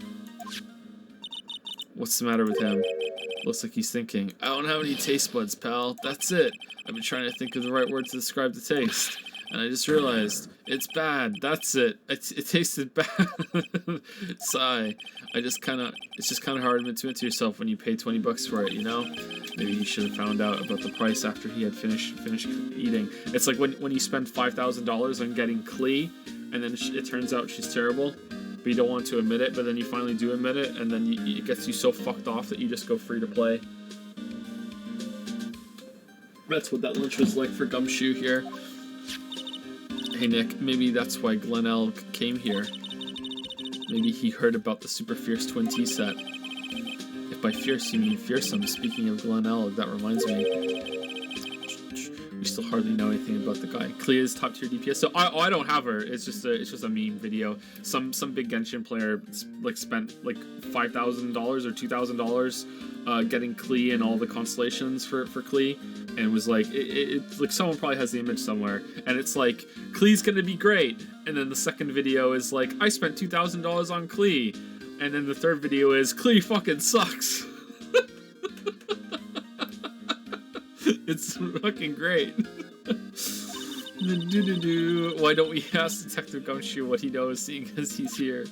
What's the matter with him? Looks like he's thinking. I don't have any taste buds, pal. That's it. I've been trying to think of the right word to describe the taste. And I just realized, it's bad. That's it. It tasted bad. Sigh. It's just kind of hard to admit to yourself when you pay 20 bucks for it, you know? Maybe he should have found out about the price after he had finished eating. It's like when you spend $5,000 on getting Klee, and then it turns out she's terrible, but you don't want to admit it, but then you finally do admit it, and then it gets you so fucked off that you just go free to play. That's what that lunch was like for Gumshoe here. Hey Nick, maybe that's why Glen Elg came here. Maybe he heard about the super fierce twin tea set. If by fierce you mean fearsome, speaking of Glen Elg, that reminds me. We still hardly know anything about the guy. Klea's top tier DPS. So I don't have her. It's just a meme video. Some big Genshin player like spent like $5,000 or $2,000 getting Klee and all the constellations for Klee, and was like it's like someone probably has the image somewhere, and it's like Klee's gonna be great, and then the second video is like I spent $2,000 on Klee, and then the third video is Klee fucking sucks. It's fucking great. Why don't we ask Detective Gumshoe what he knows, seeing as he's here?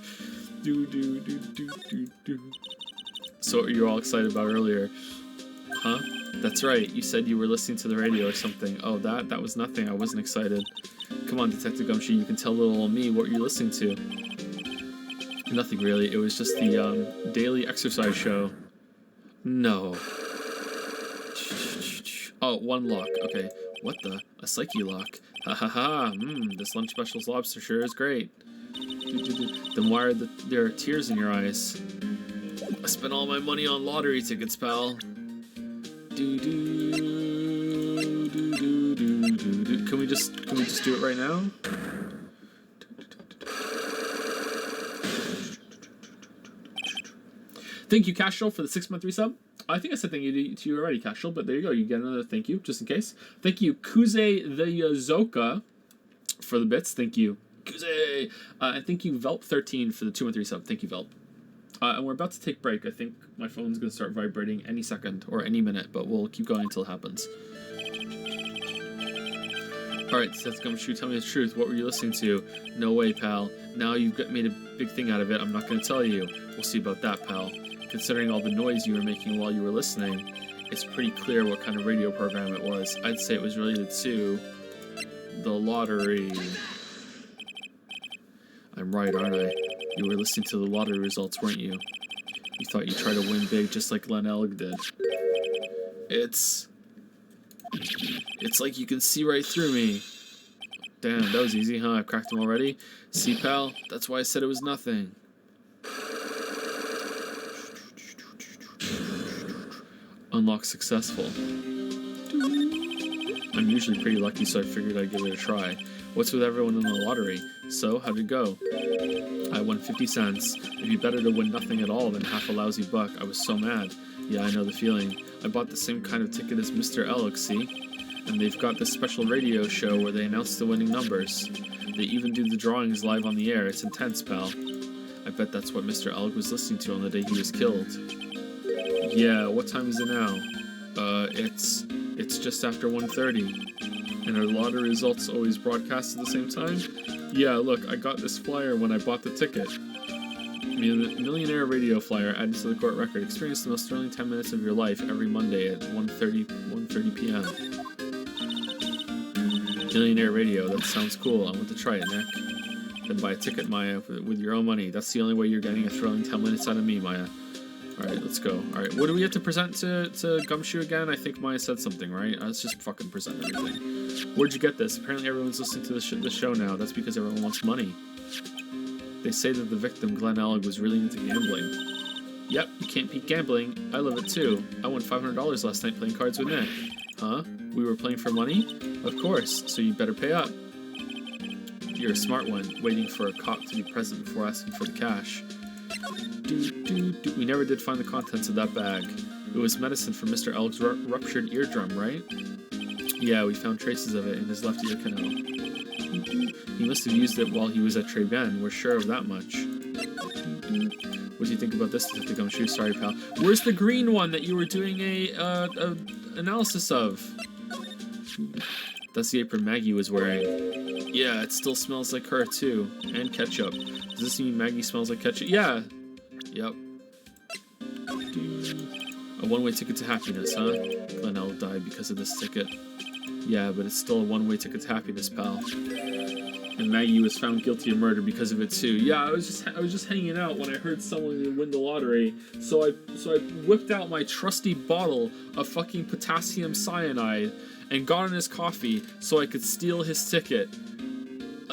So what were you all excited about earlier? Huh? That's right. You said you were listening to the radio or something. Oh, that was nothing. I wasn't excited. Come on, Detective Gumshoe. You can tell little old me what you're listening to. Nothing really. It was just the daily exercise show. No. Oh, one lock. Okay. What the? A psyche lock. Ha ha ha. This lunch special's lobster sure is great. Then why are there tears in your eyes? I spent all my money on lottery tickets, pal. Can we just do it right now? Thank you, Castro, for the 6-month resub. I think I said thank you to you already, Castro, but there you go. You get another thank you, just in case. Thank you, Kuze the Yozoka, for the bits. Thank you, Kuze. And thank you, Velp13, for the 2-month resub. Thank you, Velp. And we're about to take break. I think my phone's going to start vibrating any second or any minute, but we'll keep going until it happens. Alright, Seth Gumshoe, tell me the truth. What were you listening to? No way, pal. Now you've made a big thing out of it. I'm not going to tell you. We'll see about that, pal. Considering all the noise you were making while you were listening, it's pretty clear what kind of radio program it was. I'd say it was related to the lottery. I'm right, aren't I? You were listening to the lottery results, weren't you? You thought you'd try to win big just like Glen Elg did. It's like you can see right through me. Damn, that was easy, huh? I've cracked them already? See, pal? That's why I said it was nothing. Unlock successful. I'm usually pretty lucky, so I figured I'd give it a try. What's with everyone in the lottery? So, how'd it go? I won 50 cents. It'd be better to win nothing at all than half a lousy buck. I was so mad. Yeah, I know the feeling. I bought the same kind of ticket as Mr. Elk, see? And they've got this special radio show where they announce the winning numbers. They even do the drawings live on the air. It's intense, pal. I bet that's what Mr. Elk was listening to on the day he was killed. Yeah, what time is it now? It's just after 1:30. And are lottery results always broadcast at the same time? Yeah, look, I got this flyer when I bought the ticket. Millionaire radio flyer added to the court record. Experience the most thrilling 10 minutes of your life every Monday at 1:30 p.m. Millionaire radio, that sounds cool. I want to try it, Nick. Then buy a ticket, Maya, with your own money. That's the only way you're getting a thrilling 10 minutes out of me, Maya. Alright, let's go. Alright, what do we have to present to Gumshoe again? I think Maya said something, right? Let's just fucking present everything. Where'd you get this? Apparently everyone's listening to the show now. That's because everyone wants money. They say that the victim, Glen Elg, was really into gambling. Yep, you can't beat gambling. I love it too. I won $500 last night playing cards with Nick. Huh? We were playing for money? Of course, so you better pay up. You're a smart one, waiting for a cop to be present before asking for the cash. We never did find the contents of that bag. It was medicine for Mr. Elg's ruptured eardrum, right? Yeah, we found traces of it in his left ear canal. He must have used it while he was at Tribulations. We're sure of that much. What do you think about this, Detective Gumshoe? Sorry, pal. Where's the green one that you were doing a analysis of? That's the apron Maggie was wearing. Yeah, it still smells like her too. And ketchup. Does this mean Maggie smells like ketchup? Yeah. Yep. A one-way ticket to happiness, huh? Glenn died because of this ticket. Yeah, but it's still a one-way ticket to happiness, pal. And Maggie was found guilty of murder because of it too. Yeah, I was just hanging out when I heard someone win the lottery. So I whipped out my trusty bottle of fucking potassium cyanide and got in his coffee so I could steal his ticket.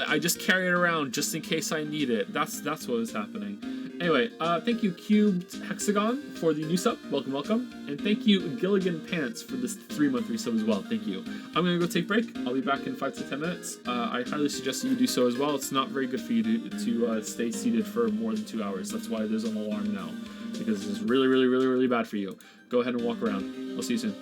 I just carry it around just in case I need it. That's what was happening. Anyway, thank you Cubed Hexagon for the new sub. Welcome. And thank you Gilligan Pants for this 3-month resub as well. Thank you. I'm gonna go take a break. I'll be back in 5 to 10 minutes. I highly suggest that you do so as well. It's not very good for you to stay seated for more than 2 hours. That's why there's an alarm now, because it's really bad for you. Go ahead and walk around. I'll see you soon.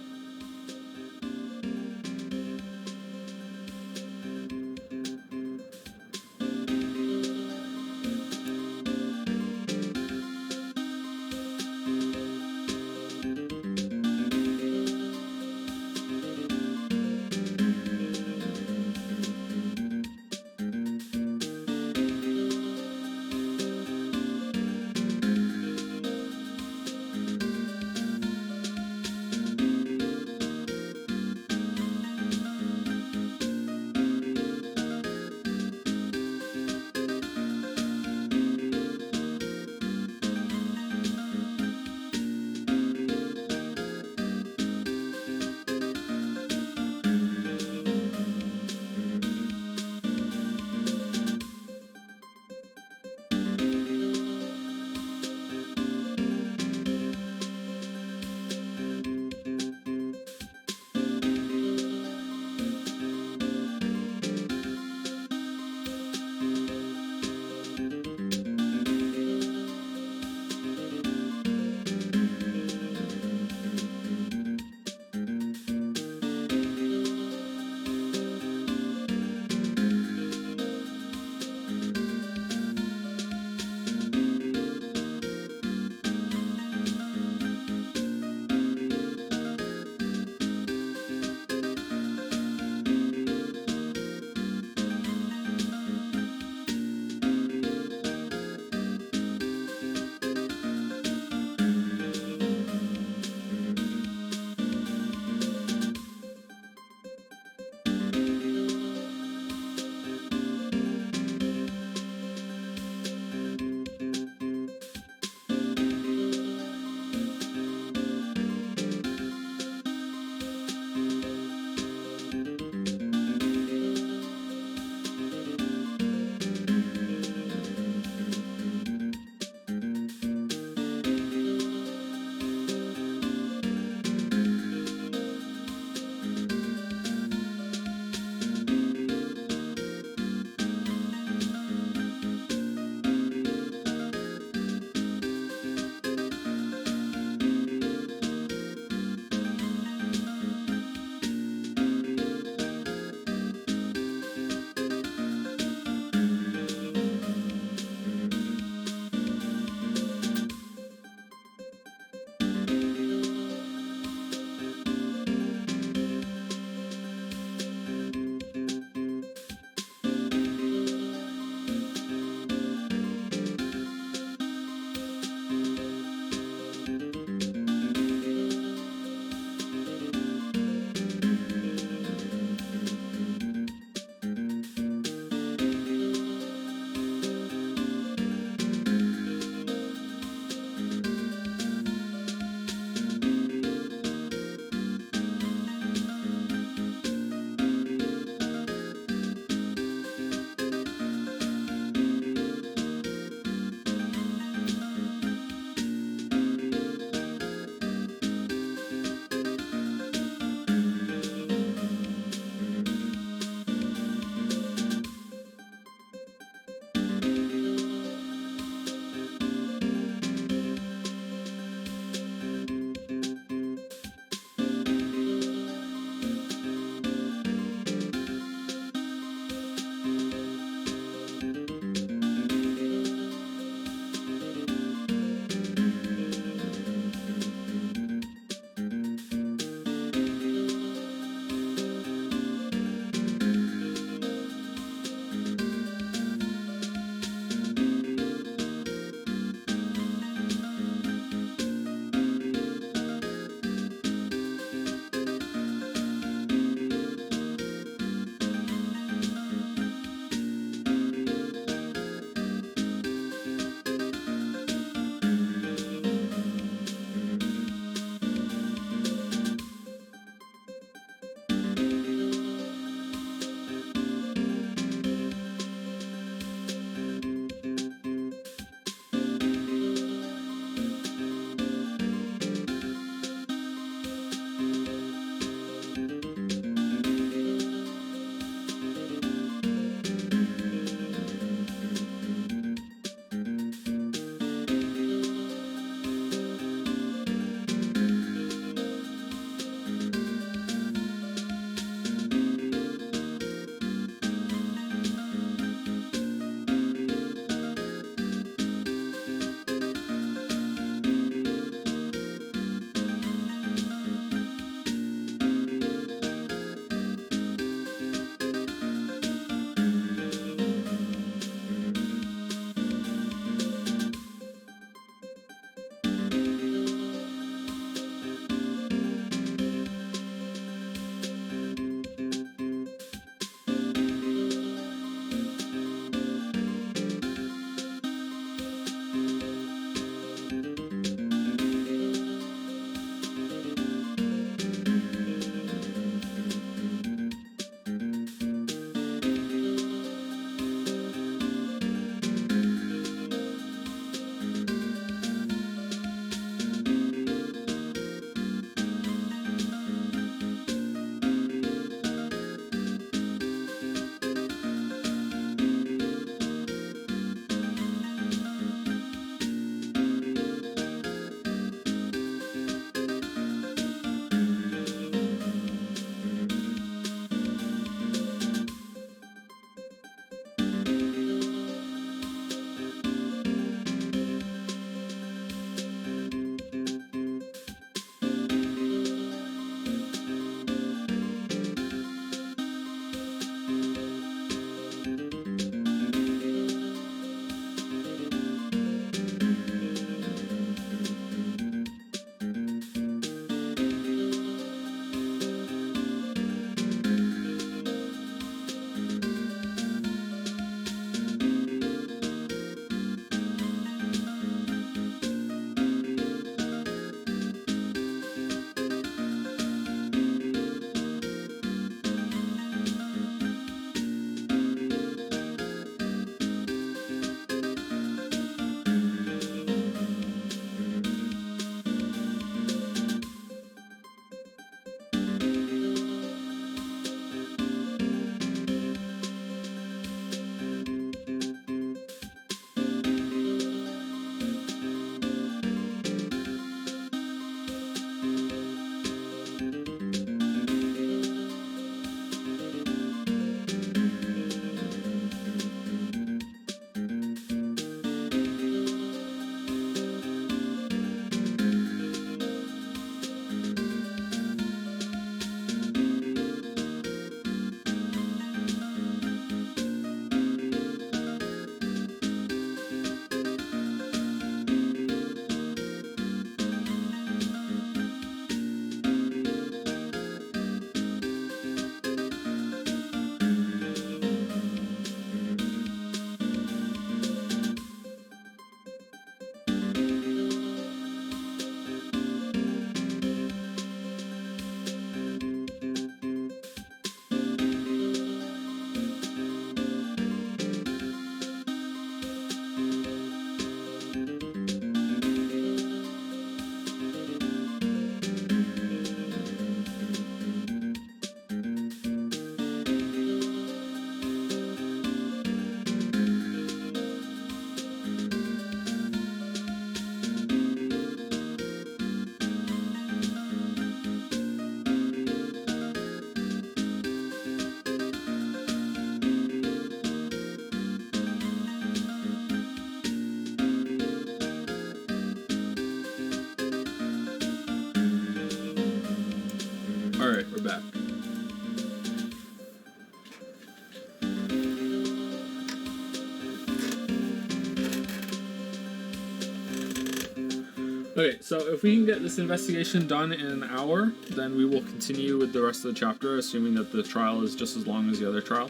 Okay, so if we can get this investigation done in an hour, then we will continue with the rest of the chapter, assuming that the trial is just as long as the other trial.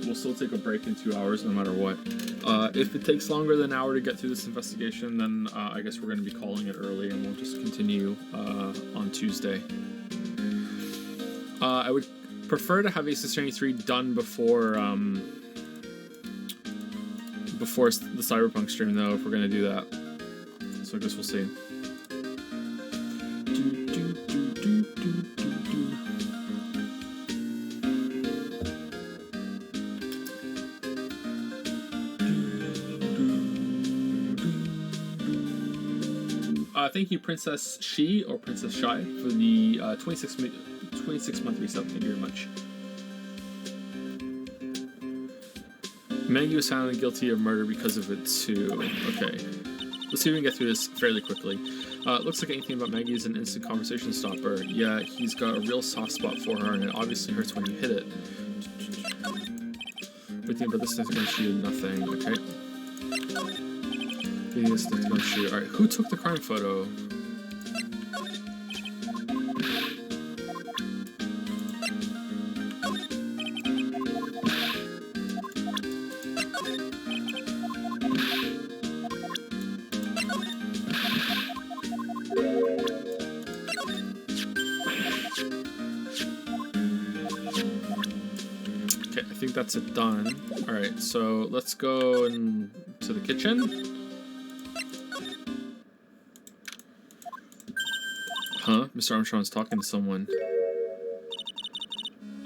We'll still take a break in 2 hours no matter what. If it takes longer than an hour to get through this investigation, then I guess we're going to be calling it early and we'll just continue on Tuesday. I would prefer to have Ace Attorney 3 done before the Cyberpunk stream, though, if we're going to do that. So I guess we'll see. Thank you, Princess She or Princess Shy, for the 26-month resub. Thank you very much. Maggie was found guilty of murder because of it too. Okay. Let's see if we can get through this fairly quickly. Looks like anything about Maggie is an instant conversation stopper. Yeah, he's got a real soft spot for her, and it obviously hurts when you hit it. Good thing about this thing's gonna shoot nothing. Okay. This thing's gonna shoot. Alright, who took the crime photo? That's it done. Alright, so let's go to the kitchen. Huh? Mr. Armstrong's talking to someone.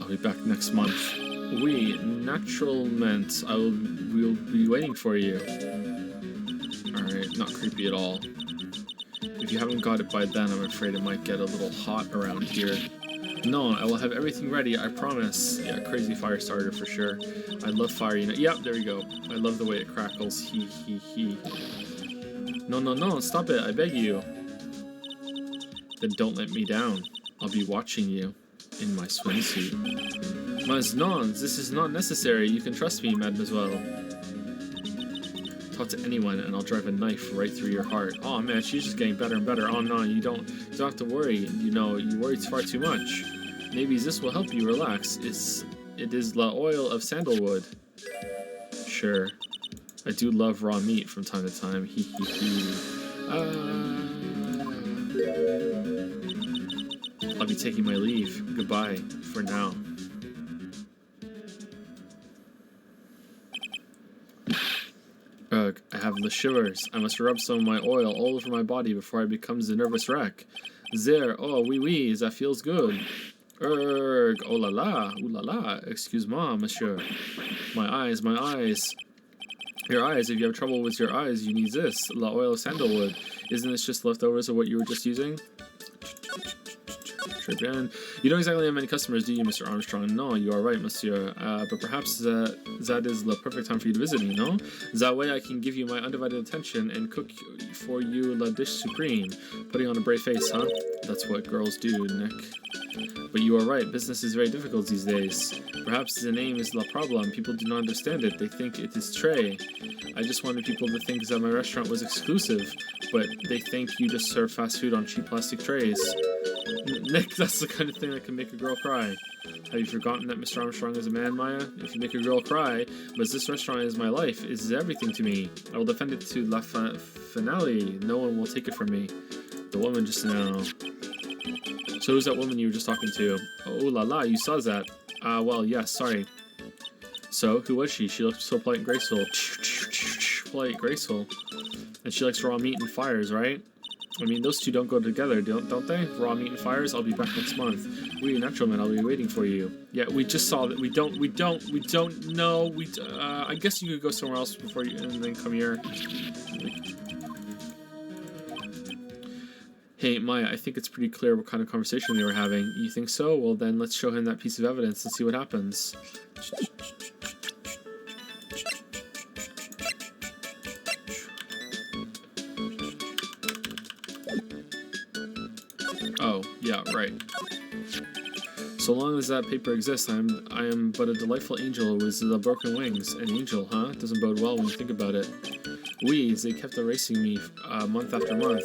I'll be back next month. Oui, naturalmente. We'll be waiting for you. Alright, not creepy at all. If you haven't got it by then, I'm afraid it might get a little hot around here. No, I will have everything ready, I promise. Yeah, crazy fire starter for sure. I love fire, you know. Yep, there we go. I love the way it crackles. He. No, stop it, I beg you. Then don't let me down. I'll be watching you in my swimsuit. Mas non, this is not necessary. You can trust me, mademoiselle. Talk to anyone and I'll drive a knife right through your heart. Oh man, she's just getting better and better. Oh no, you don't have to worry. You know, you worry far too much. Maybe this will help you relax. It is the oil of sandalwood. Sure. I do love raw meat from time to time. He. I'll be taking my leave. Goodbye for now. Ugh, I have the shivers. I must rub some of my oil all over my body before I become a nervous wreck. There, oh, oui, that feels good. Erg, oh la la, ooh la la, excuse-moi, monsieur. My eyes. Your eyes, if you have trouble with your eyes, you need this, la oil of sandalwood. Isn't this just leftovers of what you were just using? You don't exactly have many customers, do you, Mr. Armstrong? No, you are right, monsieur. But perhaps that is the perfect time for you to visit me, no? That way I can give you my undivided attention and cook for you la dish supreme. Putting on a brave face, huh? That's what girls do, Nick. But you are right, business is very difficult these days. Perhaps the name is the problem. People do not understand it. They think it is tray. I just wanted people to think that my restaurant was exclusive, but they think you just serve fast food on cheap plastic trays. Nick, that's the kind of thing that can make a girl cry. Have you forgotten that Mr. Armstrong is a man, Maya? If you make a girl cry, but this restaurant is my life, it is everything to me. I will defend it to la finale. No one will take it from me. The woman just now. So who's that woman you were just talking to? Oh la la, you saw that. Well, yes, sorry. So, who was she? She looked so polite and graceful. Polite, graceful. And she likes raw meat and fires, right? I mean, those two don't go together, don't they? Raw meat and fires. I'll be back next month. We natural men. I'll be waiting for you. Yeah, we just saw that. We don't know. I guess you could go somewhere else before you and then come here. Hey, Maya, I think it's pretty clear what kind of conversation they were having. You think so? Well, then let's show him that piece of evidence and see what happens. Oh, yeah, right. So long as that paper exists, I am but a delightful angel with the broken wings. An angel, huh? Doesn't bode well when you think about it. They kept erasing me month after month.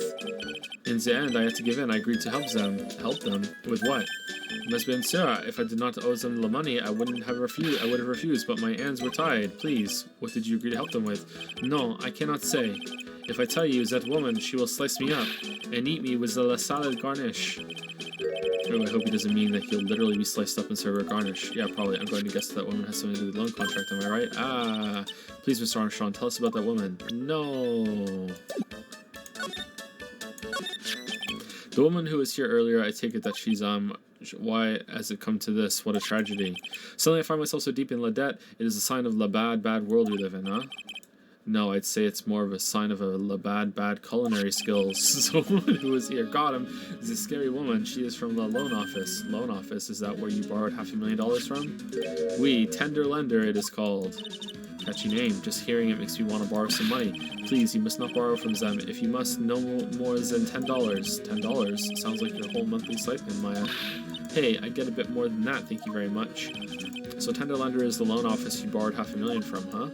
In the end, I had to give in. I agreed to help them. Help them? With what? It must have been Sarah. If I did not owe them the money, I would have refused, but my hands were tied. Please, what did you agree to help them with? No, I cannot say. If I tell you, that woman, she will slice me up and eat me with the salad garnish. Oh, I hope he doesn't mean that he'll literally be sliced up and served with garnish. Yeah, probably. I'm going to guess that woman has something to do with the loan contract, am I right? Ah, please, Mr. Armstrong, tell us about that woman. No. The woman who was here earlier, I take it that she's, why has it come to this? What a tragedy. Suddenly I find myself so deep in la debt, it is a sign of la bad world we live in, huh? No, I'd say it's more of a sign of a bad culinary skills. So the woman who was here, got him, is a scary woman. She is from the loan office. Loan office, is that where you borrowed $500,000 from? Oui, tender lender it is called. Catchy name. Just hearing it makes me want to borrow some money. Please, you must not borrow from them. If you must, no more than $10. $10? Sounds like your whole monthly stipend, Maya. Hey, I get a bit more than that, thank you very much. So tender lender is the loan office you borrowed $500,000 from, huh?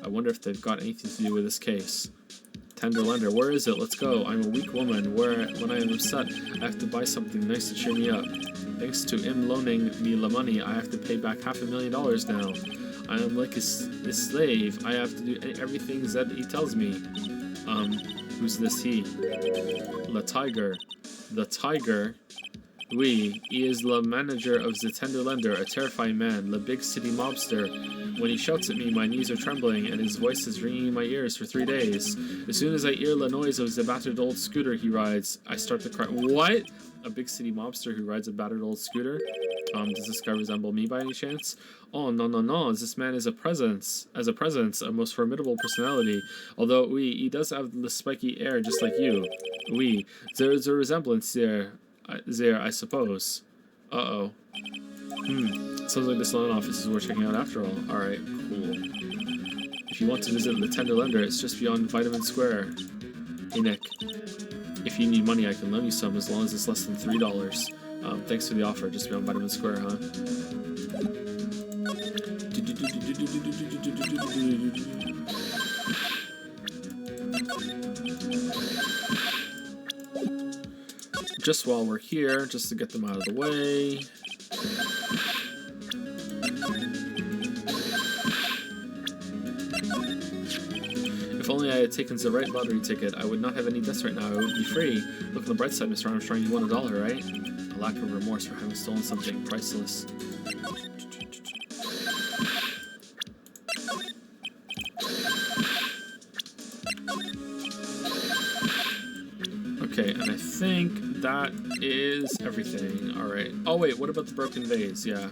I wonder if they've got anything to do with this case. Tender lender, where is it? Let's go. I'm a weak woman. When I am upset, I have to buy something nice to cheer me up. Thanks to him loaning me the money, I have to pay back $500,000 now. I am like a slave. I have to do everything that he tells me. Who's this he? The tiger. The tiger? Oui, he is the manager of the tender lender, a terrifying man, the big city mobster. When he shouts at me, my knees are trembling, and his voice is ringing in my ears for 3 days. As soon as I hear the noise of the battered old scooter he rides, I start to cry. What? A big city mobster who rides a battered old scooter? Does this guy resemble me by any chance? Oh, no. This man is a presence, a most formidable personality. Although, oui, he does have the spiky air just like you. Oui, there is a resemblance there, I suppose. Uh-oh. Sounds like this loan office is worth checking out after all. Alright, cool. If you want to visit the tender lender, it's just beyond Vitamin Square. Hey, Nick. If you need money, I can loan you some as long as it's less than $3. Thanks for the offer, just beyond Vitamin Square, huh? Just while we're here, just to get them out of the way. If only I had taken the right lottery ticket, I would not have any debts right now. I would be free. Look on the bright side, Mr. Armstrong, you won $1, right? A lack of remorse for having stolen something priceless. Okay, and I think that is everything. Alright. Oh wait, what about the broken vase? Yeah.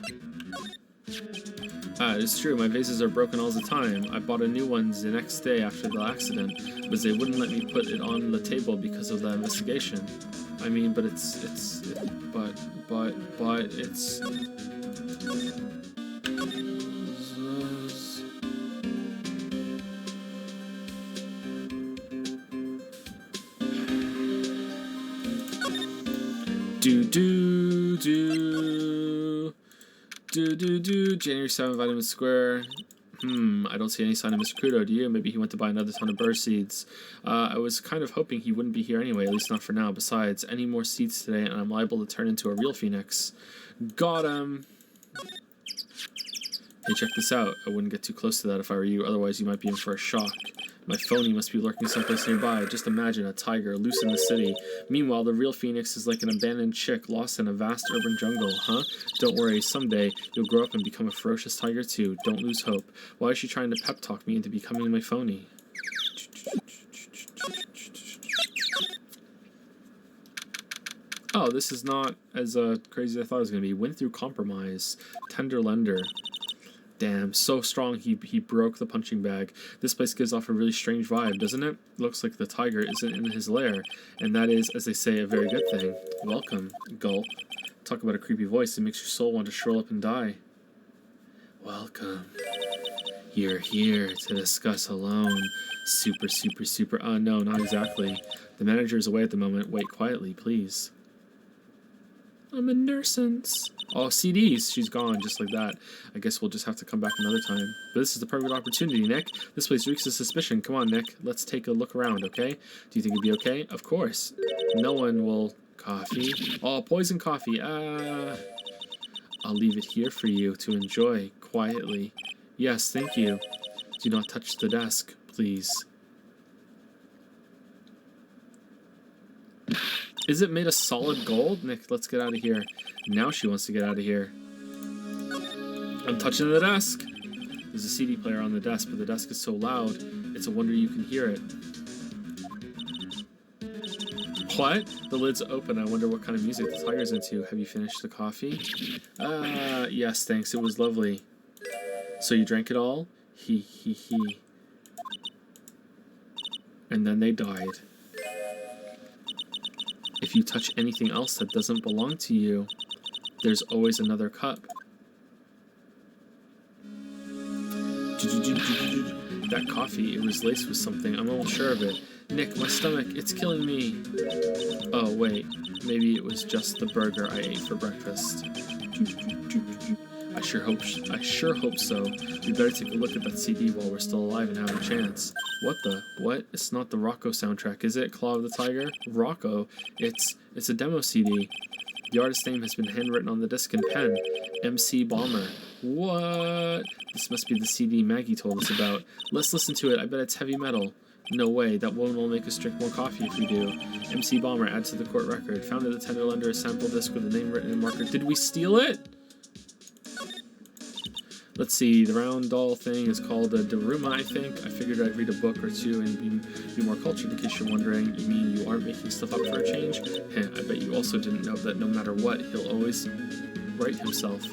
It's true, my vases are broken all the time. I bought a new one the next day after the accident, but they wouldn't let me put it on the table because of the investigation. I mean, but it's January 7th, Vitamin Square. I don't see any sign of Mr. Kudo, do you? Maybe he went to buy another ton of bird seeds. I was kind of hoping he wouldn't be here anyway, at least not for now. Besides, any more seeds today and I'm liable to turn into a real phoenix. Got him! Hey, check this out. I wouldn't get too close to that if I were you, otherwise you might be in for a shock. My phony must be lurking someplace nearby. Just imagine a tiger loose in the city. Meanwhile, the real phoenix is like an abandoned chick lost in a vast urban jungle, huh? Don't worry, someday you'll grow up and become a ferocious tiger too. Don't lose hope. Why is she trying to pep talk me into becoming my phony? Oh, this is not as crazy as I thought it was going to be. Went through compromise. Tender lender. Damn, so strong he broke the punching bag. This place gives off a really strange vibe, doesn't it? Looks like the tiger isn't in his lair, and that is, as they say, a very good thing. Welcome, gulp. Talk about a creepy voice that makes your soul want to shrivel up and die. Welcome. You're here to discuss a loan. Super. No, not exactly. The manager is away at the moment. Wait quietly, please. I'm a nuisance. Oh, CDs. She's gone, just like that. I guess we'll just have to come back another time. But this is the perfect opportunity, Nick. This place reeks of suspicion. Come on, Nick. Let's take a look around, okay? Do you think it'd be okay? Of course. No one will... Coffee? Oh, poison coffee. I'll leave it here for you to enjoy quietly. Yes, thank you. Do not touch the desk, please. Is it made of solid gold? Nick, let's get out of here. Now she wants to get out of here. I'm touching the desk. There's a CD player on the desk, but the desk is so loud, it's a wonder you can hear it. What? The lid's open. I wonder what kind of music the tiger's into. Have you finished the coffee? Yes, thanks. It was lovely. So you drank it all? He. And then they died. If you touch anything else that doesn't belong to you, there's always another cup. That coffee, it was laced with something. I'm almost sure of it. Nick, my stomach, it's killing me. Oh, wait. Maybe it was just the burger I ate for breakfast. I sure hope so. We better take a look at that CD while we're still alive and have a chance. What the? What? It's not the Rocco soundtrack, is it? Claw of the Tiger? Rocco? It's a demo CD. The artist's name has been handwritten on the disc in pen. MC Bomber. What? This must be the CD Maggie told us about. Let's listen to it. I bet it's heavy metal. No way. That woman will make us drink more coffee if we do. MC Bomber, add to the court record. Found at the tender under a sample disc with a name written in marker. Did we steal it? Let's see, the round doll thing is called a Daruma, I think. I figured I'd read a book or two and be more cultured in case you're wondering. You mean you aren't making stuff up for a change? Heh, I bet you also didn't know that no matter what, he'll always right himself.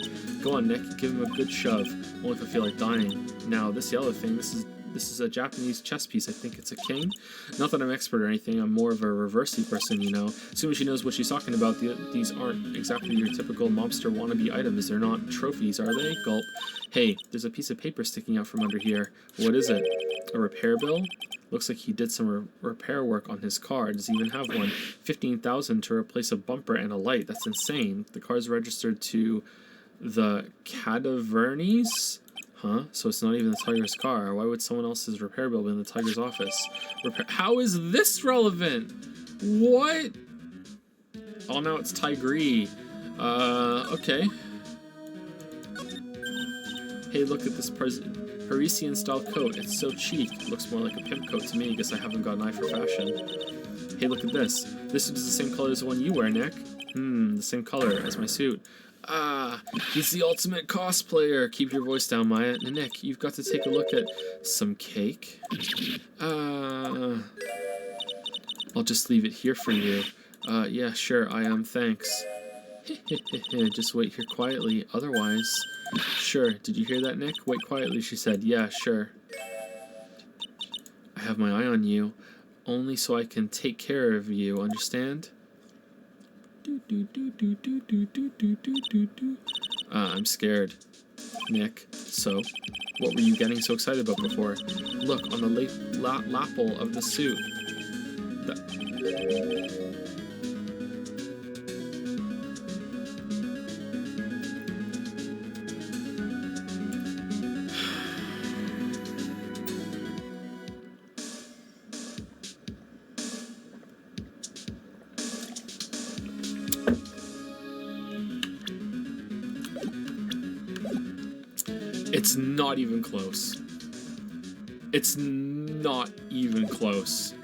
Go on, Nick, give him a good shove. Only if I feel like dying. Now, this yellow thing, this is a Japanese chess piece. I think it's a king. Not that I'm expert or anything. I'm more of a reversey person, you know. Assuming she knows what she's talking about, these aren't exactly your typical mobster wannabe items. They're not trophies, are they? Gulp. Hey, there's a piece of paper sticking out from under here. What is it? A repair bill? Looks like he did some repair work on his car. Does he even have one? $15,000 to replace a bumper and a light. That's insane. The car's registered to the Cadavernes? Huh? So it's not even the tiger's car. Why would someone else's repair bill be in the tiger's office? How is this relevant? What? Oh, now it's Tigree. Okay. Hey, look at this Parisian-style coat. It's so chic. Looks more like a pimp coat to me. Guess I haven't got an eye for fashion. Hey, look at this. This is the same color as the one you wear, Nick. The same color as my suit. Ah, he's the ultimate cosplayer. Keep your voice down, Maya. And Nick, you've got to take a look at some cake. I'll just leave it here for you. Yeah, sure, I am, thanks. Just wait here quietly, otherwise... Sure, did you hear that, Nick? Wait quietly, she said. Yeah, sure. I have my eye on you, only so I can take care of you, understand? I'm scared, Nick. So, what were you getting so excited about before? Look, on the lapel of the suit. It's not even close. It's not even close.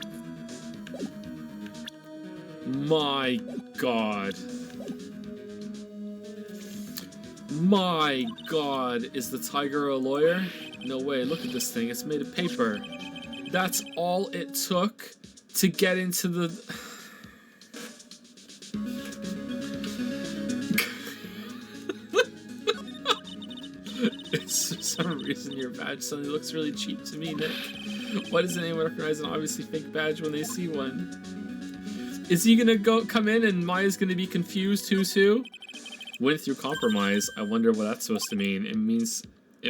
My God. My God. Is the tiger a lawyer? No way. Look at this thing. It's made of paper. That's all it took to get into the... For some reason your badge suddenly looks really cheap to me, Nick. Why does anyone recognize an obviously fake badge when they see one? Is he gonna come in and Maya's gonna be confused who's who? Went through compromise. I wonder what that's supposed to mean. It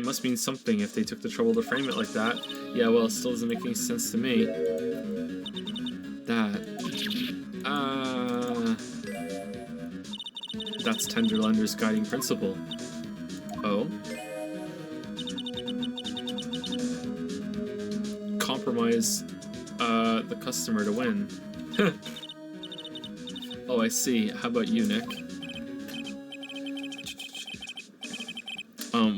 must mean something if they took the trouble to frame it like that. Yeah, well, it still doesn't make any sense to me. That's tender lender's guiding principle. Oh? Compromise the customer to win. Oh, I see. How about you, Nick?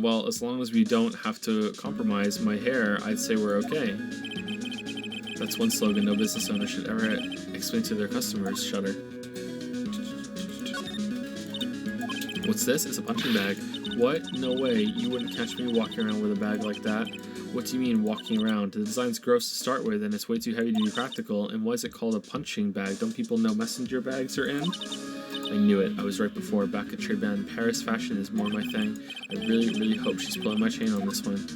Well, as long as we don't have to compromise my hair, I'd say we're okay. That's one slogan no business owner should ever explain to their customers. Shudder. What's this? It's a punching bag. What? No way. You wouldn't catch me walking around with a bag like that. What do you mean, walking around? The design's gross to start with, and it's way too heavy to be practical. And why is it called a punching bag? Don't people know messenger bags are in? I knew it. I was right before. Back at Tribulations. Paris fashion is more my thing. I really, really hope she's pulling my chain on this one.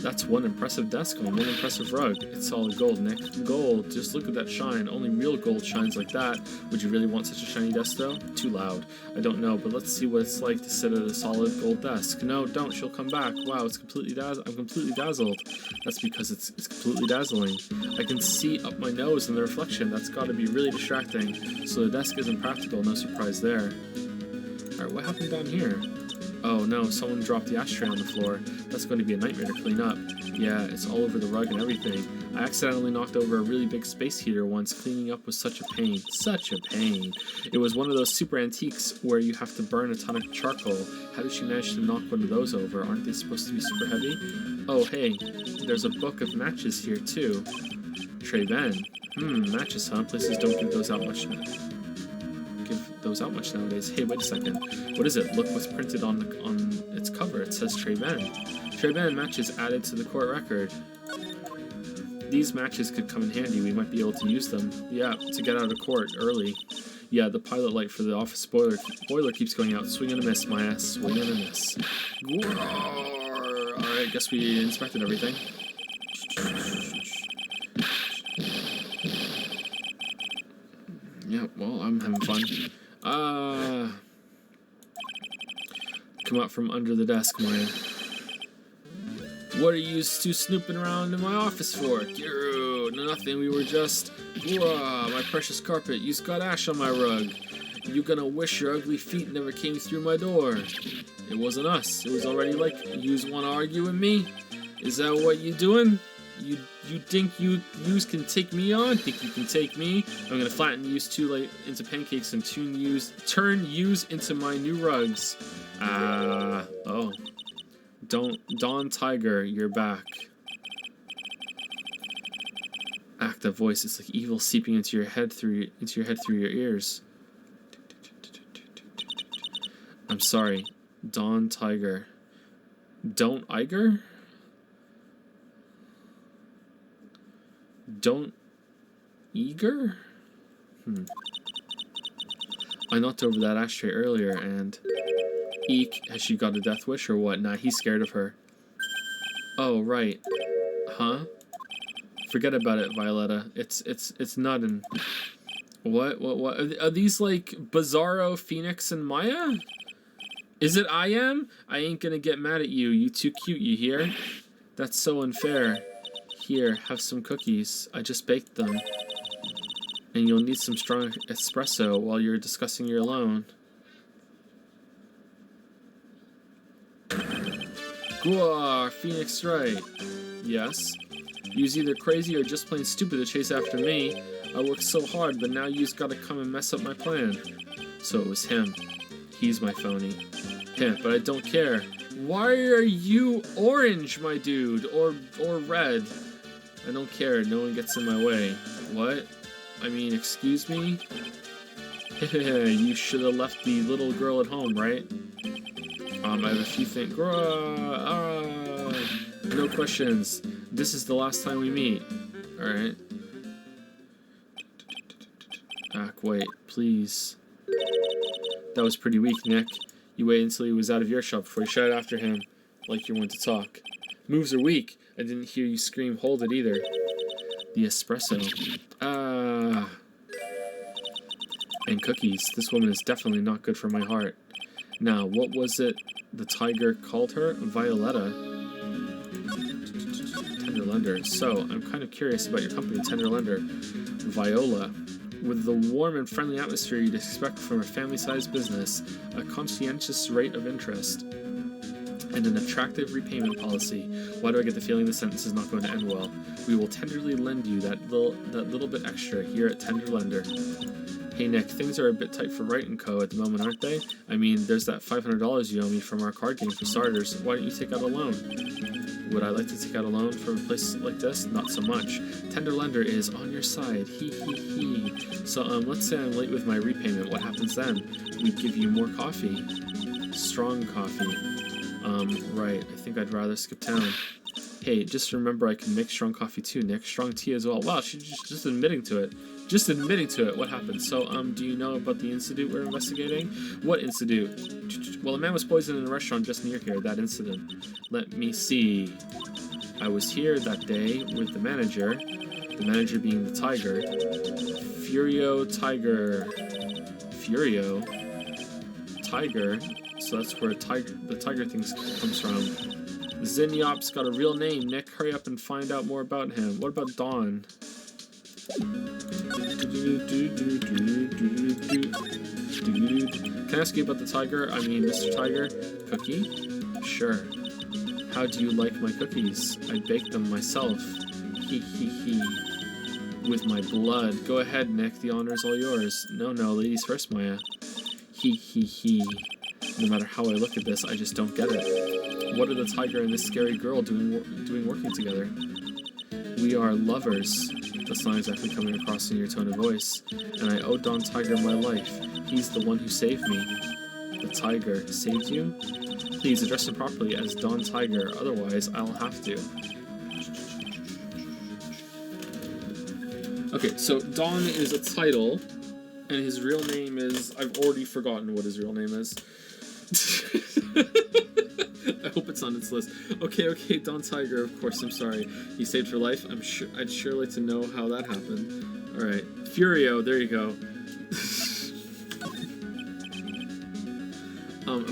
That's one impressive desk on one impressive rug. It's solid gold, Nick. Gold. Just look at that shine. Only real gold shines like that. Would you really want such a shiny desk, though? Too loud. I don't know, but let's see what it's like to sit at a solid gold desk. No, don't. She'll come back. Wow, it's completely I'm completely dazzled. That's because it's completely dazzling. I can see up my nose in the reflection. That's got to be really distracting. So the desk isn't practical. No surprise there. Alright, what happened down here? Oh no, someone dropped the ashtray on the floor. That's going to be a nightmare to clean up. Yeah, it's all over the rug and everything. I accidentally knocked over a really big space heater once. Cleaning up was such a pain. Such a pain. It was one of those super antiques where you have to burn a ton of charcoal. How did she manage to knock one of those over? Aren't they supposed to be super heavy? Oh hey, there's a book of matches here too. Tribulations. Matches, huh? Places don't give those out much nowadays. Hey, wait a second. What is it? Look what's printed on its cover. It says Tribulations. Tribulations matches added to the court record. These matches could come in handy. We might be able to use them. Yeah, to get out of court early. Yeah, the pilot light for the office boiler keeps going out. Swing and a miss, my ass. Swing and a miss. Alright, guess we inspected everything. Yeah, well, I'm having fun. Come out from under the desk, Maya. What are you two snooping around in my office for? Kiru, nothing, we were just... my precious carpet, you've got ash on my rug. You gonna wish your ugly feet never came through my door. It wasn't us, it was already like, yous wanna argue with me? Is that what you doing? You think yous can take me on? Think you can take me? I'm gonna flatten yous two into pancakes and turn yous into my new rugs. Oh. Dawn Tiger, you're back. Active voice. It's like evil seeping into your head through your ears. I'm sorry, Dawn Tiger. Don't Iger? Don't Eager? I knocked over that ashtray earlier and... Eek, has she got a death wish or what? Nah, he's scared of her. Oh, right. Huh? Forget about it, Violetta. It's nothing. What? Are these like Bizarro, Phoenix, and Maya? Is it I am? I ain't gonna get mad at you. You too cute, you hear? That's so unfair. Here, have some cookies. I just baked them. And you'll need some strong espresso while you're discussing your loan. Gwar, Phoenix Wright. Yes? You's either crazy or just plain stupid to chase after me. I worked so hard, but now you's gotta come and mess up my plan. So it was him. He's my phony. Yeah, but I don't care. Why are you orange, my dude? Or red? I don't care. No one gets in my way. What? I mean, excuse me? You should have left the little girl at home, right? I have a few things. No questions. This is the last time we meet. Alright. Wait, please. That was pretty weak, Nick. You waited until he was out of earshot before you shouted after him, like you wanted to talk. Moves are weak. I didn't hear you scream, hold it either. The espresso. And cookies. This woman is definitely not good for my heart. Now, what was it the tiger called her? Violetta. Tender lender. So, I'm kind of curious about your company, Tender Lender. Viola. With the warm and friendly atmosphere you'd expect from a family-sized business, a conscientious rate of interest, and an attractive repayment policy. Why do I get the feeling the sentence is not going to end well? We will tenderly lend you that little bit extra here at Tender Lender. Hey Nick, things are a bit tight for Wright & Co. at the moment, aren't they? I mean, there's that $500 you owe me from our card game for starters. Why don't you take out a loan? Would I like to take out a loan from a place like this? Not so much. Tender Lender is on your side. Hee hee hee. So, let's say I'm late with my repayment. What happens then? We give you more coffee. Strong coffee. Right. I think I'd rather skip town. Hey, just remember I can make strong coffee too, Nick. Strong tea as well. Wow, she's just admitting to it. Just admitting to it. What happened? So, do you know about the incident we're investigating? What incident? Well, a man was poisoned in a restaurant just near here. That incident. Let me see. I was here that day with the manager being the tiger. Furio Tiger. Furio? Tiger? So that's where the tiger thing comes from. Zinniop's got a real name, Nick. Hurry up and find out more about him. What about Dawn? Can I ask you about the tiger? I mean, Mr. Tiger? Cookie? Sure. How do you like my cookies? I baked them myself. Hee hee hee. With my blood. Go ahead, Nick. The honor's all yours. No, ladies first, Maya. Hee hee hee. No matter how I look at this, I just don't get it. What are the tiger and this scary girl doing working together? We are lovers. That's not exactly coming across in your tone of voice. And I owe Don Tiger my life. He's the one who saved me. The tiger saved you? Please address him properly as Don Tiger, otherwise I'll have to. Okay, so Don is a title, and his real name is... I've already forgotten what his real name is. I hope it's on its list. Okay, Don Tiger, of course, I'm sorry. He saved her life. I'd sure like to know how that happened. Alright. Furio, there you go.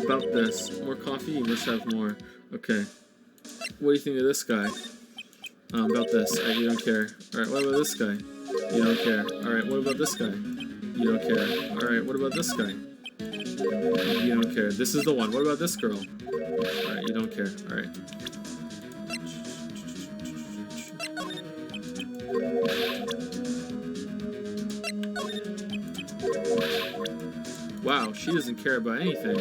About this. More coffee? You must have more. Okay. What do you think of this guy? About this. You don't care. Alright, what about this guy? You don't care. Alright, what about this guy? You don't care. Alright, what about this guy? You don't care. This is the one. What about this girl? Alright, you don't care. Alright. Wow, she doesn't care about anything.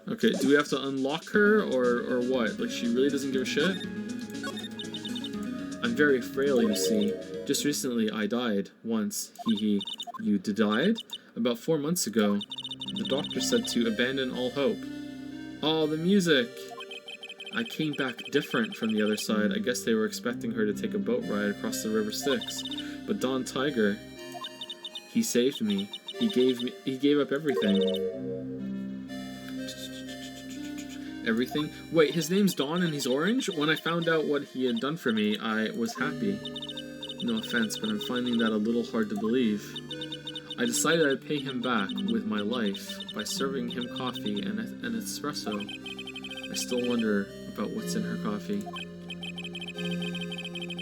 Okay, do we have to unlock her or what? Like, she really doesn't give a shit? I'm very frail, you see. Just recently, I died. Once. Hee hee. You died? About 4 months ago. The doctor said to abandon all hope. Oh, the music! I came back different from the other side. I guess they were expecting her to take a boat ride across the River Styx. But Don Tiger, he saved me. He gave up everything. Everything? Wait, his name's Don and he's orange? When I found out what he had done for me, I was happy. No offense, but I'm finding that a little hard to believe. I decided I'd pay him back with my life by serving him coffee and an espresso. I still wonder about what's in her coffee.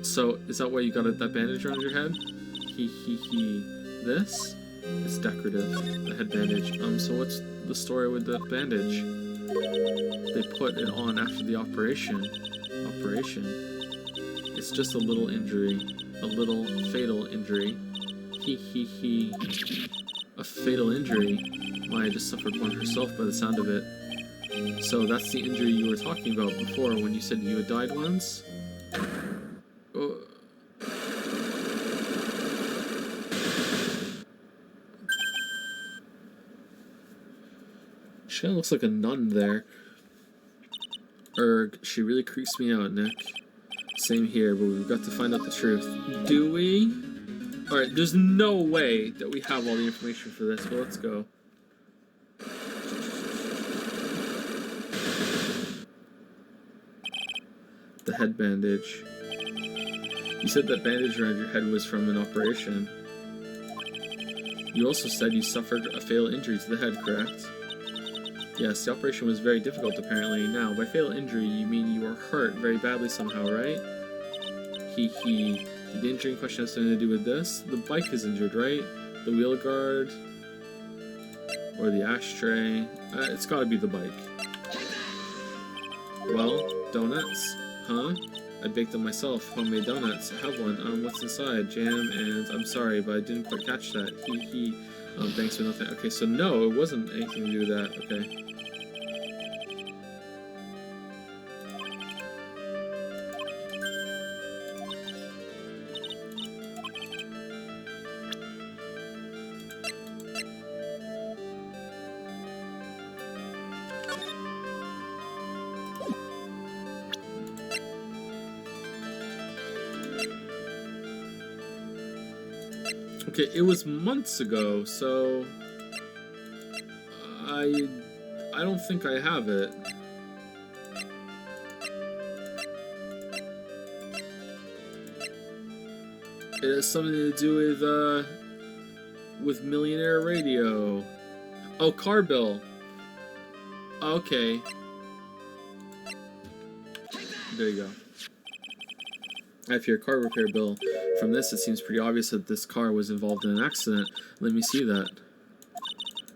So, is that why you got that bandage around your head? Hee hee hee. This? It's decorative, the head bandage. So what's the story with the bandage? They put it on after the operation. It's just a little injury. A little fatal injury. Hee hee hee. A fatal injury? Maya just suffered one herself by the sound of it. So that's the injury you were talking about before when you said you had died once? Oh. She kinda looks like a nun there. Erg, she really creeps me out, Nick. Same here, but we've got to find out the truth. Do we? Alright, there's no way that we have all the information for this, but let's go. The head bandage. You said that bandage around your head was from an operation. You also said you suffered a fatal injury to the head, correct? Yes, the operation was very difficult apparently. Now, by fatal injury, you mean you were hurt very badly somehow, right? Hee hee. The injury in question has something to do with this? The bike is injured, right? The wheel guard? Or the ashtray? It's gotta be the bike. Well, donuts? Huh? I baked them myself, homemade donuts. Have one. What's inside? Jam and... I'm sorry, but I didn't quite catch that. Hee hee. Thanks for nothing. Okay, so no, it wasn't anything to do with that. Okay. Okay, it was months ago, so I don't think I have it. It has something to do with Millionaire Radio. Oh, car bill. Okay. There you go. I have your car repair bill. From this, it seems pretty obvious that this car was involved in an accident. Let me see that.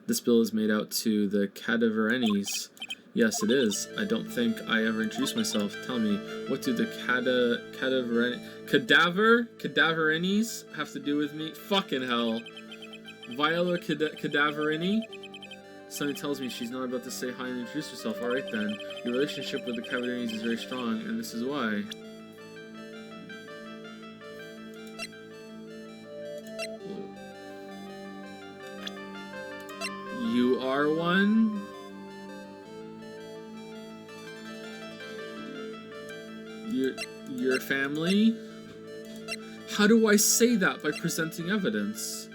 This bill is made out to the Cadaverenis. Yes, it is. I don't think I ever introduced myself. Tell me, what do the Cadaverenis have to do with me? Fucking hell. Viola Cadaverini? Something tells me she's not about to say hi and introduce herself. Alright then. Your relationship with the Cadaverenis is very strong, and this is why. You are one? Your family? How do I say that by presenting evidence?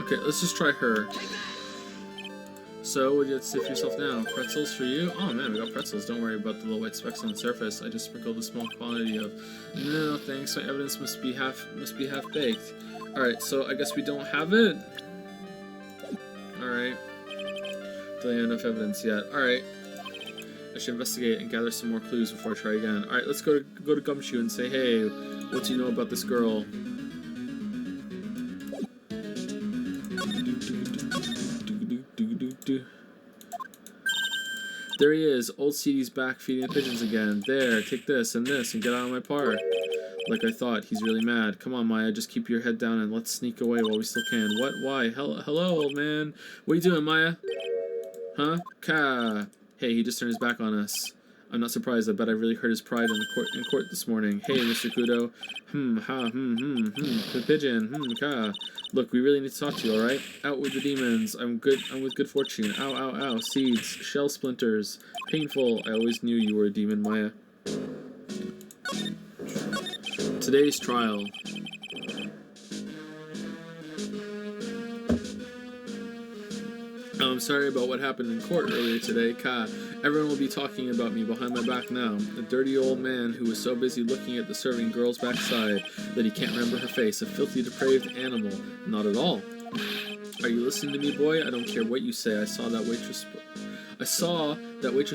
Okay, let's just try her. So, what do you have to say for yourself now? Pretzels for you? Oh man, we got pretzels. Don't worry about the little white specks on the surface. I just sprinkled a small quantity of... No, thanks. My evidence must be half baked. Alright, so I guess we don't have it? Alright. Don't have enough evidence yet. Alright. I should investigate and gather some more clues before I try again. Alright, let's go to Gumshoe and say, hey, what do you know about this girl? There he is, old CD's back feeding the pigeons again. There, take this and get out of my park. Like I thought, he's really mad. Come on, Maya, just keep your head down and let's sneak away while we still can. What? Why? Hello, old man. What are you doing, Maya? Huh? Ka. Hey, he just turned his back on us. I'm not surprised. I bet I really hurt his pride in court this morning. Hey, Mr. Kudo. The pigeon. Ka. Look, we really need to talk to you, alright? Out with the demons. I'm with good fortune. Ow, ow, ow. Seeds. Shell splinters. Painful. I always knew you were a demon, Maya. Today's trial. I'm sorry about what happened in court earlier today. Ka. Everyone will be talking about me behind my back now. A dirty old man who was so busy looking at the serving girl's backside that he can't remember her face. A filthy, depraved animal. Not at all. Are you listening to me, boy? I don't care what you say. I saw that waitress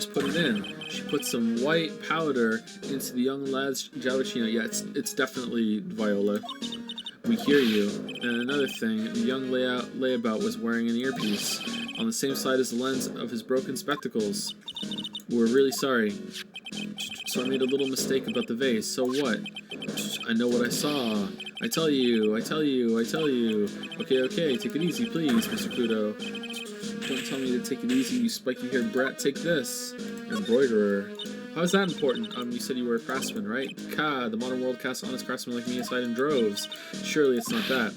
put it in. She put some white powder into the young lad's jalapeno. Yeah, it's definitely Viola. We hear you. And another thing, the young layabout was wearing an earpiece on the same side as the lens of his broken spectacles. We're really sorry. So I made a little mistake about the vase. So what? I know what I saw. I tell you. Okay, take it easy, please, Mr. Kudo. Don't tell me to take it easy, you spiky-haired brat. Take this. Embroiderer. How is that important? You said you were a craftsman, right? The modern world casts honest craftsmen like me aside in droves. Surely it's not that.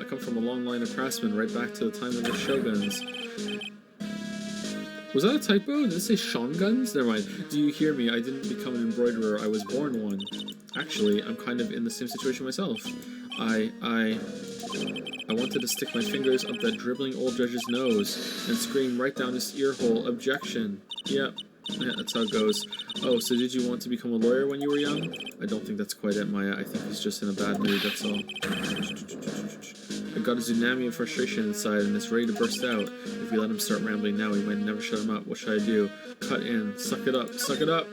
I come from a long line of craftsmen, right back to the time of the shoguns. Was that a typo? Did it say shoguns? Never mind. Do you hear me? I didn't become an embroiderer. I was born one. Actually, I'm kind of in the same situation myself. I wanted to stick my fingers up that dribbling old judge's nose and scream right down his ear hole, objection. Yep. Yeah, that's how it goes. Oh, so did you want to become a lawyer when you were young? I don't think that's quite it, Maya. I think he's just in a bad mood, that's all. I got a tsunami of frustration inside and it's ready to burst out. If we let him start rambling now, we might never shut him up. What should I do? Cut in. Suck it up. Suck it up!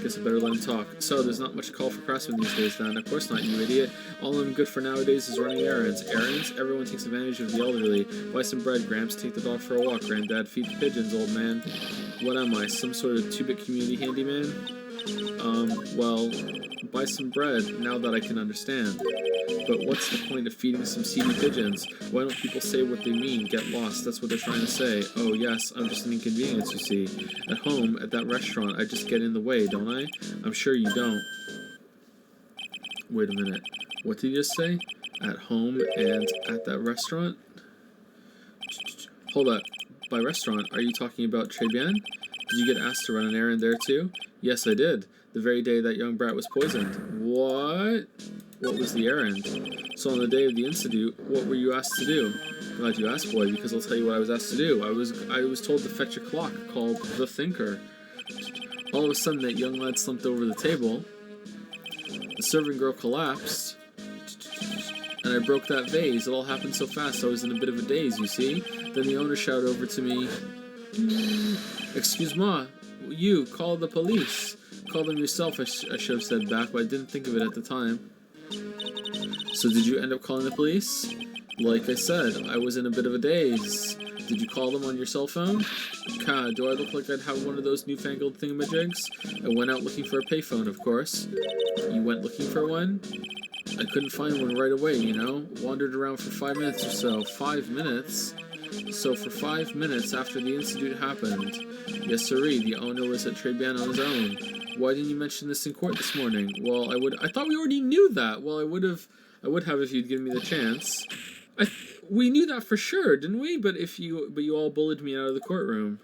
Guess I better let him talk. So, there's not much call for craftsmen these days, then. Of course not, you idiot. All I'm good for nowadays is running errands. Errands? Everyone takes advantage of the elderly. Buy some bread, Gramps. Take the dog for a walk, Granddad. Feed the pigeons, old man. What am I, some sort of 2-bit community handyman? Well, buy some bread, now that I can understand. But what's the point of feeding some seedy pigeons? Why don't people say what they mean? Get lost, that's what they're trying to say. Oh yes, I'm just an inconvenience, you see. At home, at that restaurant, I just get in the way, don't I? I'm sure you don't. Wait a minute. What did you just say? At home and at that restaurant? Hold up. By restaurant, are you talking about Tribulations? Did you get asked to run an errand there too? Yes, I did. The very day that young brat was poisoned. What? What was the errand? So on the day of the incident, what were you asked to do? Glad you asked, boy, because I'll tell you what I was asked to do. I was told to fetch a clock called the Thinker. All of a sudden, that young lad slumped over the table. The serving girl collapsed. And I broke that vase. It all happened so fast, I was in a bit of a daze, you see? Then the owner shouted over to me, "Excuse moi, you, call the police." Call them yourself, I should have said back, but I didn't think of it at the time. So did you end up calling the police? Like I said, I was in a bit of a daze. Did you call them on your cell phone? Do I look like I'd have one of those newfangled thingamajigs? I went out looking for a payphone, of course. You went looking for one? I couldn't find one right away, you know? Wandered around for 5 minutes or so. 5 minutes? So for 5 minutes after the incident happened, yes sirree, the owner was at Tribulations on his own. Why didn't you mention this in court this morning? Well, I thought we already knew that. Well, I would have if you'd given me the chance. We knew that for sure, didn't we? But you all bullied me out of the courtroom.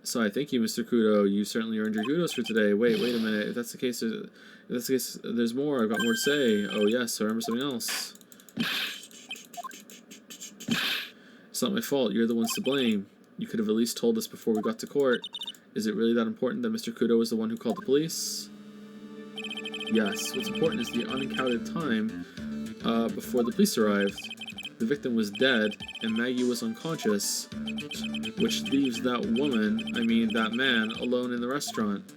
So I thank you, Mr. Kudo. You certainly earned your kudos for today. Wait a minute. If that's the case, there's more. I've got more to say. Oh yes, I remember something else. It's not my fault. You're the ones to blame. You could have at least told us before we got to court. Is it really that important that Mr. Kudo was the one who called the police? Yes. What's important is the uncounted time before the police arrived. The victim was dead, and Maggie was unconscious, which leaves that man, alone in the restaurant.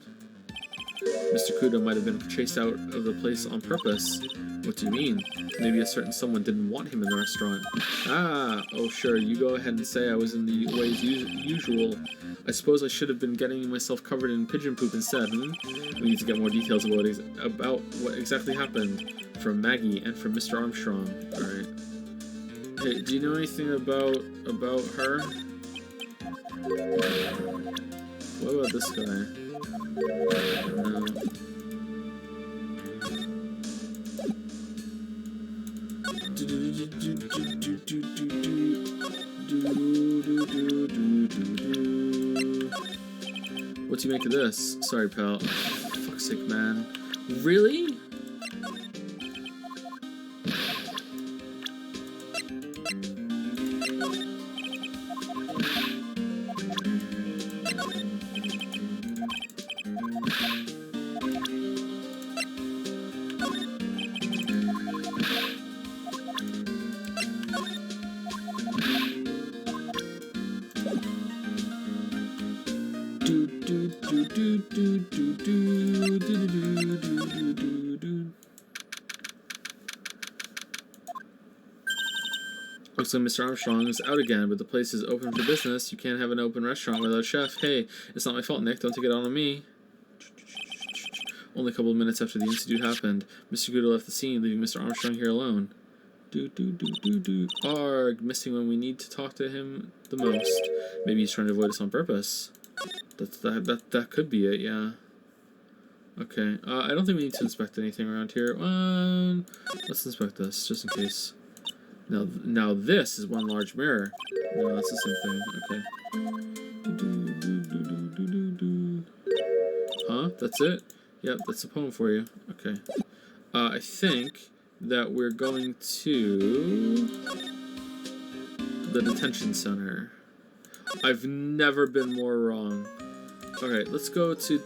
Mr. Kudo might have been chased out of the place on purpose. What do you mean? Maybe a certain someone didn't want him in the restaurant. Oh sure, you go ahead and say I was in the way as usual. I suppose I should have been getting myself covered in pigeon poop instead, We need to get more details about what exactly happened from Maggie and from Mr. Armstrong. Alright. Hey, do you know anything about her? What about this guy? No. What do you make of this? Sorry, pal. Fuck's sake, man. Really? Looks like Mr. Armstrong is out again, but the place is open for business. You can't have an open restaurant without a chef. Hey, it's not my fault, Nick. Don't take it out on me. Only a couple of minutes after the incident happened, Mr. Kudo left the scene, leaving Mr. Armstrong here alone. Arg, missing when we need to talk to him the most. Maybe he's trying to avoid us on purpose. That could be it, yeah. Okay, I don't think we need to inspect anything around here. Let's inspect this, just in case. Now this is one large mirror. No, that's the same thing. Okay. Huh? That's it? Yep, that's a poem for you. Okay. I think that we're going to the detention center. I've never been more wrong. Alright, let's go to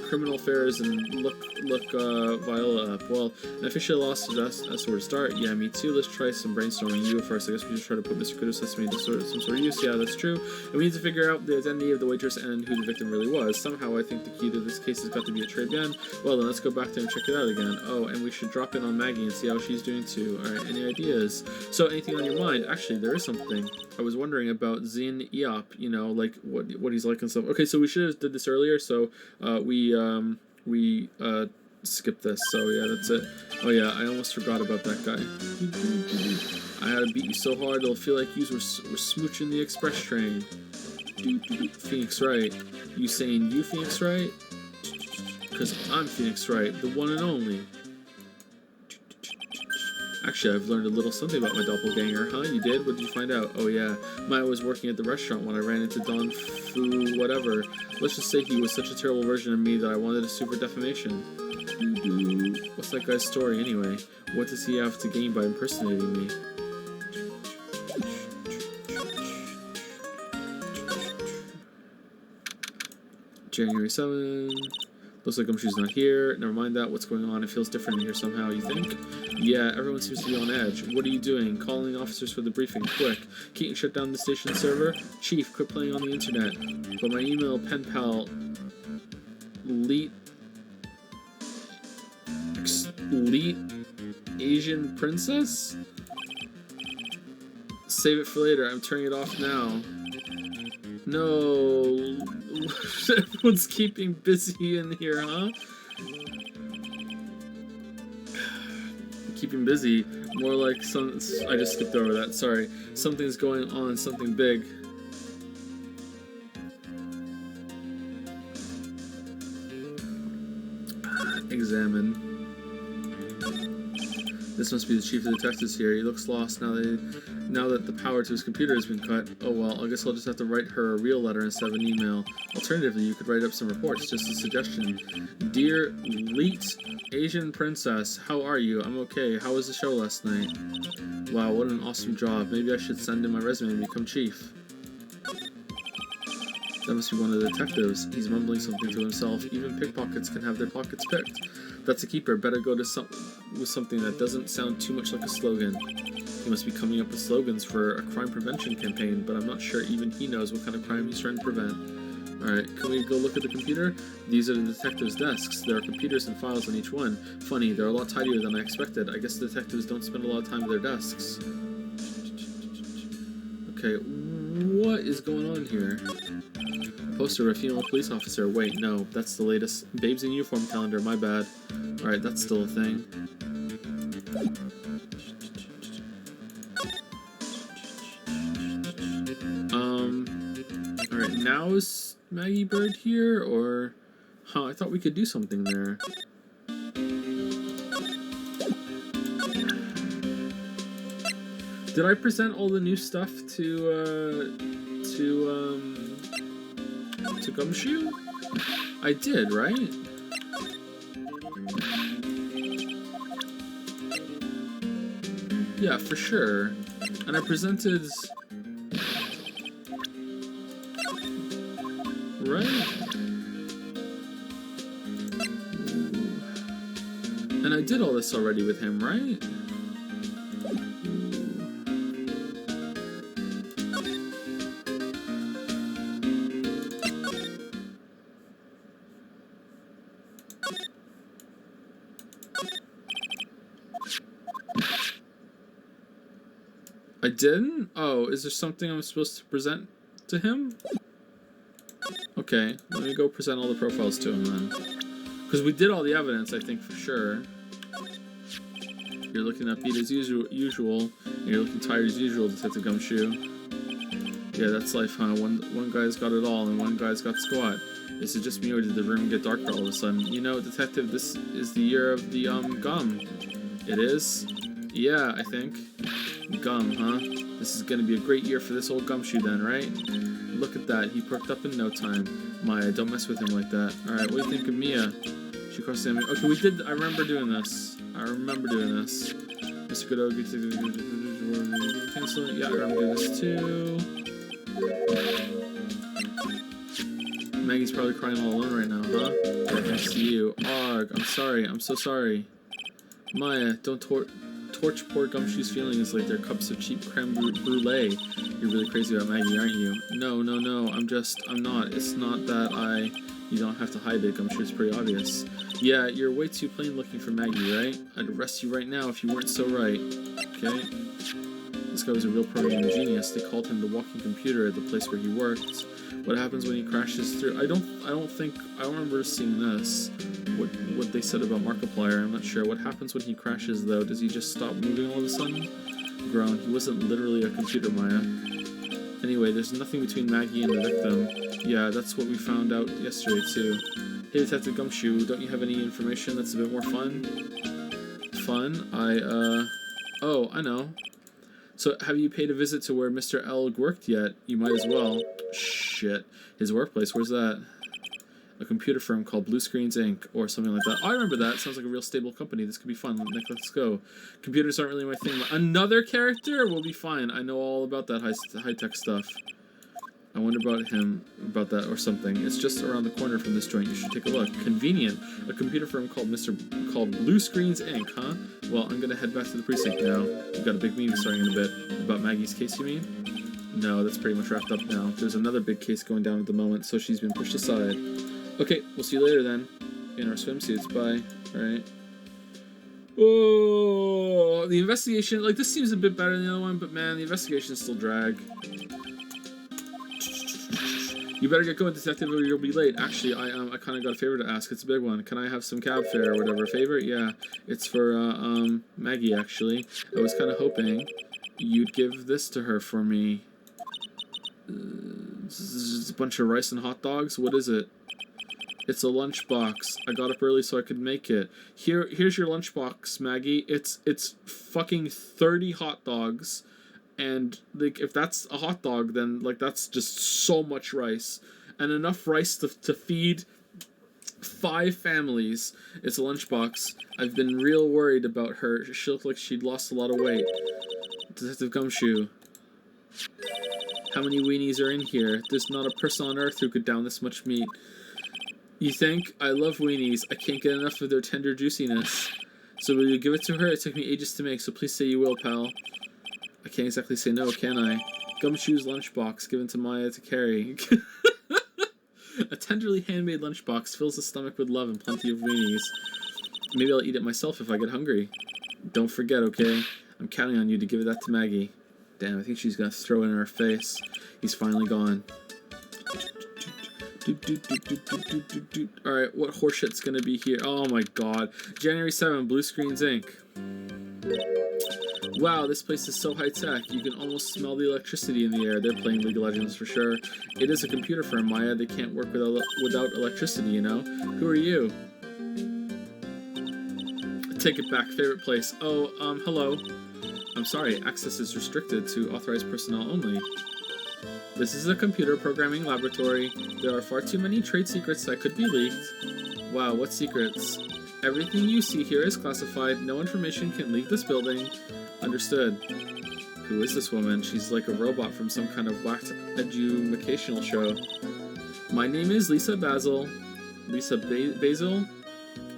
criminal affairs and look Viola up. Well, I officially lost that's where to start. Yeah, me too. Let's try some brainstorming. You go first. I guess we just try to put Mr. Kudo Sesame into some sort of use. Yeah, that's true. And we need to figure out the identity of the waitress and who the victim really was. Somehow I think the key to this case has got to be a Tribune. Well, then let's go back there and check it out again. Oh, and we should drop in on Maggie and see how she's doing too. Alright, any ideas? So, anything on your mind? Actually, there is something. I was wondering about Zin Eop, you know, like what he's like and stuff. Okay, so we should have did this earlier, so we skipped this, so yeah, that's it. Oh yeah, I almost forgot about that guy. I had to beat you so hard it'll feel like you were smooching the express train. Phoenix Wright. You saying you Phoenix Wright? Because I'm Phoenix Wright, the one and only. Actually, I've learned a little something about my doppelganger, huh? You did? What did you find out? Oh yeah, Maya was working at the restaurant when I ran into Don Fu whatever. Let's just say he was such a terrible version of me that I wanted to sue for defamation. What's that guy's story anyway? What does he have to gain by impersonating me? January 7. Looks like Gumshoe's not here. Never mind that. What's going on? It feels different in here somehow, you think? Yeah, everyone seems to be on edge. What are you doing? Calling officers for the briefing. Quick. Keaton shut down the station server. Chief, quit playing on the internet. But my email pen pal... Leet Asian Princess? Save it for later. I'm turning it off now. No... Everyone's keeping busy in here, huh? Keeping busy. More like some... I just skipped over that, sorry. Something's going on, something big. Examine. This must be the chief of detectives here. He looks lost now that the power to his computer has been cut. Oh well, I guess I'll just have to write her a real letter instead of an email. Alternatively, you could write up some reports. Just a suggestion. Dear Leet Asian Princess, how are you? I'm okay. How was the show last night? Wow, what an awesome job. Maybe I should send in my resume and become chief. That must be one of the detectives. He's mumbling something to himself. Even pickpockets can have their pockets picked. That's a keeper. Better go to with something that doesn't sound too much like a slogan. He must be coming up with slogans for a crime prevention campaign, but I'm not sure even he knows what kind of crime he's trying to prevent. Alright, can we go look at the computer? These are the detectives' desks. There are computers and files on each one. Funny, they're a lot tidier than I expected. I guess the detectives don't spend a lot of time at their desks. Okay, what is going on here? Poster of a female police officer. Wait, no, that's the latest. Babes in Uniform calendar, my bad. Alright, that's still a thing. Alright, now is Maggie Bird here, or... Huh, I thought we could do something there. Did I present all the new stuff to Gumshoe? I did, right? Yeah, for sure. And I presented... Right? And I did all this already with him, right? I didn't? Oh, is there something I'm supposed to present to him? Okay, let me go present all the profiles to him then. Because we did all the evidence, I think, for sure. You're looking upbeat as usual, and you're looking tired as usual, Detective Gumshoe. Yeah, that's life, huh? One guy's got it all, and one guy's got squat. Is it just me, or did the room get darker all of a sudden? You know, Detective, this is the year of the, gum. It is? Yeah, I think. Gum, huh? This is gonna be a great year for this old Gumshoe then, right? Look at that, he perked up in no time. Maya, don't mess with him like that. Alright, what do you think of Mia? She crossed the enemy. Okay, I remember doing this. Mr. Godot, yeah, I remember doing this too. Maggie's probably crying all alone right now, huh? Yeah, thanks to you. Arg, I'm sorry, I'm so sorry. Maya, don't torch poor Gumshoe's feelings like they're cups of cheap creme brulee. You're really crazy about Maggie, aren't you? No, I'm not. It's not that you don't have to hide it, Gumshoe, it's pretty obvious. Yeah, you're way too plain looking for Maggie, right? I'd arrest you right now if you weren't so right. Okay? This guy was a real programming genius. They called him the walking computer at the place where he worked. What happens when he crashes through? I don't remember seeing this. What they said about Markiplier, I'm not sure. What happens when he crashes though? Does he just stop moving all of a sudden? Groan. He wasn't literally a computer, Maya. Anyway, there's nothing between Maggie and the victim. Yeah, that's what we found out yesterday too. Hey, Detective Gumshoe, don't you have any information that's a bit more fun? Fun? Oh, I know. So, have you paid a visit to where Mr. L worked yet? You might as well. Shit. His workplace, where's that? A computer firm called Blue Screens Inc. or something like that. Oh, I remember that. Sounds like a real stable company. This could be fun. Nick, let's go. Computers aren't really my thing. Another character? We'll be fine. I know all about that high-tech stuff. I wonder about that or something. It's just around the corner from this joint. You should take a look. Convenient. A computer firm called Blue Screens Inc., huh? Well, I'm gonna head back to the precinct now. We've got a big meeting starting in a bit. About Maggie's case, you mean? No, that's pretty much wrapped up now. There's another big case going down at the moment, so she's been pushed aside. Okay, we'll see you later then. In our swimsuits. Bye. Alright. Oh, the investigation, like, this seems a bit better than the other one, but man, the investigations still drag. You better get going, Detective, or you'll be late. Actually, I kind of got a favor to ask. It's a big one. Can I have some cab fare or whatever? Favor? Yeah. It's for, Maggie, actually. I was kind of hoping you'd give this to her for me. This is just a bunch of rice and hot dogs? What is it? It's a lunchbox. I got up early so I could make it. Here's your lunchbox, Maggie. It's fucking 30 hot dogs. And, like, if that's a hot dog, then, like, that's just so much rice. And enough rice to feed 5 families. It's a lunchbox. I've been real worried about her. She looked like she'd lost a lot of weight. Detective Gumshoe. How many weenies are in here? There's not a person on earth who could down this much meat. You think? I love weenies. I can't get enough of their tender juiciness. So will you give it to her? It took me ages to make, so please say you will, pal. I can't exactly say no, can I? Gumshoe's lunchbox given to Maya to carry. A tenderly handmade lunchbox fills the stomach with love and plenty of weenies. Maybe I'll eat it myself if I get hungry. Don't forget, okay? I'm counting on you to give that to Maggie. Damn, I think she's gonna throw it in her face. He's finally gone. Alright, what horseshit's gonna be here? Oh my god. January 7th, Blue Screens Inc. Wow, this place is so high-tech. You can almost smell the electricity in the air. They're playing League of Legends for sure. It is a computer firm, Maya. They can't work without electricity, you know? Who are you? Take it back. Favorite place. Oh, hello. I'm sorry. Access is restricted to authorized personnel only. This is a computer programming laboratory. There are far too many trade secrets that could be leaked. Wow, what secrets? Everything you see here is classified. No information can leave this building. Understood. Who is this woman? She's like a robot from some kind of whacked educational show. My name is Lisa Basil. Lisa Basil?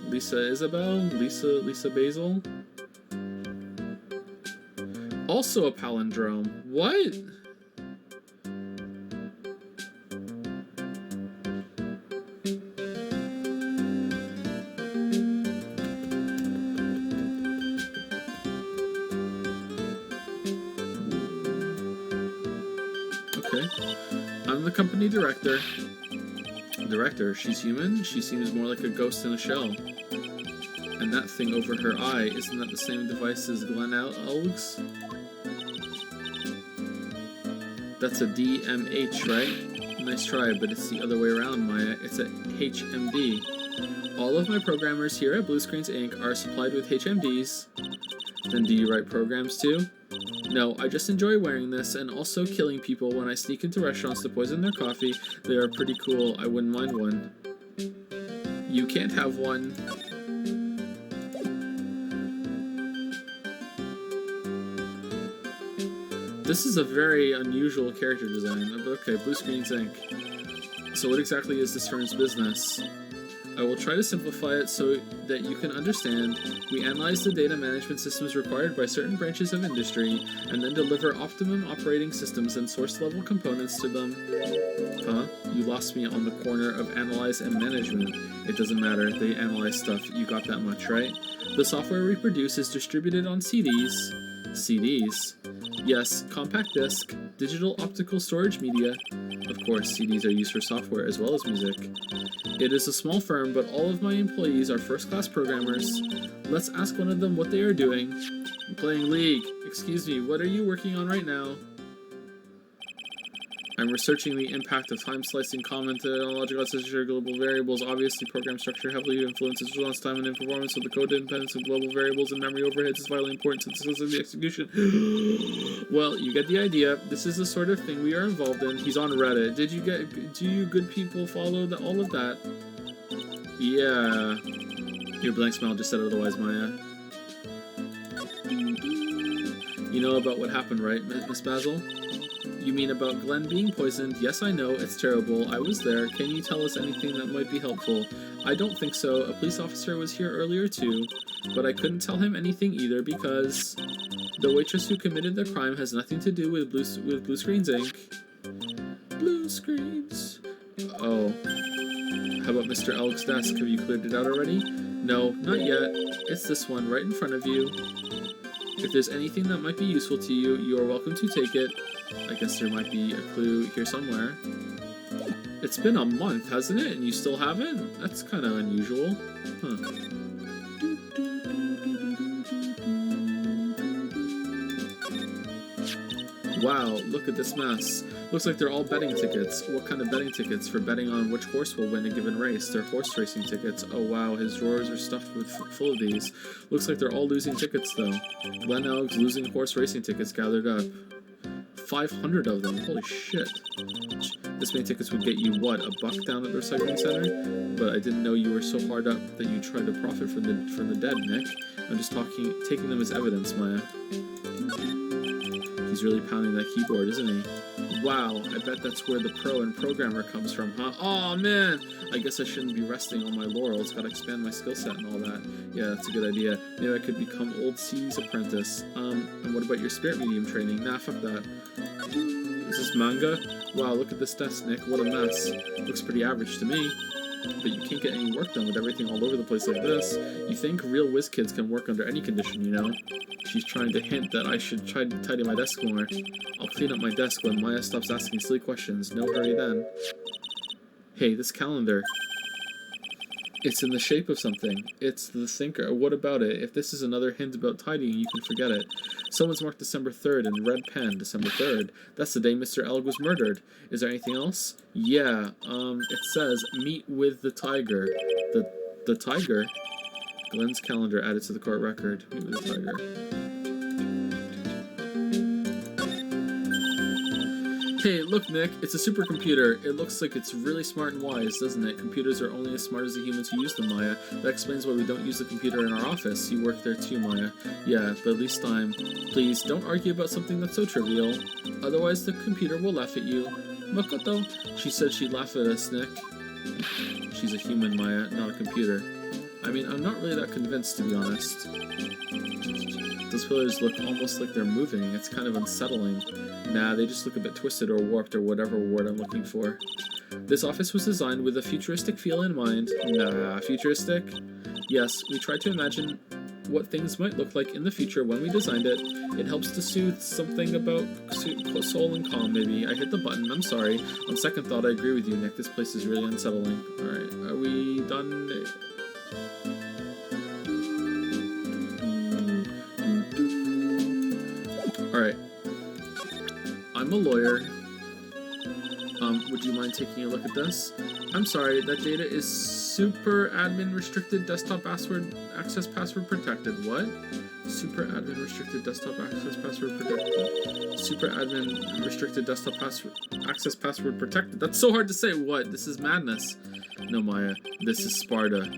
Lisa Isabel? Lisa Basil? Also a palindrome. What? I'm the company director. She's human? She seems more like a ghost in a shell. And that thing over her eye, isn't that the same device as Glen Elg's? That's a DMH, right? Nice try, but it's the other way around, Maya. It's a HMD. All of my programmers here at Blue Screens Inc. are supplied with HMDs. Then do you write programs too? No, I just enjoy wearing this and also killing people when I sneak into restaurants to poison their coffee. They are pretty cool. I wouldn't mind one. You can't have one. This is a very unusual character design, but okay, Blue Screens Inc. So what exactly is this firm's business? I will try to simplify it so that you can understand. We analyze the data management systems required by certain branches of industry, and then deliver optimum operating systems and source-level components to them. Huh? You lost me on the corner of analyze and management. It doesn't matter, they analyze stuff, you got that much, right? The software we produce is distributed on CDs. CDs? Yes, compact disc, digital optical storage media. Of course, CDs are used for software as well as music. It is a small firm, but all of my employees are first-class programmers. Let's ask one of them what they are doing. I'm playing League. Excuse me, what are you working on right now? I'm researching the impact of time-slicing comment logical associated global variables. Obviously, program structure heavily influences response time and performance, so the code independence of global variables and memory overheads is vitally important to the success of the execution. Well, you get the idea. This is the sort of thing we are involved in. He's on Reddit. Do you good people follow all of that? Yeah. Your blank smile just said otherwise, Maya. You know about what happened, right, Miss Basil? You mean about Glenn being poisoned? Yes, I know. It's terrible. I was there. Can you tell us anything that might be helpful? I don't think so. A police officer was here earlier too, but I couldn't tell him anything either because the waitress who committed the crime has nothing to do with Blue Screens Inc. Blue Screens. Oh. How about Mr. Elk's desk? Have you cleared it out already? No, not yet. It's this one right in front of you. If there's anything that might be useful to you, you are welcome to take it. I guess there might be a clue here somewhere. It's been a month, hasn't it? And you still haven't? That's kind of unusual. Huh. Wow, look at this mess. Looks like they're all betting tickets. What kind of betting tickets? For betting on which horse will win a given race. They're horse racing tickets. Oh wow, his drawers are stuffed with full of these. Looks like they're all losing tickets though. Glen Elg's losing horse racing tickets gathered up. 500 of them. Holy shit. This many tickets would get you, what, $1 down at the recycling center? But I didn't know you were so hard up that you tried to profit from the dead, Nick. I'm just taking them as evidence, Maya. He's really pounding that keyboard, isn't he? Wow, I bet that's where the pro and programmer comes from, huh? Aw, man! I guess I shouldn't be resting on my laurels. Gotta expand my skill set and all that. Yeah, that's a good idea. Maybe I could become old CD's apprentice. And what about your spirit medium training? Nah, fuck that. Is this manga? Wow, look at this desk, Nick. What a mess. Looks pretty average to me. But you can't get any work done with everything all over the place like this. You think real whiz kids can work under any condition, you know? She's trying to hint that I should try to tidy my desk more. I'll clean up my desk when Maya stops asking silly questions. No hurry then. Hey, this calendar. It's in the shape of something. It's the thinker. What about it? If this is another hint about tidying, you can forget it. Someone's marked December 3rd in red pen, December 3rd. That's the day Mr. Elg was murdered. Is there anything else? Yeah, it says, meet with the tiger. The tiger? Glenn's calendar added to the court record. Meet with the tiger. Hey, look, Nick, it's a supercomputer. It looks like it's really smart and wise, doesn't it? Computers are only as smart as the humans who use them, Maya. That explains why we don't use the computer in our office. You work there too, Maya. Yeah, but at least I'm... Please, don't argue about something that's so trivial. Otherwise, the computer will laugh at you. Makoto. She said she'd laugh at us, Nick. She's a human, Maya, not a computer. I mean, I'm not really that convinced, to be honest. Those pillars look almost like they're moving. It's kind of unsettling. Nah, they just look a bit twisted or warped or whatever word I'm looking for. This office was designed with a futuristic feel in mind. Nah, futuristic? Yes, we tried to imagine what things might look like in the future when we designed it. It helps to soothe something about soul and calm, maybe. I hit the button, I'm sorry. On second thought, I agree with you, Nick. This place is really unsettling. Alright, are we done? Alright. I'm a lawyer. Would you mind taking a look at this? I'm sorry, that data is super admin restricted desktop access password protected. What? Super admin restricted desktop access password protected. Super admin restricted desktop access password protected. That's so hard to say. What? This is madness. No, Maya. This is Sparta.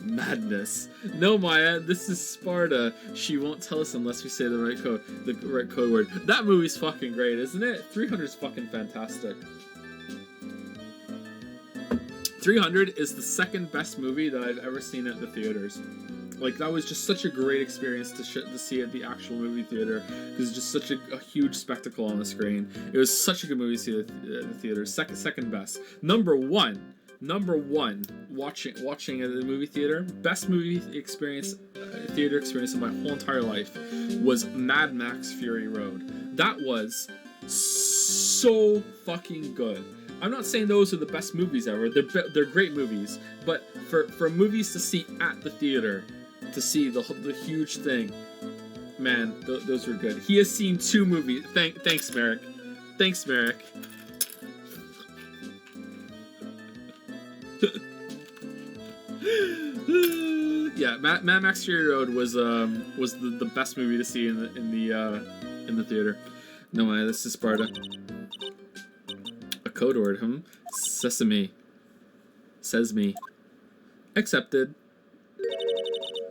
Madness. No, Maya, this is Sparta. She won't tell us unless we say the right code word. That movie's fucking great, isn't it? 300's fucking fantastic. 300 is the second best movie that I've ever seen at the theaters. Like, that was just such a great experience to see at the actual movie theater, because it's just such a huge spectacle on the screen. It was such a good movie to see at the theater. Second best. Number one, watching at the movie theater, best movie experience, theater experience of my whole entire life was Mad Max Fury Road. That was so fucking good. I'm not saying those are the best movies ever. They're great movies, but for movies to see at the theater, to see the huge thing, man, those were good. He has seen 2 movies. Thanks, Merrick. Thanks, Merrick. Yeah, Mad Max Fury Road was the best movie to see in the theater. No, this is Sparta. A code word, Sesame. Sesame. Accepted.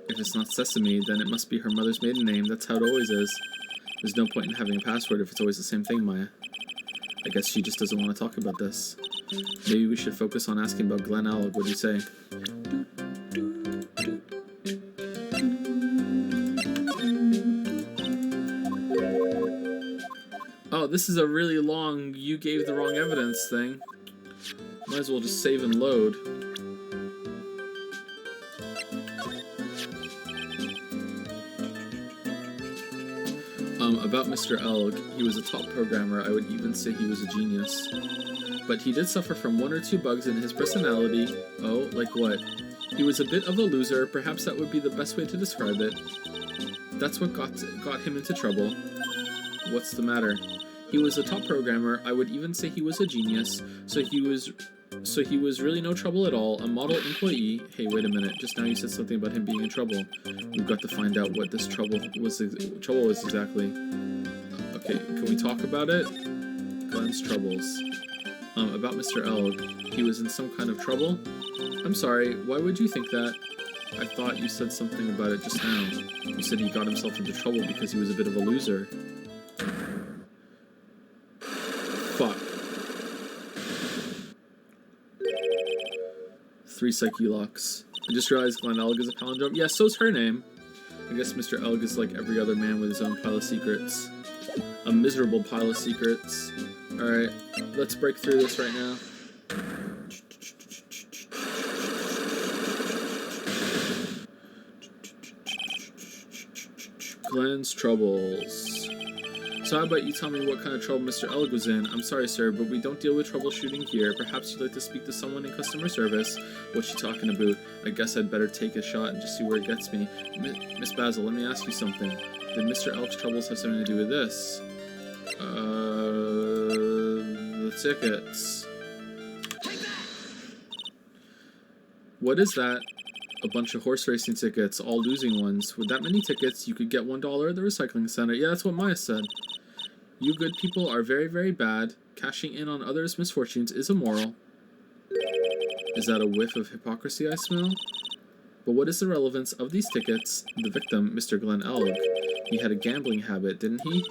If it's not Sesame, then it must be her mother's maiden name. That's how it always is. There's no point in having a password if it's always the same thing, Maya. I guess she just doesn't want to talk about this. Maybe we should focus on asking about Glen Alec. What do you say? Oh, this is a really long "you gave the wrong evidence" thing. Might as well just save and load. About Mr. Elg, he was a top programmer. I would even say he was a genius. But he did suffer from 1 or 2 bugs in his personality. Oh, like what? He was a bit of a loser. Perhaps that would be the best way to describe it. That's what got him into trouble. What's the matter? He was a top programmer. I would even say he was a genius. So he was really no trouble at all. A model employee. Hey, wait a minute. Just now you said something about him being in trouble. We've got to find out what this trouble was exactly. Okay, can we talk about it? Glenn's troubles. About Mr. Elg. He was in some kind of trouble? I'm sorry, why would you think that? I thought you said something about it just now. You said he got himself into trouble because he was a bit of a loser. Fuck. 3 psyche locks. I just realized Glen Elg is a palindrome. Yeah, so's her name. I guess Mr. Elg is like every other man with his own pile of secrets. A miserable pile of secrets. Alright, let's break through this right now. Glenn's troubles. So how about you tell me what kind of trouble Mr. Elg was in? I'm sorry, sir, but we don't deal with troubleshooting here. Perhaps you'd like to speak to someone in customer service. What's she talking about? I guess I'd better take a shot and just see where it gets me. Miss Basil, let me ask you something. Did Mr. Elg's troubles have something to do with this? The tickets. What is that? A bunch of horse racing tickets, all losing ones. With that many tickets, you could get $1 at the recycling center. Yeah, that's what Maya said. You good people are very, very bad. Cashing in on others' misfortunes is immoral. Is that a whiff of hypocrisy I smell? But what is the relevance of these tickets? The victim, Mr. Glen Elg. He had a gambling habit, didn't he?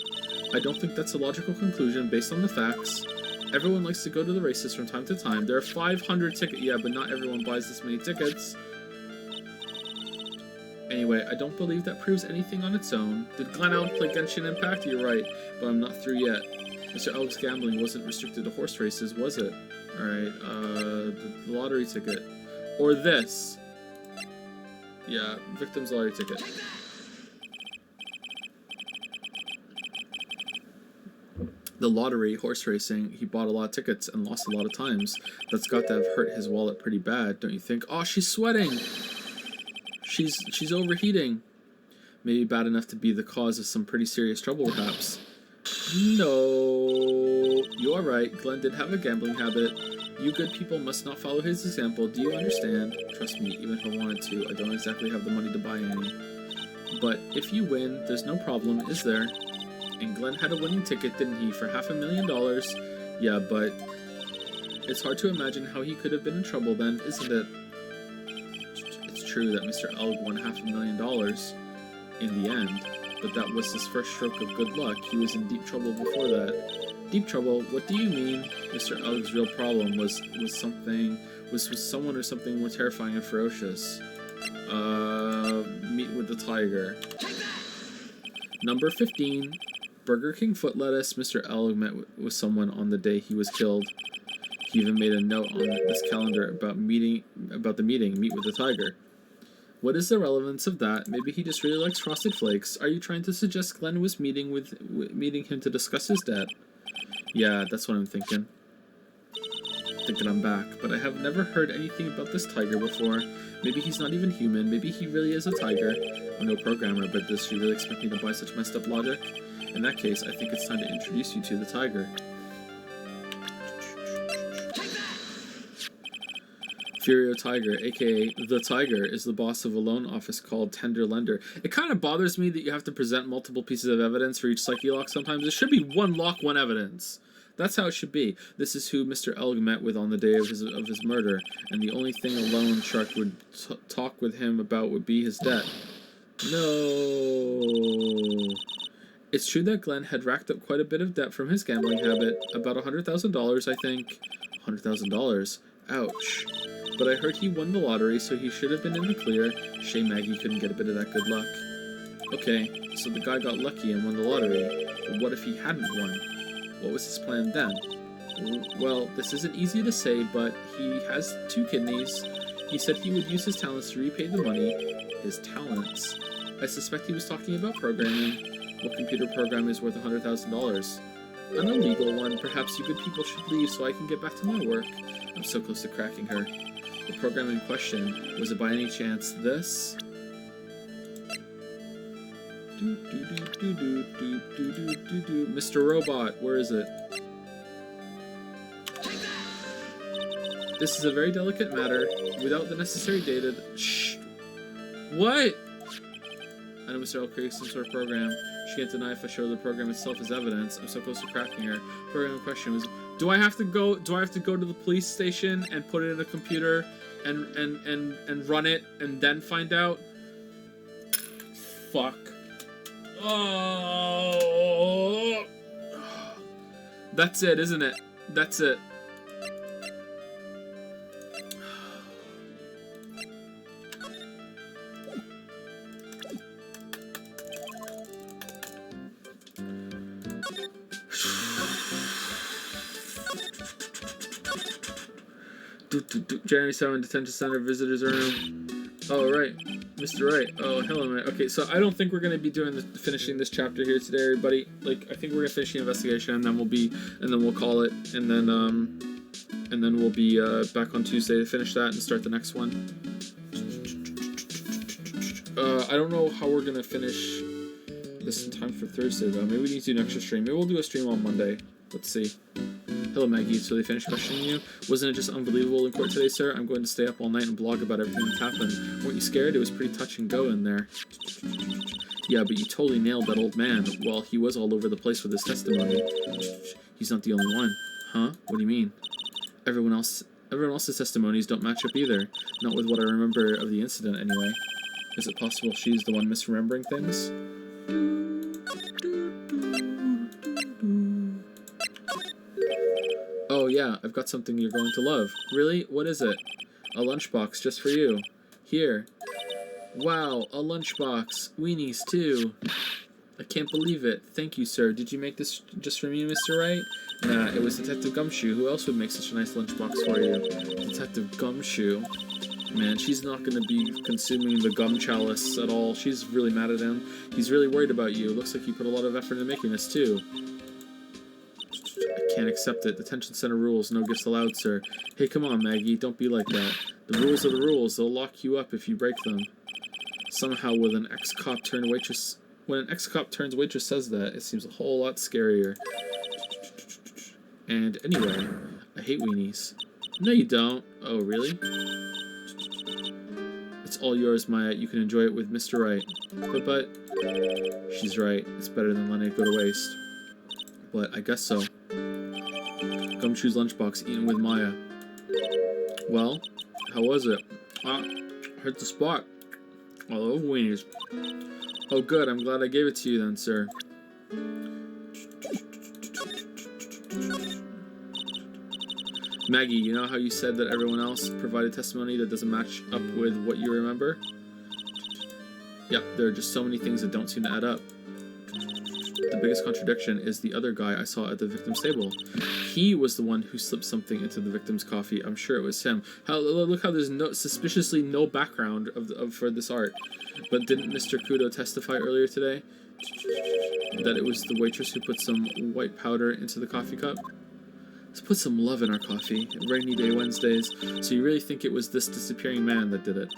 I don't think that's a logical conclusion based on the facts. Everyone likes to go to the races from time to time. There are 500 tickets. Yeah, but not everyone buys this many tickets. Anyway, I don't believe that proves anything on its own. Did Glen Elg play Genshin Impact? You're right, but I'm not through yet. Mr. Elg's gambling wasn't restricted to horse races, was it? Alright, the lottery ticket. Or this. Yeah, victim's lottery ticket. The lottery, horse racing, he bought a lot of tickets and lost a lot of times. That's got to have hurt his wallet pretty bad, don't you think? Oh, she's sweating! She's overheating. Maybe bad enough to be the cause of some pretty serious trouble, perhaps. No, you're right. Glenn did have a gambling habit. You good people must not follow his example. Do you understand? Trust me, even if I wanted to, I don't exactly have the money to buy any. But if you win, there's no problem, is there? And Glenn had a winning ticket, didn't he, for $500,000? Yeah, but it's hard to imagine how he could have been in trouble then, isn't it? It's true that Mr. Elg won $500,000 in the end, but that was his first stroke of good luck. He was in deep trouble before that. Deep trouble? What do you mean? Mr. Elg's real problem was someone or something more terrifying and ferocious. Meet with the tiger. Number 15. Burger King foot lettuce. Mr. Elg met with someone on the day he was killed. He even made a note on this calendar about the meeting. Meet with the tiger. What is the relevance of that? Maybe he just really likes Frosted Flakes. Are you trying to suggest Glenn was meeting him to discuss his debt? Yeah, that's what I'm thinking. Thinking I'm back, but I have never heard anything about this tiger before. Maybe he's not even human. Maybe he really is a tiger. I'm no programmer, but does she really expect me to buy such messed up logic? In that case, I think it's time to introduce you to the tiger. Furio Tiger, aka The Tiger, is the boss of a loan office called Tender Lender. It kind of bothers me that you have to present multiple pieces of evidence for each psyche lock sometimes. It should be one lock, one evidence. That's how it should be. This is who Mr. Elg met with on the day of his murder, and the only thing a loan shark would talk with him about would be his debt. No. It's true that Glenn had racked up quite a bit of debt from his gambling habit. About $100,000, I think. $100,000? Ouch. But I heard he won the lottery, so he should have been in the clear. Shame Maggie couldn't get a bit of that good luck. Okay, so the guy got lucky and won the lottery. But what if he hadn't won? What was his plan then? Well, this isn't easy to say, but he has 2 kidneys. He said he would use his talents to repay the money. His talents? I suspect he was talking about programming. What computer program is worth $100,000? An illegal one. Perhaps you good people should leave so I can get back to my work. I'm so close to cracking her. The program in question, was it by any chance this? Mr. Robot, where is it? This is a very delicate matter. Without the necessary data... Shh! What? I know Mr. L creates some sort of program. She can't deny if I show the program itself as evidence. I'm so close to cracking her. The program in question was... Do I have to go to the police station and put it in a computer and run it and then find out? Fuck. Oh. That's it, isn't it? That's it. January 7, detention center, visitors room. Oh, right. Mr. Wright. Oh, hello, man. Okay, so I don't think we're going to be finishing this chapter here today, everybody. Like, I think we're going to finish the investigation, and then we'll call it, and then we'll be back on Tuesday to finish that and start the next one. I don't know how we're going to finish this in time for Thursday, though. Maybe we need to do an extra stream. Maybe we'll do a stream on Monday. Let's see. Hello, Maggie. So they finished questioning you? Wasn't it just unbelievable in court today, sir? I'm going to stay up all night and blog about everything that happened. Weren't you scared? It was pretty touch and go in there. Yeah, but you totally nailed that old man. Well, he was all over the place with his testimony. He's not the only one. Huh? What do you mean? Everyone else's testimonies don't match up either. Not with what I remember of the incident, anyway. Is it possible she's the one misremembering things? Oh yeah, I've got something you're going to love. Really? What is it? A lunchbox just for you. Here. Wow, a lunchbox. Weenies too. I can't believe it. Thank you, sir. Did you make this just for me, Mr. Wright? Nah, it was Detective Gumshoe. Who else would make such a nice lunchbox for you? Detective Gumshoe. Man, she's not going to be consuming the gum chalice at all. She's really mad at him. He's really worried about you. Looks like you put a lot of effort into making this, too. can't accept it. Detention center rules. No gifts allowed, sir. Hey, come on, Maggie. Don't be like that. The rules are the rules. They'll lock you up if you break them. Somehow, when an ex-cop turns waitress says that, it seems a whole lot scarier. And anyway, I hate weenies. No, you don't. Oh, really? It's all yours, Maya. You can enjoy it with Mr. Wright. But... She's right. It's better than letting it go to waste. But I guess so. Gumshoe's lunchbox eaten with Maya. Well, how was it? Hurt the spot. I love weenies. Oh, good. I'm glad I gave it to you then, sir. Maggie, you know how you said that everyone else provided testimony that doesn't match up with what you remember? Yeah, there are just so many things that don't seem to add up. The biggest contradiction is the other guy I saw at the victim's table. He was the one who slipped something into the victim's coffee. I'm sure it was him. Look how there's suspiciously no background for this art. But didn't Mr. Kudo testify earlier today that it was the waitress who put some white powder into the coffee cup? Let's put some love in our coffee. Rainy day Wednesdays. So you really think it was this disappearing man that did it?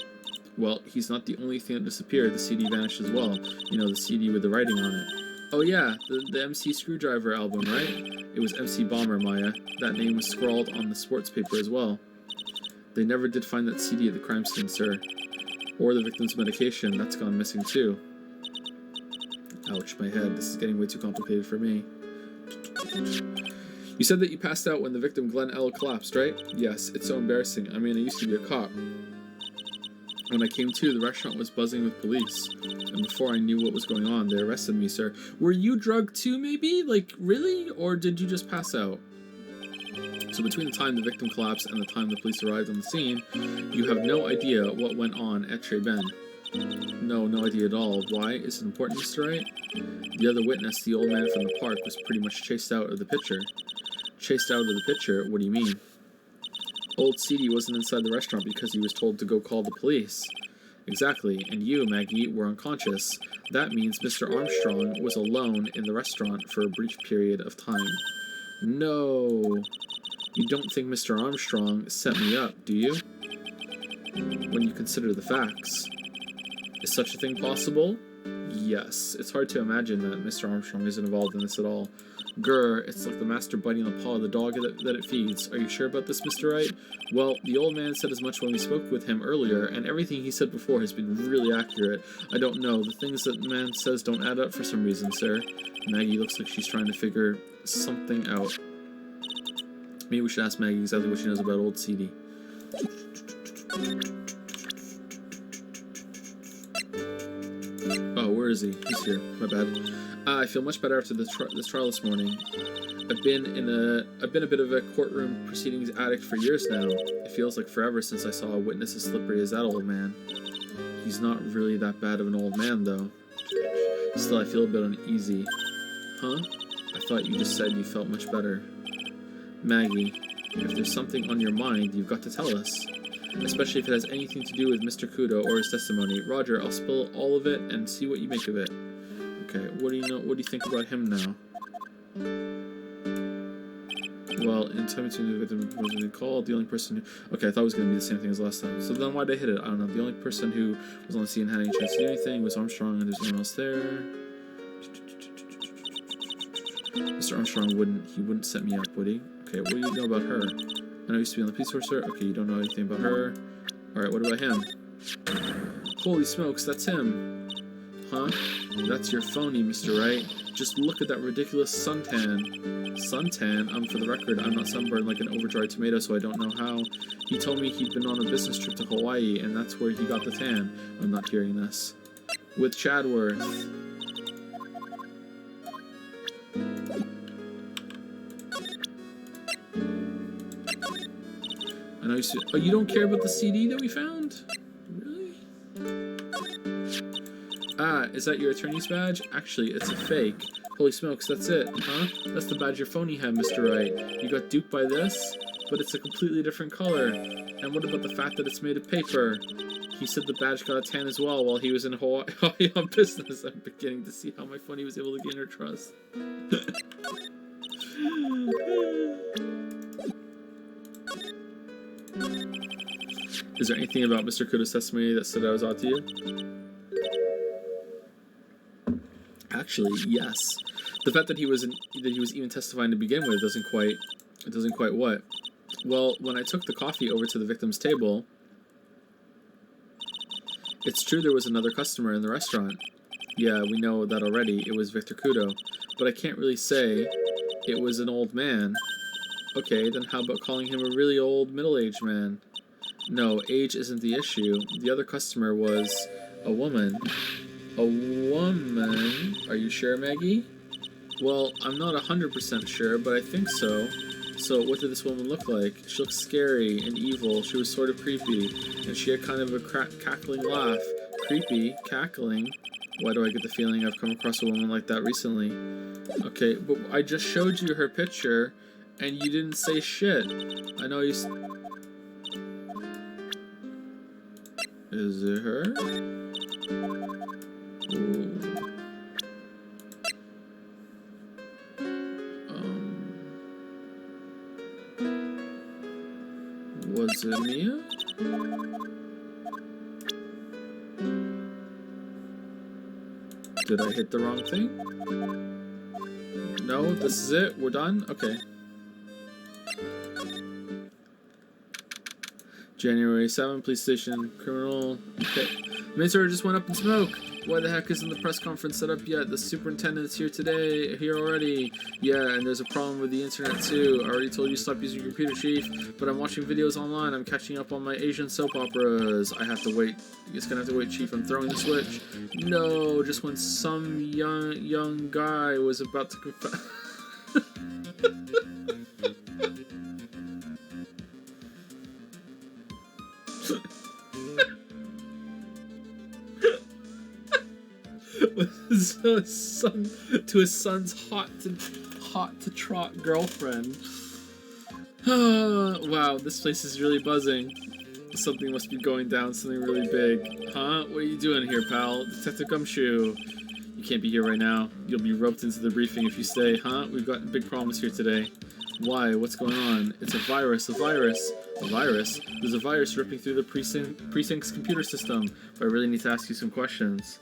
Well, he's not the only thing that disappeared. The CD vanished as well. You know, the CD with the writing on it. Oh yeah, the MC Screwdriver album, right? It was MC Bomber, Maya. That name was scrawled on the sports paper as well. They never did find that CD at the crime scene, sir. Or the victim's medication. That's gone missing too. Ouch, my head. This is getting way too complicated for me. You said that you passed out when the victim Glenn L. collapsed, right? Yes, it's so embarrassing. I mean, I used to be a cop. When I came to, the restaurant was buzzing with police. And before I knew what was going on, they arrested me, sir. Were you drugged too, maybe? Like, really? Or did you just pass out? So between the time the victim collapsed and the time the police arrived on the scene, you have no idea what went on at Trey Ben. No idea at all. Why? Is it important, Mr. Wright? The other witness, the old man from the park, was pretty much chased out of the picture. Chased out of the picture? What do you mean? Old CD wasn't inside the restaurant because he was told to go call the police. Exactly, and you, Maggie, were unconscious. That means Mr. Armstrong was alone in the restaurant for a brief period of time. No. You don't think Mr. Armstrong set me up, do you? When you consider the facts. Is such a thing possible? Yes. It's hard to imagine that Mr. Armstrong isn't involved in this at all. Grr, it's like the master biting the paw of the dog that it feeds. Are you sure about this, Mr. Wright? Well, the old man said as much when we spoke with him earlier, and everything he said before has been really accurate. I don't know. The things that the man says don't add up for some reason, sir. Maggie looks like she's trying to figure something out. Maybe we should ask Maggie exactly what she knows about old CD. Oh, where is he? He's here. My bad. I feel much better after this trial this morning. I've been a bit of a courtroom proceedings addict for years now. It feels like forever since I saw a witness as slippery as that old man. He's not really that bad of an old man, though. Still, I feel a bit uneasy. Huh? I thought you just said you felt much better. Maggie, if there's something on your mind, you've got to tell us. Especially if it has anything to do with Mr. Kudo or his testimony. Roger, I'll spill all of it and see what you make of it. Okay, what do you know? What do you think about him now? Well, in time between the victim was being called, the only person who... Okay, I thought it was going to be the same thing as last time. So then why'd they hit it? I don't know. The only person who was on the scene and had any chance to do anything was Armstrong, and there's no one else there. Mr. Armstrong wouldn't set me up, would he? Okay, what do you know about her? I know he used to be on the police force, sir. Okay, you don't know anything about her. Alright, what about him? Holy smokes, that's him. Huh? That's your phony, Mr. Wright. Just look at that ridiculous suntan. Suntan? For the record, I'm not sunburned like an overdried tomato, so I don't know how. He told me he'd been on a business trip to Hawaii, and that's where he got the tan. I'm not hearing this. With Chadworth. I know you said... Oh, you don't care about the CD that we found? Really? Ah, is that your attorney's badge? Actually, it's a fake. Holy smokes, that's it, huh? That's the badge your phony had, Mr. Wright. You got duped by this? But it's a completely different color. And what about the fact that it's made of paper? He said the badge got a tan as well while he was in Hawaii on business. I'm beginning to see how my phony was able to gain her trust. Is there anything about Mr. Kudo's testimony that stood out odd to you? Actually, yes. The fact that he was even testifying to begin with doesn't quite what? Well, when I took the coffee over to the victim's table, it's true there was another customer in the restaurant. Yeah, we know that already. It was Victor Kudo. But I can't really say it was an old man. Okay, then how about calling him a really old, middle-aged man? No, age isn't the issue. The other customer was a woman. A woman? Are you sure, Maggie? Well, I'm not 100% sure, but I think so. So, what did this woman look like? She looked scary and evil. She was sort of creepy. And she had kind of a cackling laugh. Creepy? Cackling? Why do I get the feeling I've come across a woman like that recently? Okay, but I just showed you her picture, and you didn't say shit. I know you... Is it her? Ooh. Was it Mia? Did I hit the wrong thing? No, this is it? We're done? Okay. January 7th, police station, criminal... Okay. Maidservant just went up in smoke. Why the heck isn't the press conference set up yet? The superintendent's here already. Yeah, and there's a problem with the internet too. I already told you stop using your computer, Chief, but I'm watching videos online. I'm catching up on my Asian soap operas. I have to wait. You're just gonna have to wait, Chief. I'm throwing the switch. No, just when some young guy was about to confess... to his son's hot to trot girlfriend. Wow, this place is really buzzing. Something must be going down, something really big. Huh? What are you doing here, pal? Detective Gumshoe. You can't be here right now. You'll be roped into the briefing if you stay, huh? We've got big problems here today. Why? What's going on? It's a virus. A virus? A virus? There's a virus ripping through the precinct's computer system. But I really need to ask you some questions.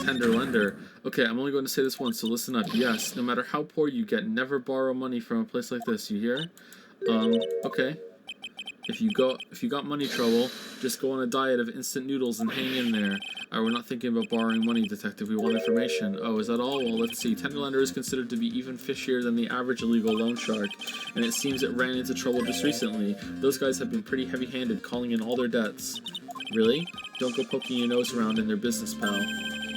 Tender lender. Okay, I'm only going to say this once, so listen up. Yes, no matter how poor you get, never borrow money from a place like this, you hear? Okay. If you got money trouble, just go on a diet of instant noodles and hang in there. We're not thinking about borrowing money, detective. We want information. Oh, is that all? Well, let's see. Tender lender is considered to be even fishier than the average illegal loan shark, and it seems it ran into trouble just recently. Those guys have been pretty heavy-handed, calling in all their debts. Really? Don't go poking your nose around in their business, pal.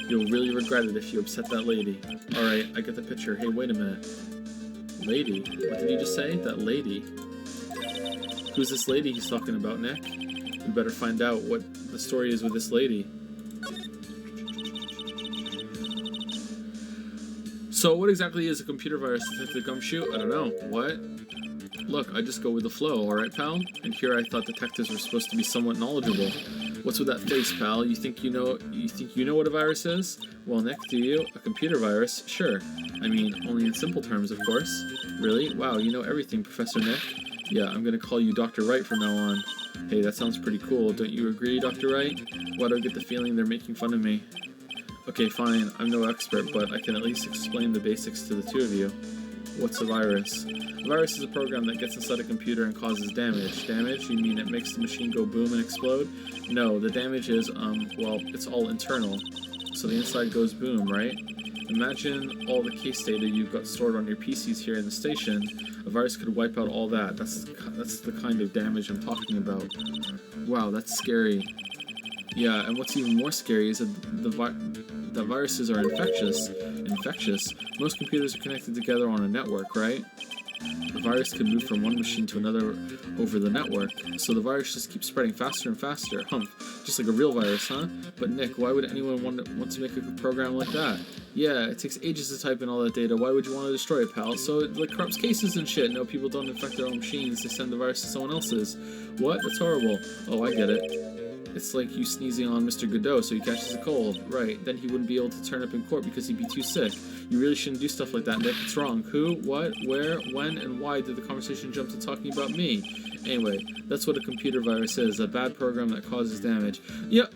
You'll really regret it if you upset that lady. Alright, I get the picture. Hey, wait a minute. Lady? What did he just say? That lady? Who's this lady he's talking about, Nick? We better find out what the story is with this lady. So what exactly is a computer virus, Detective Gumshoe? I don't know. What? Look, I just go with the flow, alright, pal? And here I thought detectives were supposed to be somewhat knowledgeable. What's with that face, pal? You think you know what a virus is? Well, Nick, do you? A computer virus? Sure. I mean, only in simple terms, of course. Really? Wow, you know everything, Professor Nick. Yeah, I'm gonna call you Dr. Wright from now on. Hey, that sounds pretty cool. Don't you agree, Dr. Wright? Why do I get the feeling they're making fun of me? Okay, fine. I'm no expert, but I can at least explain the basics to the two of you. What's a virus? A virus is a program that gets inside a computer and causes damage. Damage? You mean it makes the machine go boom and explode? No, the damage is, well, it's all internal. So the inside goes boom, right? Imagine all the case data you've got stored on your PCs here in the station. A virus could wipe out all that. That's the kind of damage I'm talking about. Wow, that's scary. Yeah, and what's even more scary is that the viruses are infectious. Infectious? Most computers are connected together on a network, right? The virus can move from one machine to another over the network, so the virus just keeps spreading faster and faster. Humph, just like a real virus, huh? But Nick, why would anyone want to make a program like that? Yeah, it takes ages to type in all that data. Why would you want to destroy it, pal? So it like corrupts cases and shit. No, people don't infect their own machines. They send the virus to someone else's. What? That's horrible. Oh, I get it. It's like you sneezing on Mr. Godot so he catches a cold. Right, then he wouldn't be able to turn up in court because he'd be too sick. You really shouldn't do stuff like that, Nick. It's wrong. Who, what, where, when, and why did the conversation jump to talking about me? Anyway, that's what a computer virus is, a bad program that causes damage. Yeah,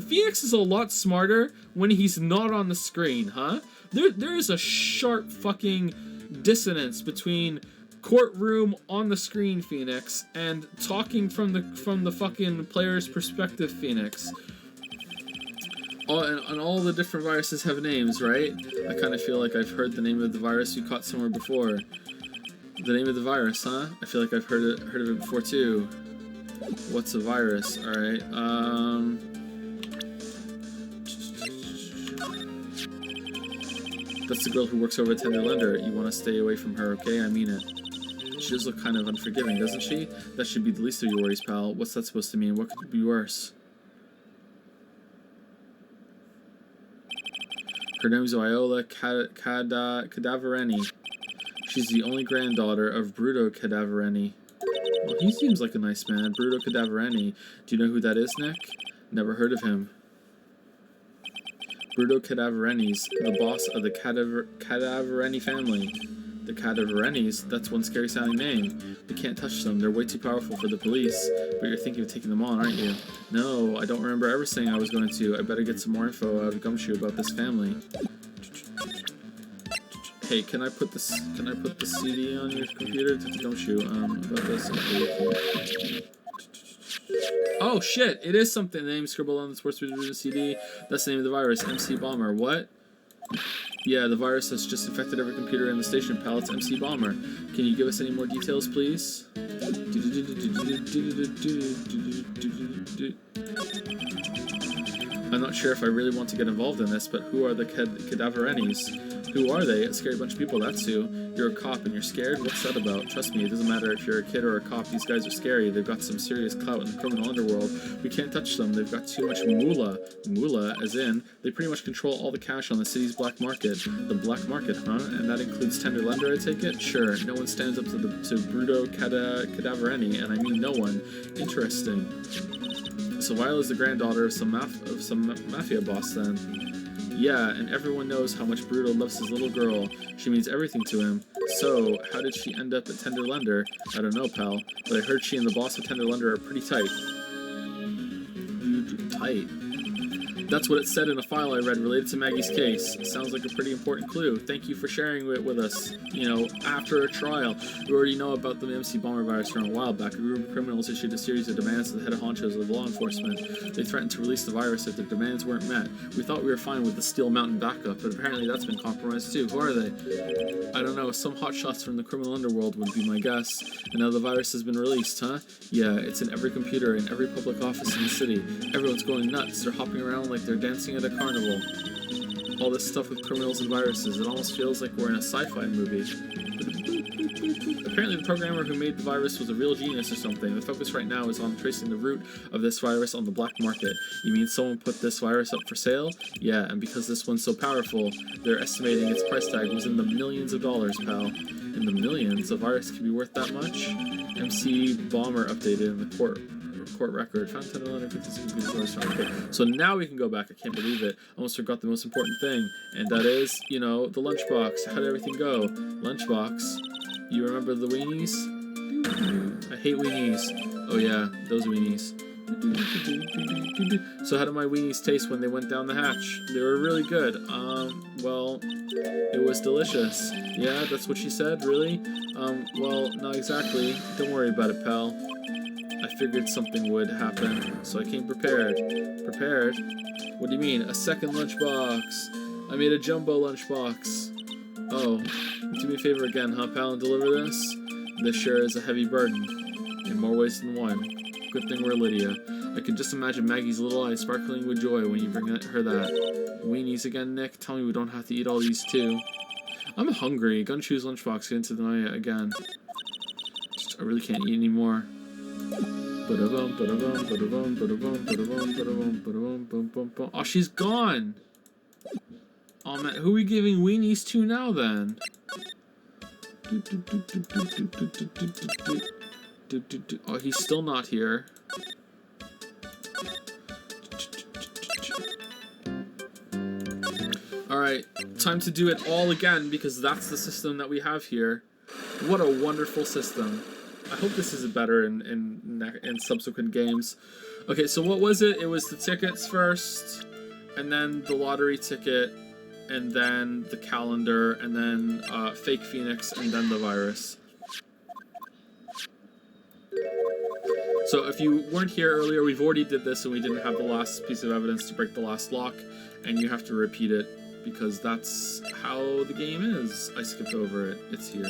Phoenix is a lot smarter when he's not on the screen, huh? There is a sharp fucking dissonance between courtroom on the screen Phoenix and talking from the fucking player's perspective Phoenix. And all the different viruses have names, right? I kind of feel like I've heard the name of the virus you caught somewhere before. The name of the virus, huh? I feel like I've heard of it before too. What's a virus? All right. That's the girl who works over at Tender Lender. You want to stay away from her, okay? I mean it. She does look kind of unforgiving, doesn't she? That should be the least of your worries, pal. What's that supposed to mean? What could be worse? Her name's Viola Cadavereni. She's the only granddaughter of Bruto Cadavereni. Well, he seems like a nice man. Bruto Cadavereni. Do you know who that is, Nick? Never heard of him. Bruto Cadavereni's the boss of the Cadavereni family. The Cadaverenis, that's one scary sounding name. We can't touch them, they're way too powerful for the police. But you're thinking of taking them on, aren't you? No, I don't remember ever saying I was going to. I better get some more info out of Gumshoe about this family. Hey, can I put the CD on your computer? To Gumshoe, about this. Oh shit, it is something. The name scribbled on the sports video CD. That's the name of the virus, MC Bomber. What? Yeah, the virus has just infected every computer in the station, pal. It's MC Bomber. Can you give us any more details, please? I'm not sure if I really want to get involved in this, but who are the Cadaverenis? Who are they? A scary bunch of people, that's who. You're a cop and you're scared? What's that about? Trust me, it doesn't matter if you're a kid or a cop. These guys are scary. They've got some serious clout in the criminal underworld. We can't touch them. They've got too much moolah. Moolah, as in, they pretty much control all the cash on the city's black market. The black market, huh? And that includes Tender Lender, I take it? Sure. No one stands up to Bruto Cadavereni, and I mean no one. Interesting. So Viola's the granddaughter of some mafia boss, then. Yeah, and everyone knows how much Bruto loves his little girl. She means everything to him. So, how did she end up at Tender Lender? I don't know, pal. But I heard she and the boss of Tender Lender are pretty tight. Tight? That's what it said in a file I read related to Maggie's case. Sounds like a pretty important clue. Thank you for sharing it with us. You know, after a trial. We already know about the MC Bomber virus from a while back. A group of criminals issued a series of demands to the head of honchos of law enforcement. They threatened to release the virus if their demands weren't met. We thought we were fine with the Steel Mountain backup, but apparently that's been compromised too. Who are they? I don't know. Some hotshots from the criminal underworld would be my guess. And now the virus has been released, huh? Yeah, it's in every computer in every public office in the city. Everyone's going nuts. They're hopping around like they're dancing at a carnival. All this stuff with criminals and viruses, it almost feels like we're in a sci-fi movie. Apparently the programmer who made the virus was a real genius or something. The focus right now is on tracing the root of this virus on the black market. You mean someone put this virus up for sale? Yeah, and because this one's so powerful, they're estimating its price tag was in the millions of dollars, pal. In the millions? A virus could be worth that much? MC Bomber updated in the court record. Found okay. So now we can go back. I can't believe it. Almost forgot the most important thing, and that is, you know, the lunchbox. How did everything go? Lunchbox. You remember the weenies? I hate weenies. Oh yeah, those weenies. So how did my weenies taste when they went down the hatch? They were really good. Well, it was delicious. Yeah, that's what she said? Really? Well, not exactly. Don't worry about it, pal. I figured something would happen, so I came prepared. Prepared? What do you mean? A second lunchbox? I made a jumbo lunchbox. Oh, do me a favor again, huh, pal, and deliver this? This sure is a heavy burden, in more ways than one. Good thing we're Lydia. I can just imagine Maggie's little eyes sparkling with joy when you bring her that. Weenies again, Nick? Tell me we don't have to eat all these, too. I'm hungry. Gumshoe's lunchbox, get into the night again. I really can't eat anymore. Oh, she's gone! Oh man, who are we giving weenies to now then? Oh, he's still not here. time to do it all again, because that's the system that we have here. What a wonderful system. I hope this is better in subsequent games. Okay, so what was it? It was the tickets first, and then the lottery ticket, and then the calendar, and then fake Phoenix, and then the virus. So if you weren't here earlier, we've already did this, and we didn't have the last piece of evidence to break the last lock, and you have to repeat it, because that's how the game is. I skipped over it. It's here.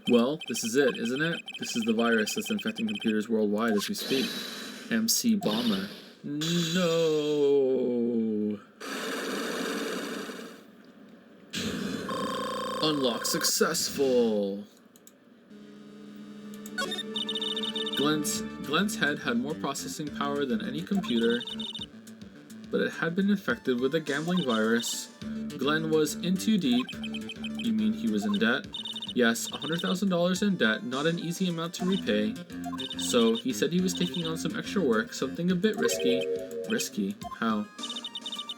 Well, this is it, isn't it? This is the virus that's infecting computers worldwide as we speak. MC Bomber. No. Unlock successful. Glenn's head had more processing power than any computer, but it had been infected with a gambling virus. Glenn was in too deep. You mean he was in debt? Yes, $100,000 in debt, not an easy amount to repay. So he said he was taking on some extra work, something a bit risky. Risky? How?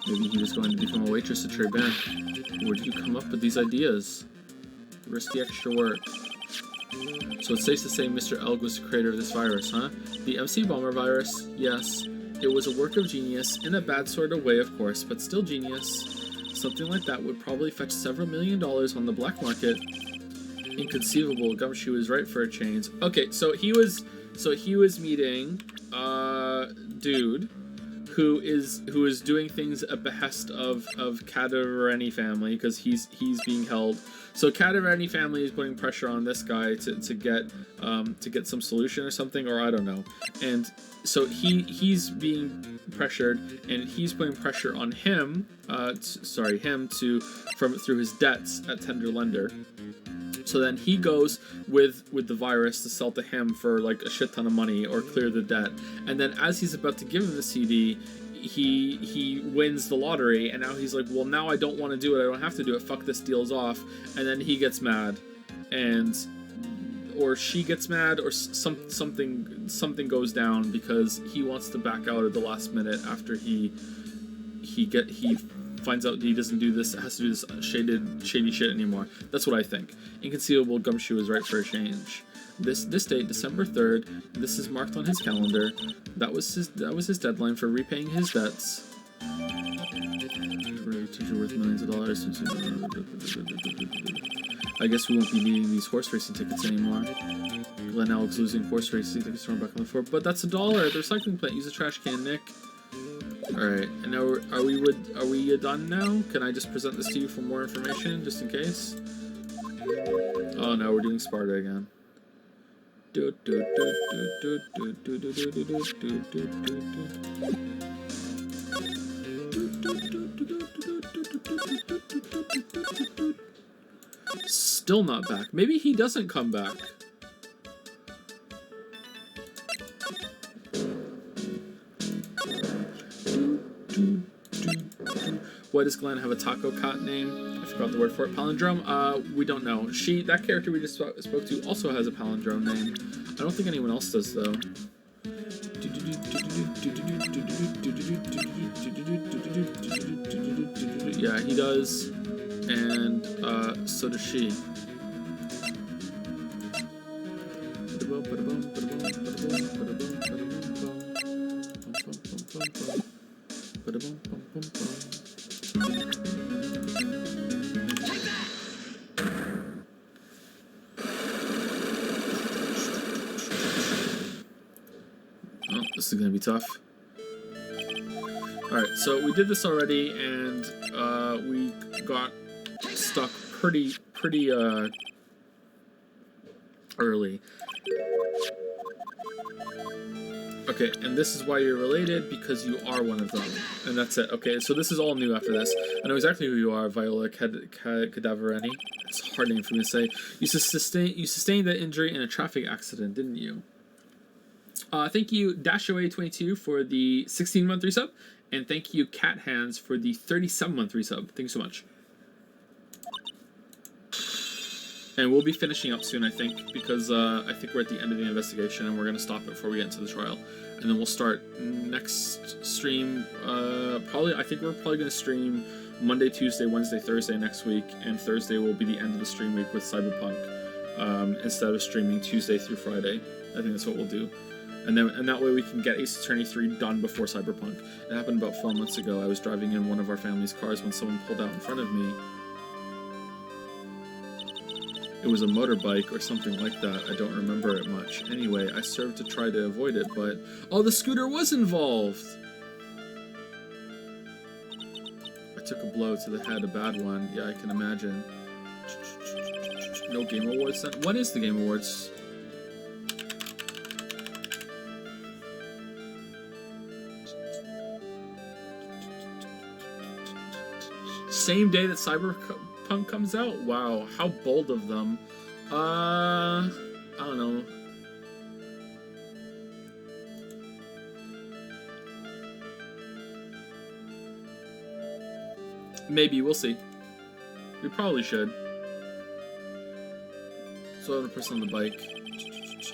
Maybe he was going to become a waitress at Tribulations. Where did you come up with these ideas? Risky extra work. So it's safe to say Mr. Elg was the creator of this virus, huh? The MC Bomber virus? Yes. It was a work of genius, in a bad sort of way, of course, but still genius. Something like that would probably fetch several $1 million on the black market. Inconceivable. Gumshoe is right for a change. Okay, so he was meeting dude who is doing thing at behest of Cadaverani family, because he's being held. So Cadaverani family is putting pressure on this guy to get some solution or something, or I don't know. And so he's being pressured, and he's putting pressure on him through his debts at Tender Lender. So then he goes with the virus to sell to him for like a shit ton of money or clear the debt. And then as he's about to give him the CD, he wins the lottery, and now he's like, well, now I don't want to do it. I don't have to do it. Fuck, this deal's off. And then he gets mad, or she gets mad, or something goes down because he wants to back out at the last minute after he finds out he doesn't do this, has to do this shady shit anymore. That's what I think. Inconceivable. Gumshoe is right for a change. This date, December 3rd. This is marked on his calendar. That was his deadline for repaying his debts. Teacher worth millions of dollars. I guess we won't be needing these horse racing tickets anymore. Glenn Elg's losing horse racing tickets thrown back on the floor. But that's $1 at the recycling plant. Use a trash can, Nick. Alright, and now are we done now? Can I just present this to you for more information, just in case? Oh no, we're doing Sparta again. Still not back. Maybe he doesn't come back. Why does Glenn have a taco cat name? I forgot the word for it. Palindrome? We don't know. That character we just spoke to also has a palindrome name. I don't think anyone else does, though. Yeah, he does. And, so does she. This is gonna be tough. Alright, so we did this already, and we got stuck pretty early. Okay, and this is why you're related, because you are one of them. And that's it. Okay, so this is all new after this. I know exactly who you are, Viola Cadaverani. It's a hard name for me to say. You sustained that injury in a traffic accident, didn't you? Thank you, Dashaway22 for the 16-month resub. And thank you, Cat Hands, for the 37-month resub. Thank you so much. And we'll be finishing up soon, I think, because I think we're at the end of the investigation and we're going to stop it before we get into the trial. And then we'll start next stream, I think we're probably going to stream Monday, Tuesday, Wednesday, Thursday next week, and Thursday will be the end of the stream week with Cyberpunk, instead of streaming Tuesday through Friday. I think that's what we'll do. And that way we can get Ace Attorney 3 done before Cyberpunk. It happened about 4 months ago. I was driving in one of our family's cars when someone pulled out in front of me. It was a motorbike or something like that. I don't remember it much. Anyway, I served to try to avoid it, but... Oh, the scooter was involved! I took a blow to the head, a bad one. Yeah, I can imagine. No Game Awards then? When is the Game Awards? Same day that Cyberpunk comes out? Wow, how bold of them. I don't know. Maybe, we'll see. We probably should. So the person on the bike.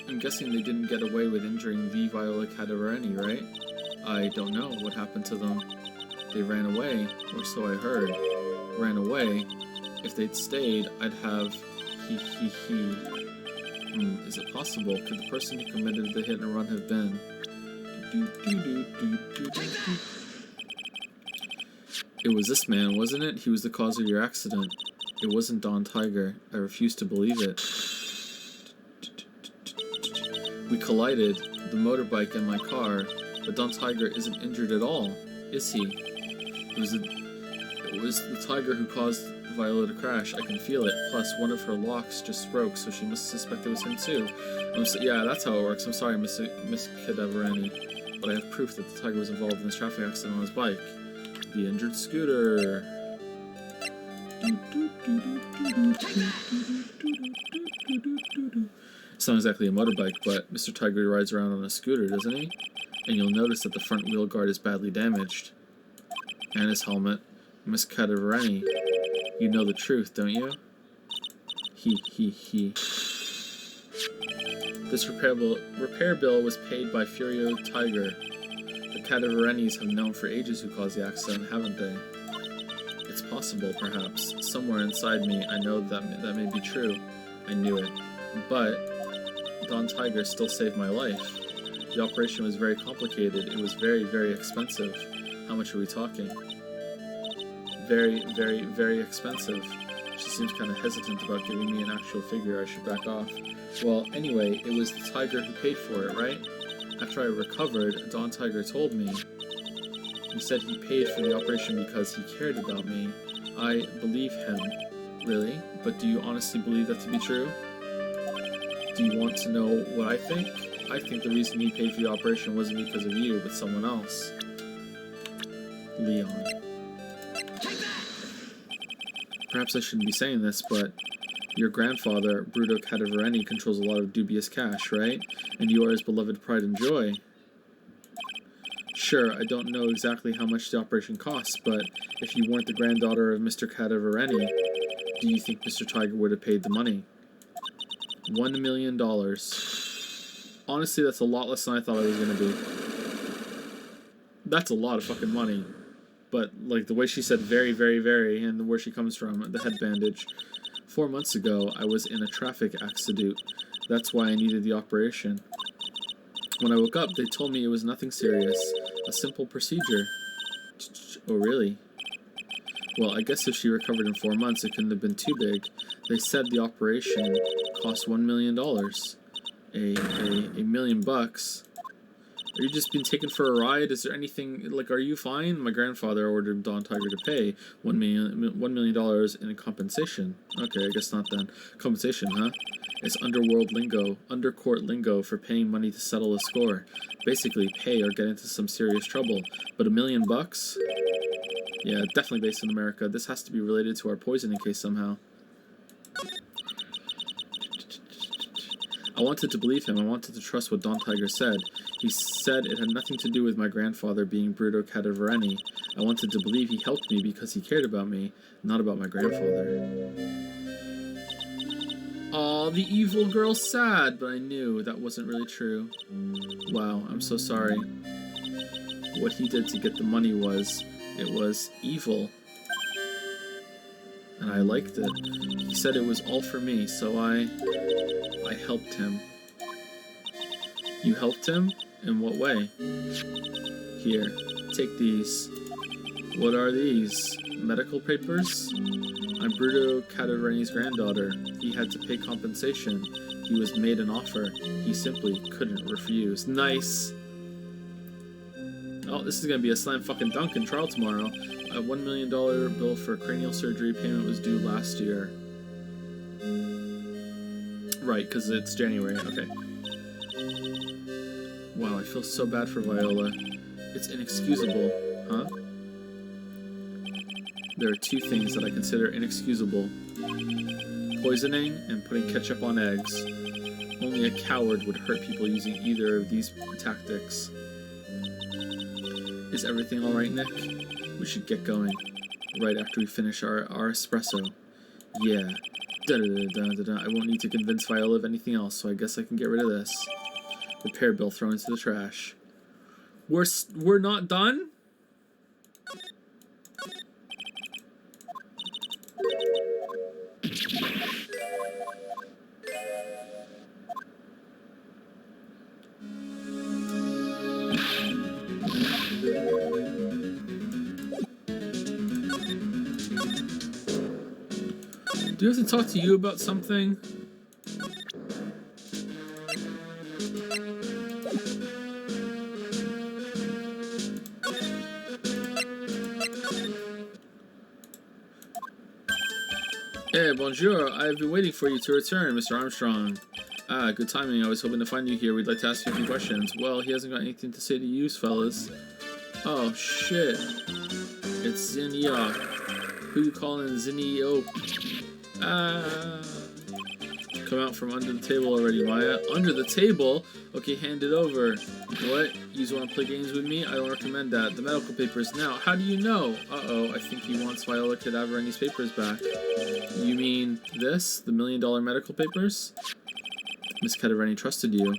I'm guessing they didn't get away with injuring the Viola Cadaverani, right? I don't know what happened to them. They ran away, or so I heard. Ran away. If they'd stayed, I'd have Is it possible? Could the person who committed the hit and run have been? It was this man, wasn't it? He was the cause of your accident. It wasn't Don Tiger. I refuse to believe it. We collided, the motorbike and my car, but Don Tiger isn't injured at all, is he? It was the tiger who caused Viola to crash. I can feel it. Plus, one of her locks just broke, so she must suspect it was him too. Yeah, that's how it works. I'm sorry, Miss Cadaverani, but I have proof that the tiger was involved in this traffic accident on his bike. The injured scooter. It's not exactly a motorbike, but Mr. Tiger rides around on a scooter, doesn't he? And you'll notice that the front wheel guard is badly damaged. And his helmet. Miss Cadaverani, you know the truth, don't you? He. This repair bill was paid by Furio Tiger. The Cadaveranis have known for ages who caused the accident, haven't they? It's possible, perhaps. Somewhere inside me, I know that may be true. I knew it. But Don Tiger still saved my life. The operation was very complicated. It was very, very expensive. How much are we talking? Very, very, very expensive. She seems kind of hesitant about giving me an actual figure. I should back off. Well, anyway, it was the tiger who paid for it, right? After I recovered, Don Tiger told me. He said he paid for the operation because he cared about me. I believe him. Really? But do you honestly believe that to be true? Do you want to know what I think? I think the reason he paid for the operation wasn't because of you, but someone else. Leon. Perhaps I shouldn't be saying this, but your grandfather, Bruto Cadaverani, controls a lot of dubious cash, right? And you are his beloved pride and joy. Sure, I don't know exactly how much the operation costs, but if you weren't the granddaughter of Mr. Cadaverani, do you think Mr. Tiger would have paid the money? $1 million. Honestly, that's a lot less than I thought it was going to be. That's a lot of fucking money. But, like, the way she said very, very, very, and where she comes from, the head bandage. 4 months ago, I was in a traffic accident. That's why I needed the operation. When I woke up, they told me it was nothing serious. A simple procedure. Oh, really? Well, I guess if she recovered in 4 months, it couldn't have been too big. They said the operation cost $1 million. $1 million. Are you just being taken for a ride? Is there anything, like, are you fine? My grandfather ordered Don Tiger to pay $1 million in compensation. Okay, I guess not then. Compensation, huh? It's underworld lingo, undercourt lingo for paying money to settle a score. Basically, pay or get into some serious trouble. But $1 million bucks? Yeah, definitely based in America. This has to be related to our poisoning case somehow. I wanted to believe him. I wanted to trust what Don Tiger said. He said it had nothing to do with my grandfather being Bruto Cadavereni. I wanted to believe he helped me because he cared about me, not about my grandfather. Aw, the evil girl's sad, but I knew that wasn't really true. Wow, I'm so sorry. What he did to get the money was evil. And I liked it. He said it was all for me, so I helped him. You helped him? In what way? Here, take these. What are these? Medical papers? I'm Bruto Cadavereni's granddaughter. He had to pay compensation. He was made an offer. He simply couldn't refuse. Nice! Oh, this is gonna be a slam fucking dunk in trial tomorrow. A $1 million bill for cranial surgery payment was due last year. Right, because it's January. Okay. Wow, I feel so bad for Viola. It's inexcusable, huh? There are two things that I consider inexcusable. Poisoning and putting ketchup on eggs. Only a coward would hurt people using either of these tactics. Is everything alright, Nick? We should get going. Right after we finish our espresso. Yeah. I won't need to convince Viola of anything else, so I guess I can get rid of this. Repair bill thrown into the trash. We're not done? Do you have to talk to you about something? Hey, bonjour. I've been waiting for you to return, Mr. Armstrong. Ah, good timing. I was hoping to find you here. We'd like to ask you a few questions. Well, he hasn't got anything to say to you, fellas. Oh, shit. It's Zinniok. Who you calling Zinniok? Ah. Come out from under the table already, Maya. Under the table? Okay, hand it over. What? You want to play games with me? I don't recommend that. The medical papers now. How do you know? Uh-oh, I think he wants Viola Cadavereni's papers back. You mean this? The $1 million medical papers? Miss Cadavereni trusted you.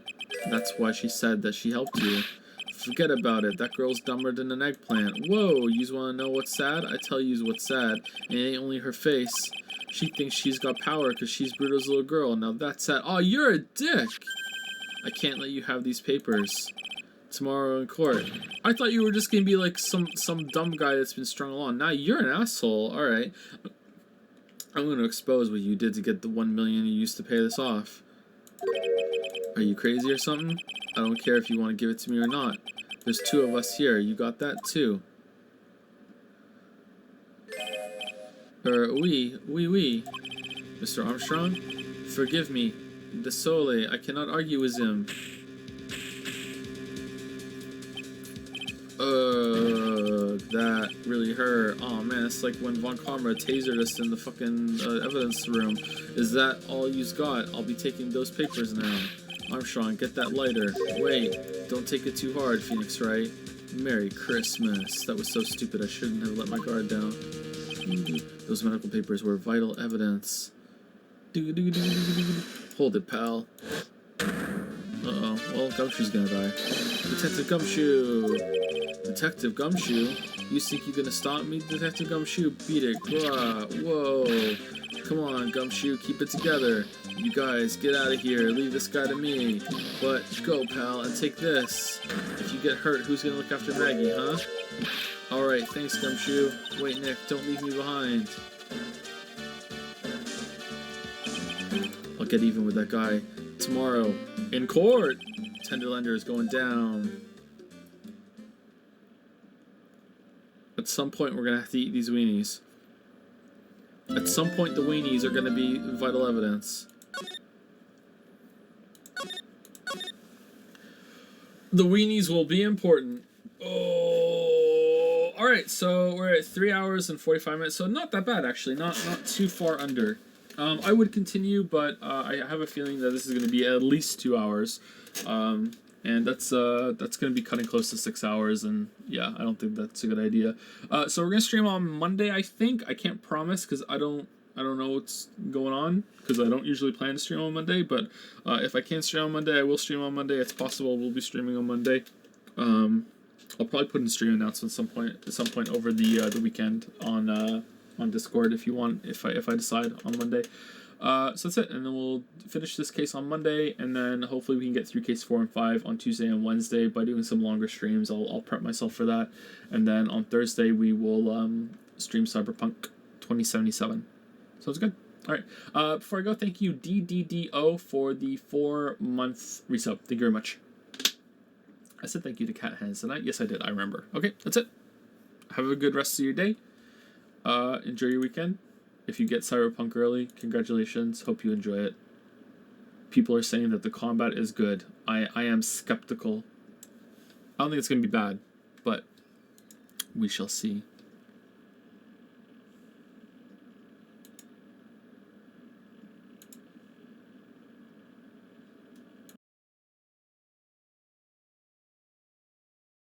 That's why she said that she helped you. Forget about it. That girl's dumber than an eggplant. Whoa, yous want to know what's sad? I tell yous what's sad. And it ain't only her face. She thinks she's got power because she's Bruto's little girl. Now that's sad. Oh, you're a dick! I can't let you have these papers. Tomorrow in court. I thought you were just gonna be like some dumb guy that's been strung along. Now you're an asshole. Alright. I'm gonna expose what you did to get the $1 million you used to pay this off. Are you crazy or something? I don't care if you want to give it to me or not. There's two of us here. You got that too. Oui. Mr. Armstrong? Forgive me. Désolé, I cannot argue with him. That really hurt. Oh man, it's like when Von Karma tasered us in the fucking evidence room. Is that all you've got? I'll be taking those papers now. Armstrong, get that lighter. Wait, don't take it too hard, Phoenix Wright. Merry Christmas. That was so stupid, I shouldn't have let my guard down. Those medical papers were vital evidence. Hold it, pal. Uh-oh, well, Gumshoe's gonna die. Detective Gumshoe! Detective Gumshoe? You think you're gonna stop me, Detective Gumshoe? Beat it, brah, whoa. Come on, Gumshoe, keep it together. You guys, get out of here, leave this guy to me. But go, pal, and take this. If you get hurt, who's gonna look after Maggie, huh? Alright, thanks, Gumshoe. Wait, Nick, don't leave me behind. I'll get even with that guy tomorrow in court. Tenderlander is going down. some point, we're gonna have to eat these weenies. At some point, the weenies are gonna be vital evidence. The weenies will be important. Oh, all right. So we're at 3 hours and 45 minutes. So not that bad, actually. Not too far under. I would continue, but I have a feeling that this is going to be at least 2 hours, and that's going to be cutting close to 6 hours. And yeah, I don't think that's a good idea. So we're going to stream on Monday. I think I can't promise because I don't know what's going on because I don't usually plan to stream on Monday, but if I can stream on Monday, I will stream on Monday. It's possible we'll be streaming on Monday. I'll probably put in stream announcements at some point over the weekend on Discord if you want, if I decide on Monday. So that's it, and then we'll finish this case on Monday, and then hopefully we can get through case 4 and 5 on Tuesday and Wednesday by doing some longer streams. I'll prep myself for that, and then on Thursday we will stream Cyberpunk 2077. Sounds good. All right. Before I go, thank you DDDO for the 4-month resub. Thank you very much. I said thank you to Cat Hands tonight. Yes, I did. I remember. Okay, that's it. Have a good rest of your day. Enjoy your weekend. If you get Cyberpunk early, congratulations. Hope you enjoy it. People are saying that the combat is good. I am skeptical. I don't think it's going to be bad, but we shall see.